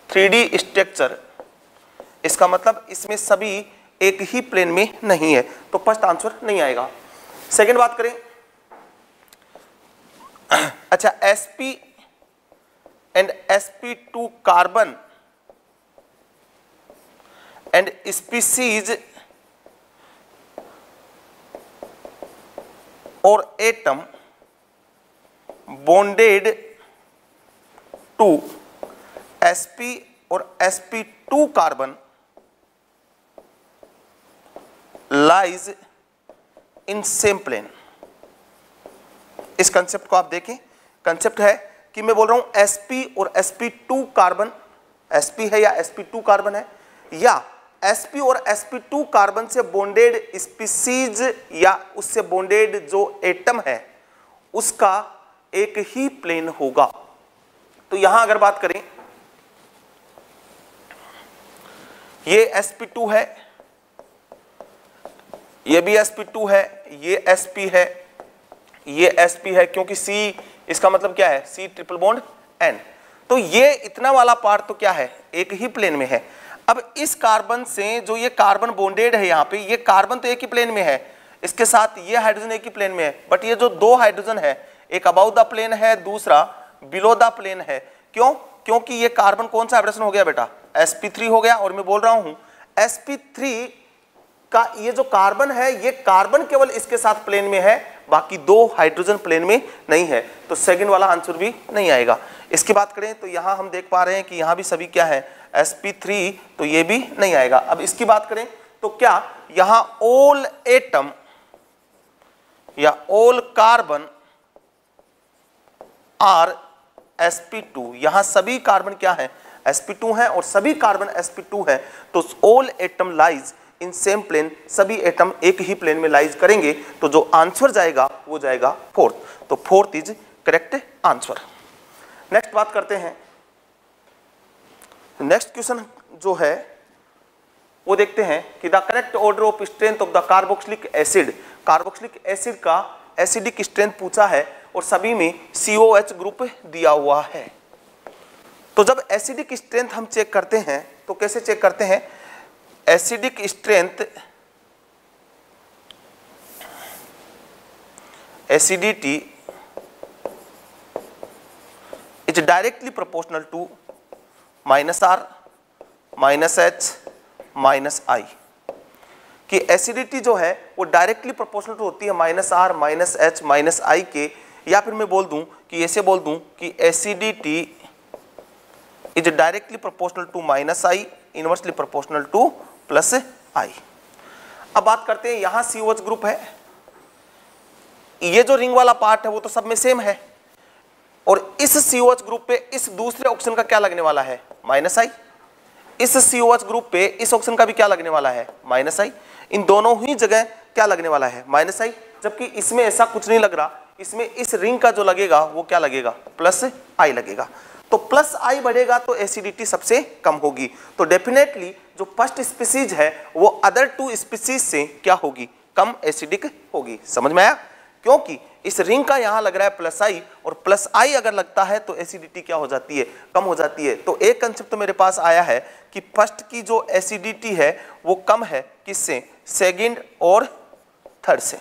3D स्ट्रक्चर, इसका मतलब इसमें सभी एक ही प्लेन में नहीं है, तो फर्स्ट आंसर नहीं आएगा। सेकंड बात करें, अच्छा sp and sp2 carbon and species or atom bonded to sp और sp2 carbon lies in same plane। इस कंसेप्ट को आप देखें, कंसेप्ट है कि मैं बोल रहा हूं sp और sp2 कार्बन, sp है या sp2 कार्बन है, या sp और sp2 कार्बन से बॉन्डेड स्पीसीज या उससे बॉन्डेड जो एटम है उसका एक ही प्लेन होगा। तो यहां अगर बात करें, ये sp2 है, ये भी sp2 है, ये sp है, ये sp है, क्योंकि C इसका मतलब क्या है, C ट्रिपल बॉन्ड N, तो ये इतना वाला पार्ट तो क्या है, एक ही प्लेन में है। अब इस कार्बन से जो ये कार्बन बॉन्डेड है, यहाँ पे ये कार्बन तो एक ही प्लेन में है, इसके साथ ये हाइड्रोजन एक ही प्लेन में है, बट ये जो दो हाइड्रोजन है, एक अबाउ द प्लेन है, दूसरा बिलो द प्लेन है। क्यों? क्योंकि ये कार्बन कौन सा हाइब्रिडेशन हो गया बेटा, sp3 हो गया, और मैं बोल रहा हूं sp3 का ये जो कार्बन है, ये कार्बन केवल इसके साथ प्लेन में है, बाकी दो हाइड्रोजन प्लेन में नहीं है, तो सेकंड वाला आंसर भी नहीं आएगा। इसकी बात करें तो यहां हम देख पा रहे हैं कि यहां भी सभी क्या है, sp3, तो ये भी नहीं आएगा। अब इसकी बात करें तो क्या यहां ऑल एटम या ऑल कार्बन आर sp2, यहां सभी कार्बन क्या है, sp2 है, और सभी कार्बन sp2 है, तो all atom lies in same plane, सभी एटम एक ही प्लेन में लाइज करेंगे, तो जो आंसर जाएगा वो जाएगा फोर्थ, तो fourth is correct answer. Next बात करते हैं, नेक्स्ट क्वेश्चन जो है वो देखते हैं कि the correct order of strength of the carboxylic acid, carboxylic acid का एसिडिक स्ट्रेंथ पूछा है और सभी में COH ग्रुप दिया हुआ है। तो जब एसिडिक स्ट्रेंथ हम चेक करते हैं तो कैसे चेक करते हैं, acidic strength, acidity is directly proportional to -R -H -I, कि एसिडिटी जो है वो डायरेक्टली प्रोपोर्शनल होती है -R -H -I के, या फिर मैं बोल दूं कि ऐसे बोल दूं कि acidity is directly proportional to -I inversely proportional to +I। अब बात करते हैं, यहां COH ग्रुप है, ये जो रिंग वाला पार्ट है वो तो सब में सेम है, और इस COH ग्रुप पे इस दूसरे ऑक्सीजन का क्या लगने वाला है, -I। इस COH ग्रुप पे इस ऑक्सीजन का भी क्या लगने वाला है, -I। इन दोनों ही जगह क्या लगने वाला है, -I, जबकि इसमें ऐसा कुछ नहीं लग रहा, इसमें इस रिंग का जो लगेगा वो क्या लगेगा, +I लगेगा। तो +I बढ़ेगा तो एसिडिटी सबसे कम होगी। तो डेफिनेटली जो फर्स्ट स्पीसीज है वो अदर 2 स्पीसीज से क्या होगी, कम एसिडिक होगी। समझ में आया? क्योंकि इस रिंग का यहाँ लग रहा है +I और +I अगर लगता है तो एसिडिटी क्या हो जाती है, कम हो जाती है। तो एक कंसेप्ट तो मेरे पास आया है कि फर्स्ट की जो एसिडिटी है वो कम है किससे, सेकंड और थर्ड से।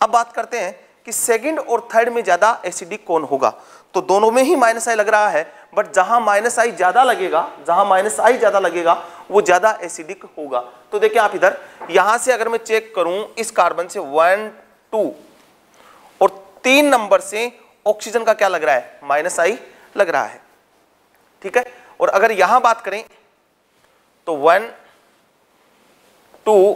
अब बात करते हैं कि सेकंड और थर्ड में ज्यादा एसिडिक कौन होगा। तो दोनों में ही -I लग रहा है, बट जहां -I ज्यादा लगेगा, जहां -I ज्यादा लगेगा वो ज्यादा एसिडिक होगा। तो देखिए आप इधर, यहां से अगर मैं चेक करूं इस कार्बन से 1 2 और 3 नंबर से ऑक्सीजन का क्या लग रहा है, -I लग रहा है, ठीक है। और अगर यहां बात करें तो 1 2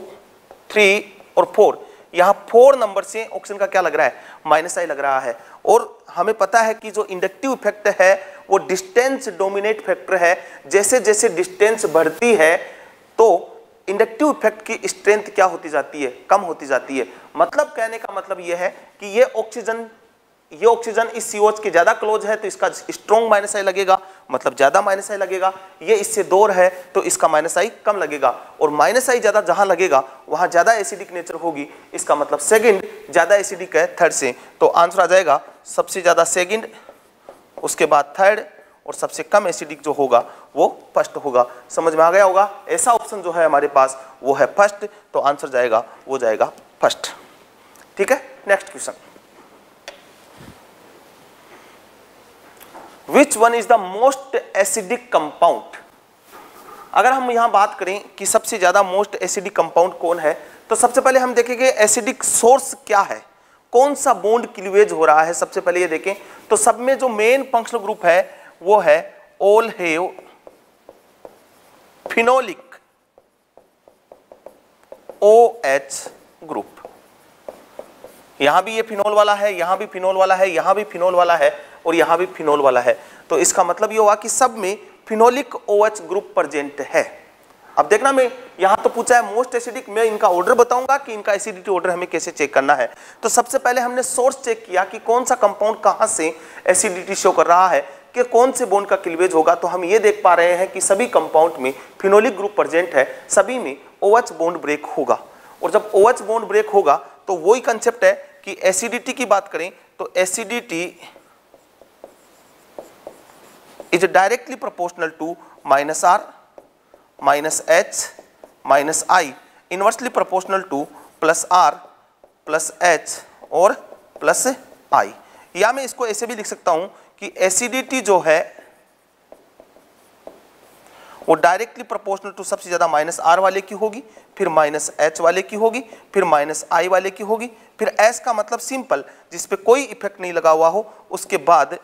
3 और 4, यहां 4 नंबर से ऑक्सीजन का क्या लग रहा है, -I लग रहा है। और हमें पता है कि जो इंडक्टिव इफेक्ट है वो डिस्टेंस डोमिनेट फैक्टर है। जैसे जैसे डिस्टेंस बढ़ती है तो इंडक्टिव इफेक्ट की स्ट्रेंथ क्या होती जाती है, कम होती जाती है। मतलब कहने का मतलब ये है कि ये ऑक्सीजन इस COH के ज्यादा क्लोज है तो इसका स्ट्रॉन्ग -I लगेगा, मतलब ज्यादा -I लगेगा। ये इससे दूर है तो इसका -I कम लगेगा। और -I ज्यादा जहां लगेगा वहां ज्यादा एसिडिक नेचर होगी, इसका मतलब सेकंड ज्यादा एसिडिक है थर्ड से। तो आंसर आ जाएगा सबसे ज्यादा सेकंड, उसके बाद थर्ड, और सबसे कम एसिडिक जो होगा वो फर्स्ट होगा। समझ में आ गया होगा? ऐसा ऑप्शन जो है हमारे पास वो है फर्स्ट, तो आंसर जाएगा वो जाएगा फर्स्ट। ठीक है, next question, Which one is the most acidic compound? अगर हम यहां बात करें कि सबसे ज्यादा मोस्ट एसिडिक कंपाउंड कौन है, तो सबसे पहले हम देखेंगे एसिडिक सोर्स क्या है, कौन सा बॉन्ड क्लीवेज हो रहा है। सबसे पहले ये देखें तो सब में जो मेन फंक्शनल ग्रुप है वो है all have phenolic OH group. यहां भी ये फिनोल वाला है, यहां भी फिनोल वाला है, यहां भी फिनोल वाला है और यहां भी फिनोल वाला है। तो इसका मतलब ये हुआ कि सब में फिनोलिक OH ग्रुप प्रेजेंट है। अब देखना, मैं यहां तो पूछा है मोस्ट एसिडिक, मैं इनका ऑर्डर बताऊंगा कि इनका एसिडिटी ऑर्डर हमें कैसे चेक करना है। तो सबसे पहले हमने सोर्स चेक किया कि कौन सा कंपाउंड कहां से एसिडिटी शो कर रहा है, कि कौन से बॉन्ड का क्लीवेज होगा। तो हम ये देख पा रहे हैं कि सभी कंपाउंड में फिनोलिक ग्रुप प्रेजेंट है, सभी में OH बॉन्ड ब्रेक होगा। और जब OH बॉन्ड ब्रेक होगा तो वही कंसेप्ट है कि एसिडिटी की बात करें तो acidity is directly proportional to -R -H -I, inversely proportional to +R +H और +I। या मैं इसको ऐसे भी लिख सकता हूं कि एसिडिटी जो है वो डायरेक्टली प्रोपोर्शनल टू सबसे ज्यादा -R वाले की होगी, फिर -H वाले की होगी, फिर -I वाले की होगी, फिर S का मतलब सिंपल जिसपे कोई इफेक्ट नहीं लगा हुआ हो, उसके बाद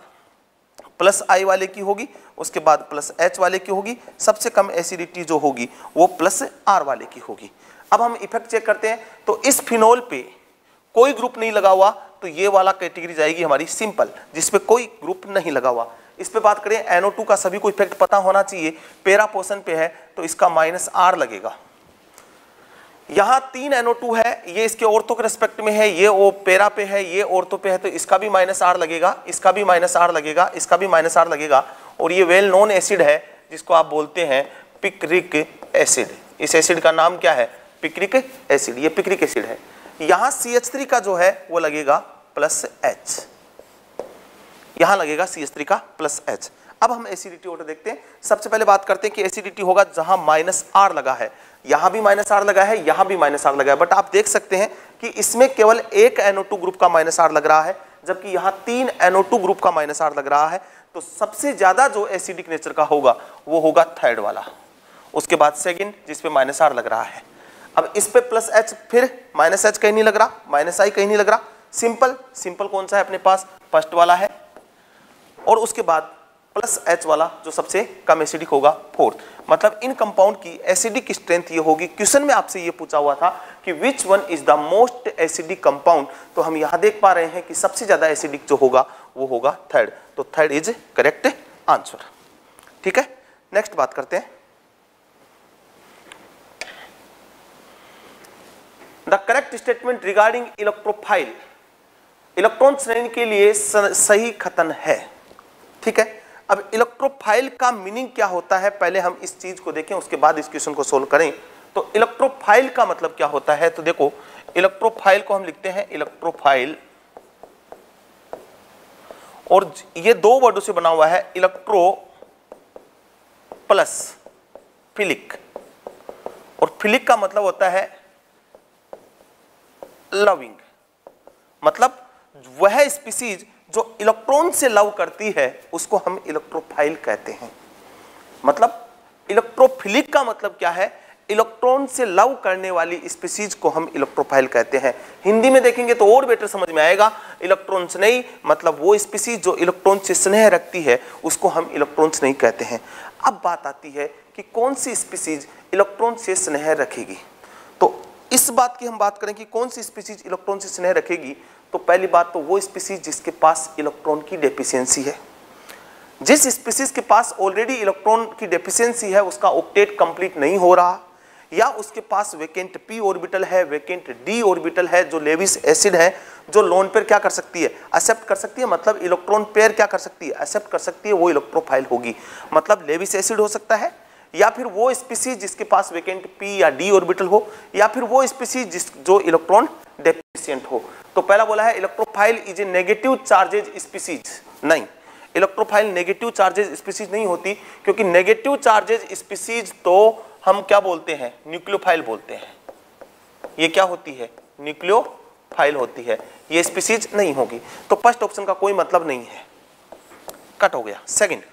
+I वाले की होगी, उसके बाद +H वाले की होगी, सबसे कम एसिडिटी जो होगी वो +R वाले की होगी। अब हम इफेक्ट चेक करते हैं तो इस फिनोल पे कोई ग्रुप नहीं लगा हुआ, तो ये वाला कैटेगरी जाएगी हमारी सिंपल, जिसपे कोई ग्रुप नहीं लगा हुआ। इस पे बात करें NO2 का सभी को इफेक्ट पता होना चाहिए, पैरा पोर्शन पे है तो इसका -R लगेगा। यहाँ 3 NO2 है, ये इसके ऑर्थो के रेस्पेक्ट में है, ये ओ पैरा पे है, ये ऑर्थो पे है, तो इसका भी -R लगेगा, इसका भी -R लगेगा, इसका भी -R लगेगा। और ये वेल नोन एसिड है जिसको आप बोलते हैं पिक्रिक एसिड। इस एसिड का नाम क्या है, पिक्रिक एसिड, ये पिक्रिक एसिड है। यहाँ CH3 का जो है वो लगेगा +H, यहाँ लगेगा CH3 का +H। अब हम एसिडिटी ऑर्डर देखते हैं। सबसे पहले बात करते हैं कि एसिडिटी होगा जहां -R लगा है, यहां भी -R लगा है, यहां भी -R लगा है, बट आप देख सकते हैं कि इसमें केवल एक NO2 ग्रुप का -R लग रहा है, जबकि यहां 3 NO2 ग्रुप का -R लग रहा है। तो सबसे ज्यादा जो एसिडिक नेचर का होगा वो होगा थर्ड वाला, उसके बाद सेकंड जिसपे -R लग रहा है। अब इस पे +H, फिर -H कहीं नहीं लग रहा, -I कहीं नहीं लग रहा, सिंपल कौन सा है अपने पास, फर्स्ट वाला है। और उसके बाद प्लस H वाला जो सबसे कम एसिडिक होगा 4th। मतलब इन कंपाउंड की एसिडिक स्ट्रेंथ ये होगी। क्वेश्चन में आपसे ये पूछा हुआ था कि which one is the most acidic compound, तो हम यहाँ देख पा रहे हैं कि सबसे ज्यादा एसिडिक जो होगा वो होगा 3rd, तो 3rd इज करेक्ट आंसर। ठीक है, नेक्स्ट बात करते हैं। The correct statement regarding electrophile, electron श्रेणी के लिए सही कथन है। ठीक है, अब इलेक्ट्रोफाइल का मीनिंग क्या होता है पहले हम इस चीज को देखें, उसके बाद इस क्वेश्चन को सोल्व करें। तो इलेक्ट्रोफाइल का मतलब क्या होता है, तो देखो इलेक्ट्रोफाइल को हम लिखते हैं इलेक्ट्रोफाइल, और ये दो वर्डों से बना हुआ है, इलेक्ट्रो प्लस फिलिक, और फिलिक का मतलब होता है लविंग, मतलब वह स्पीसीज जो इलेक्ट्रॉन से लव करती है उसको हम इलेक्ट्रोफाइल कहते हैं। मतलब इलेक्ट्रोफिलिक का मतलब क्या है, इलेक्ट्रॉन से लव करने वाली स्पीसीज को हम इलेक्ट्रोफाइल कहते हैं। हिंदी में देखेंगे तो और बेटर समझ में आएगा, इलेक्ट्रॉन से नहीं, मतलब वो स्पीसीज जो इलेक्ट्रॉन से स्नेह रखती है उसको हम इलेक्ट्रॉन से नहीं कहते हैं। अब बात आती है कि कौन सी स्पीसीज इलेक्ट्रॉन से स्नेह रखेगी, तो इस बात की हम बात करें कि कौन सी स्पीसीज इलेक्ट्रॉन से स्नेह रखेगी, तो पहली बात तो वो स्पीसीज जिसके पास इलेक्ट्रॉन की डेफिशिएंसी है। जिस स्पीसीज के पास ऑलरेडी इलेक्ट्रॉन की डेफिशिएंसी है, उसका ऑक्टेट कंप्लीट नहीं हो रहा, या उसके पास वेकेंट p ऑर्बिटल है, वेकेंट d ऑर्बिटल है, जो लेविस एसिड है, जो लोन पेयर क्या कर सकती है, एक्सेप्ट कर सकती है, मतलब इलेक्ट्रॉन पेयर क्या कर सकती है, एक्सेप्ट कर सकती है, वो इलेक्ट्रोफाइल होगी। मतलब लेविस एसिड हो सकता है, या फिर वो स्पीसीज जिसके पास वेकेंट p या d ऑर्बिटल हो, या फिर वो स्पीसीज जो इलेक्ट्रॉन डेफिशिएंट हो। तो पहला बोला है electrophile is a negative charges species, नहीं, इलेक्ट्रोफाइल नेगेटिव चार्जेज स्पीसीज नहीं होती, क्योंकि नेगेटिव चार्जेज स्पीसीज तो हम क्या बोलते हैं, न्यूक्लियोफाइल बोलते हैं। ये क्या होती है, न्यूक्लियोफाइल होती है, ये स्पीसीज नहीं होगी। तो फर्स्ट ऑप्शन का कोई मतलब नहीं है, कट हो गया। Second,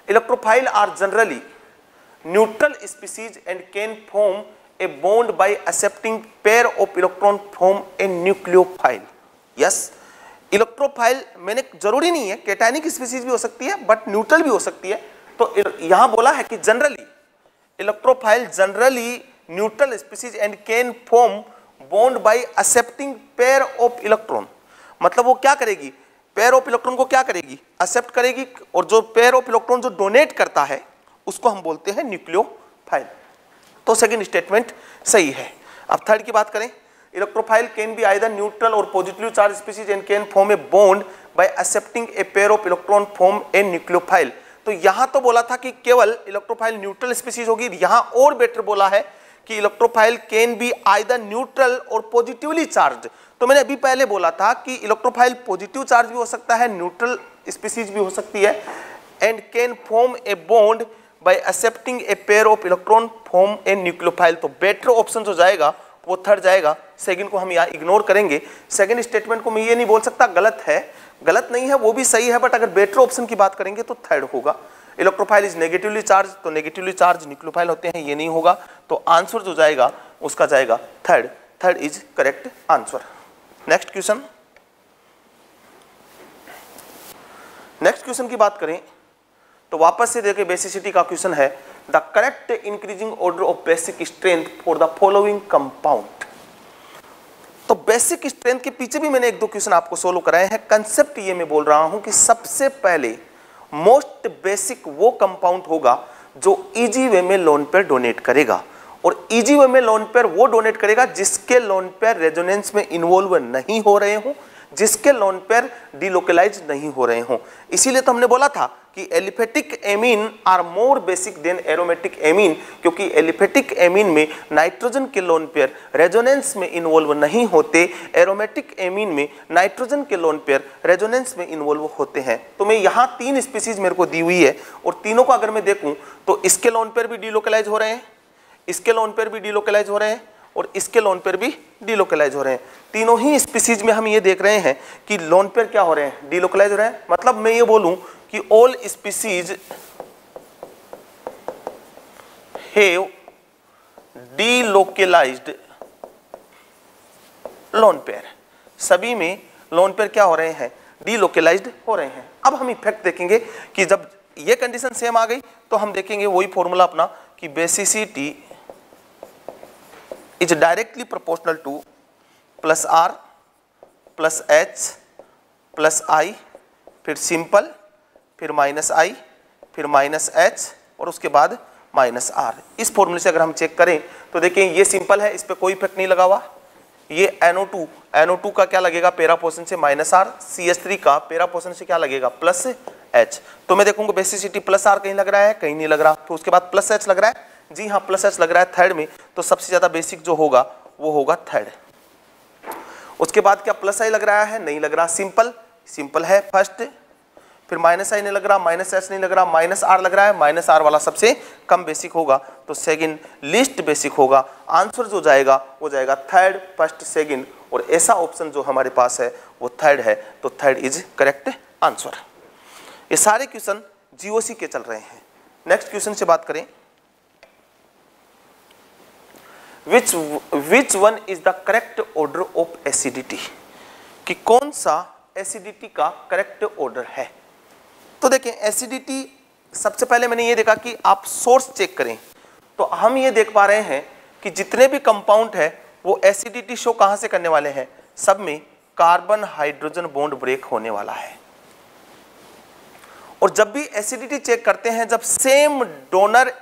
electrophile are generally neutral species and can form a bond by accepting pair of electron from a nucleophile। yes, electrophile मैंने जरूरी नहीं है, कैटायनिक स्पीसीज भी हो सकती है बट न्यूट्रल भी हो सकती है। तो यहां बोला है कि generally electrophile generally neutral species and can form bond by accepting pair of electron, मतलब वो क्या करेगी, पेयर ऑफ इलेक्ट्रॉन को क्या करेगी, एक्सेप्ट करेगी, और जो पेयर ऑफ इलेक्ट्रॉन जो डोनेट करता है उसको हम बोलते हैं न्यूक्लियोफाइल। तो सेकंड स्टेटमेंट सही है। अब थर्ड की बात करें, electrophile can be either neutral और positively charge species and can form a bond by accepting a pair of electron from a nucleophile. तो यहां तो बोला था कि केवल इलेक्ट्रोफाइल न्यूट्रल स्पीसीज होगी, यहां और बेटर बोला है कि electrophile can be either neutral और पॉजिटिवली चार्ज। तो मैंने अभी पहले बोला था कि इलेक्ट्रोफाइल पॉजिटिव चार्ज भी हो सकता है, न्यूट्रल स्पीसीज भी हो सकती है, and can form a bond by accepting a pair of electron form a nucleophile। तो बेटर ऑप्शन जो जाएगा वो थर्ड जाएगा, सेकंड को हम यहाँ इग्नोर करेंगे। सेकंड स्टेटमेंट को मैं ये नहीं बोल सकता गलत है, गलत नहीं है, वो भी सही है, बट अगर बेटर ऑप्शन की बात करेंगे तो थर्ड होगा। इलेक्ट्रोफाइल इज नेगेटिवली चार्ज, तो नेगेटिवली चार्ज न्यूक्लियोफाइल होते हैं, ये नहीं होगा। तो आंसर जो जाएगा उसका जाएगा third, third is correct answer. Next question, next question की बात करें तो वापस से देखिए बेसिसिटी का क्वेश्चन है, the correct increasing order of basic strength for the following compound. तो बेसिक स्ट्रेंथ के पीछे भी मैंने एक दो क्वेश्चन आपको सोल्व कराए हैं। कंसेप्ट ये मैं बोल रहा हूं कि सबसे पहले मोस्ट बेसिक वो कंपाउंड होगा जो इजी वे में लोन पेयर डोनेट करेगा, और इजी वे में लोन पेयर वो डोनेट करेगा जिसके लोन पेयर रेजोनेंस में इन्वॉल्व नहीं हो रहे हों, जिसके लोन पेयर डिलोकलाइज नहीं हो रहे हों। इसीलिए तो हमने बोला था कि aliphatic amine are more basic than aromatic amine, क्योंकि एलिफेटिक एमीन में नाइट्रोजन के लोन पेयर रेजोनेंस में इन्वॉल्व नहीं होते, एरोमेटिक एमीन में नाइट्रोजन के लोन पेयर रेजोनेंस में इन्वॉल्व होते हैं। तो मैं यहाँ तीन स्पीसीज मेरे को दी हुई है, और तीनों को अगर मैं देखूँ तो इसके लोन पेयर भी डिलोकलाइज हो रहे हैं, इसके लोन पेयर भी डिलोकलाइज हो रहे हैं, और इसके लोन पेयर भी डिलोकलाइज हो रहे हैं। तीनों ही स्पीसीज में हम ये देख रहे हैं कि लोन पेयर क्या हो रहे हैं, डिलोकलाइज हो रहे हैं। मतलब मैं ये बोलूं कि all species have delocalised lone pair, सभी में लोन पेयर क्या हो रहे हैं, डीलोकेलाइज्ड हो रहे हैं। अब हम इफेक्ट देखेंगे कि जब ये कंडीशन सेम आ गई तो हम देखेंगे वही फॉर्मूला अपना कि basicity is directly proportional to plus R plus H plus I, फिर सिंपल, फिर माइनस आई, फिर माइनस एच और उसके बाद माइनस आर। इस फॉर्मूले से अगर हम चेक करें तो देखें ये सिंपल है, इस पर कोई इफेक्ट नहीं लगा हुआ। ये NO2 का क्या लगेगा पैरा पोर्शन से माइनस आर, CH3 का पैरा पोर्शन से क्या लगेगा प्लस एच। तो मैं देखूंगा बेसिसिटी प्लस आर कहीं लग रहा है, कहीं नहीं लग रहा। तो उसके बाद प्लस एच लग रहा है, जी हाँ प्लस एच लग रहा है थर्ड में, तो सबसे ज्यादा बेसिक जो होगा वो होगा थर्ड। उसके बाद क्या प्लस आई लग रहा है, नहीं लग रहा, सिंपल है फर्स्ट, फिर माइनस आई नहीं लग रहा, माइनस एच नहीं लग रहा, माइनस आर लग रहा है, माइनस आर वाला सबसे कम बेसिक होगा तो सेकंड लीस्ट बेसिक होगा। आंसर जो जाएगा वो जाएगा थर्ड, फर्स्ट, सेकंड, और ऐसा ऑप्शन जो हमारे पास है वो थर्ड है, तो थर्ड इज करेक्ट आंसर। ये सारे क्वेश्चन GOC के चल रहे हैं। नेक्स्ट क्वेश्चन से बात करें, which one is the correct order of acidity, कि कौन सा एसिडिटी का करेक्ट ऑर्डर है। तो देखें एसिडिटी सबसे पहले मैंने ये देखा कि आप सोर्स चेक करें तो हम ये देख पा रहे हैं कि जितने भी कंपाउंड है वो एसिडिटी शो कहां से करने वाले हैं, सब में कार्बन हाइड्रोजन बॉन्ड ब्रेक होने वाला है। और जब भी एसिडिटी चेक करते हैं, जब सेम डोनर,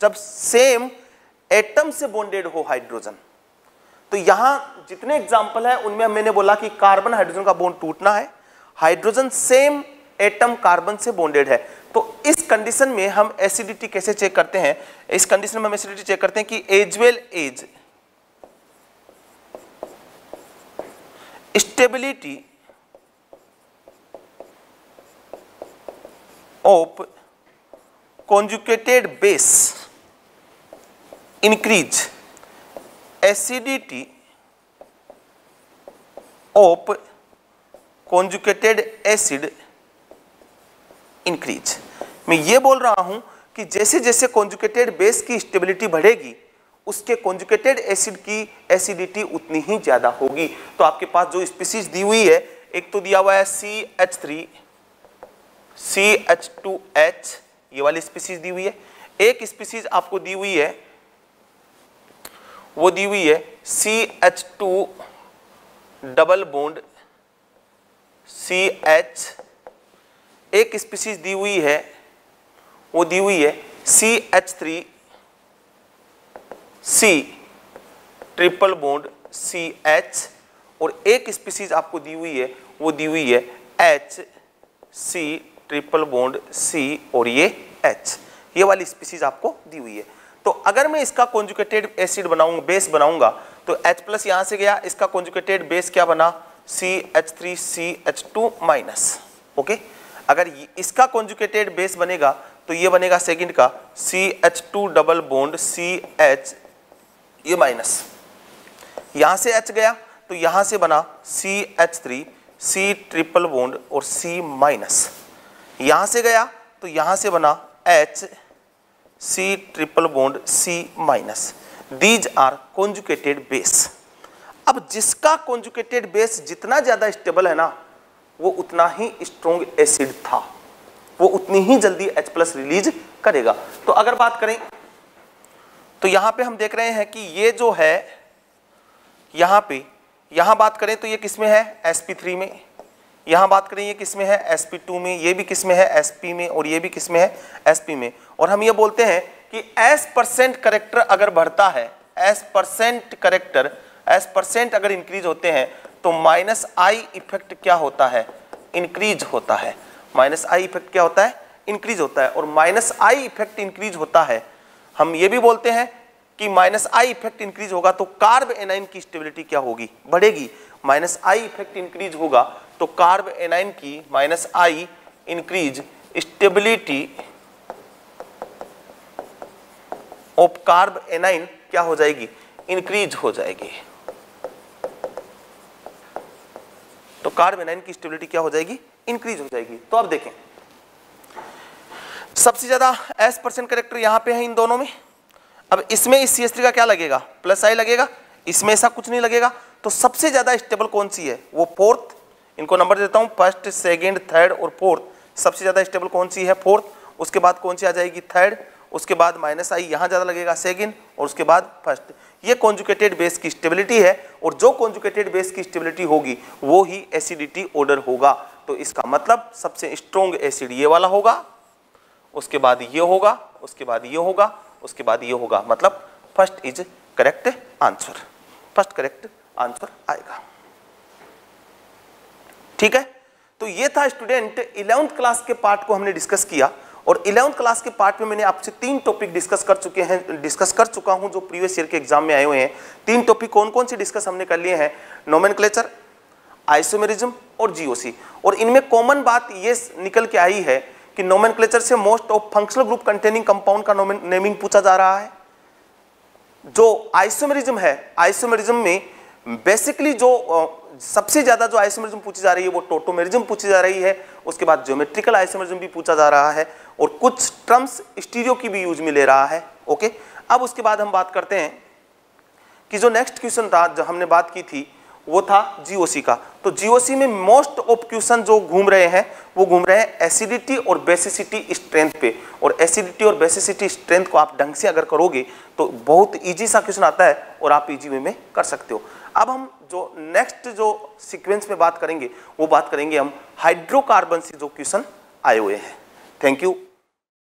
जब सेम एटम से बॉन्डेड हो हाइड्रोजन, तो यहां जितने एग्जांपल है उनमें मैंने बोला कि कार्बन हाइड्रोजन का बॉन्ड टूटना है, हाइड्रोजन सेम एटम कार्बन से बॉन्डेड है। तो इस कंडीशन में हम एसिडिटी कैसे चेक करते हैं, इस कंडीशन में हम एसिडिटी चेक करते हैं कि as well as stability of conjugated base increase acidity of conjugated acid increase. मैं ये बोल रहा हूं कि जैसे जैसे कॉन्जुगेटेड बेस की स्टेबिलिटी बढ़ेगी उसके कॉन्जुगेटेड एसिड की एसिडिटी उतनी ही ज्यादा होगी। तो आपके पास जो स्पीसीज दी हुई है, एक तो दिया हुआ है CH3 CH2H, ये वाली स्पीसीज दी हुई है। एक स्पीसीज आपको दी हुई है, वो दी हुई है CH2 डबल बॉन्ड CH। एक स्पीसीज दी हुई है, वो दी हुई है CH3 C triple bond CH। और एक स्पीसीज आपको दी हुई है, वो दी हुई है HC ट्रिपल बॉन्ड C और ये H। ये वाली स्पीसीज आपको दी हुई है। तो अगर मैं इसका कॉन्जुगेटेड एसिड बनाऊंगा, बेस बनाऊंगा, तो H प्लस यहां से गया, इसका कॉन्जुगेटेड बेस क्या बना CH3 CH2 माइनस। ओके, अगर इसका कॉन्जुगेटेड बेस बनेगा तो ये बनेगा सेकंड का CH2 डबल बॉन्ड CH, ये माइनस, यहां से H गया तो यहां से बना CH3 C ट्रिपल बॉन्ड और C माइनस, यहां से गया तो यहां से बना H C triple bond C minus. These are conjugated base. अब जिसका कॉन्जुगेटेड बेस जितना ज्यादा स्टेबल है ना, वो उतना ही स्ट्रॉन्ग एसिड था, वो उतनी ही जल्दी H प्लस रिलीज करेगा। तो अगर बात करें तो यहां पे हम देख रहे हैं कि ये जो है यहां बात करें तो ये किसमें है sp3 में, यहां बात करें ये किसमें है sp2 में, ये भी किसमें है sp में, और ये भी किसमें है sp में। और हम ये बोलते हैं कि s% करेक्टर अगर बढ़ता है, s% अगर इंक्रीज होते हैं तो माइनस आई इफेक्ट क्या होता है, इंक्रीज होता है। माइनस आई इफेक्ट क्या होता है, इंक्रीज होता है। और माइनस आई इफेक्ट इंक्रीज होता है, हम ये भी बोलते हैं कि माइनस आई इफेक्ट इंक्रीज होगा तो कार्ब एनाइन की स्टेबिलिटी क्या होगी, बढ़ेगी। माइनस आई इफेक्ट इंक्रीज होगा तो कार्ब एनाइन की minus I increase stability of carb A9 क्या हो जाएगी, इंक्रीज हो जाएगी। तो कार्ब एनाइन की स्टेबिलिटी क्या हो जाएगी, इंक्रीज हो जाएगी। तो अब देखें सबसे ज्यादा s% करेक्टर यहां पे है इन दोनों में। अब इसमें इस CH3 का क्या लगेगा, प्लस आई लगेगा, इसमें ऐसा कुछ नहीं लगेगा। तो सबसे ज्यादा स्टेबल कौन सी है, वो फोर्थ, इनको नंबर देता हूँ, फर्स्ट, सेकंड, थर्ड और फोर्थ। सबसे ज़्यादा स्टेबल कौन सी है? फोर्थ। उसके बाद कौन सी आ जाएगी? थर्ड। उसके बाद माइनस आई यहाँ ज़्यादा लगेगा, सेकंड। और उसके बाद फर्स्ट। ये कॉन्जुगेटेड बेस की स्टेबिलिटी है, और जो कॉन्जुगेटेड बेस की स्टेबिलिटी होगी वो ही एसिडिटी ऑर्डर होगा। तो इसका मतलब सबसे स्ट्रॉन्ग एसिड ये वाला होगा, उसके बाद ये होगा, उसके बाद ये होगा, उसके बाद ये होगा, मतलब first is correct answer, first correct answer आएगा। ठीक है, तो ये था स्टूडेंट 11th क्लास के पार्ट को हमने डिस्कस किया, और 11th क्लास के पार्ट में मैंने आपसे 3 टॉपिक डिस्कस कर चुका हूं जो प्रीवियस ईयर के एग्जाम में आए हुए हैं। 3 टॉपिक कौन कौन से डिस्कस हमने कर लिए हैं? नोमेनक्लेचर, आइसोमेरिज्म और जीओसी। और इनमें कॉमन बात ये निकल के आई है कि नोमेनक्लेचर से most of functional group containing compound का नेमिंग पूछा जा रहा है। जो आइसोमेरिज्म है, आइसोमेरिज्म में बेसिकली जो सबसे ज्यादा जो आइसोमेरिज्म पूछी जा रही है वो टोटोमेरिज्म पूछी जा रही है। उसके बाद ज्योमेट्रिकल आइसोमेरिज्म भी पूछा जा रहा है, और कुछ टर्म्स स्टीरियो की भी यूज में ले रहा है। ओके, अब उसके बाद हम बात करते हैं कि जो नेक्स्ट क्वेश्चन था, जो हमने बात की थी, वो था जीओसी का। तो जीओसी में मोस्ट ऑफ क्वेश्चन जो घूम रहे हैं वो घूम रहे हैं एसिडिटी और बेसिसिटी स्ट्रेंथ पे। और एसिडिटी और बेसिसिटी स्ट्रेंथ को आप ढंग से अगर करोगे तो बहुत इजी सा क्वेश्चन आता है, और आप इजी वे में कर सकते हो। अब हम जो नेक्स्ट जो सीक्वेंस में बात करेंगे वो बात करेंगे हम हाइड्रोकार्बन से जो क्वेश्चन आए हुए हैं। Thank you.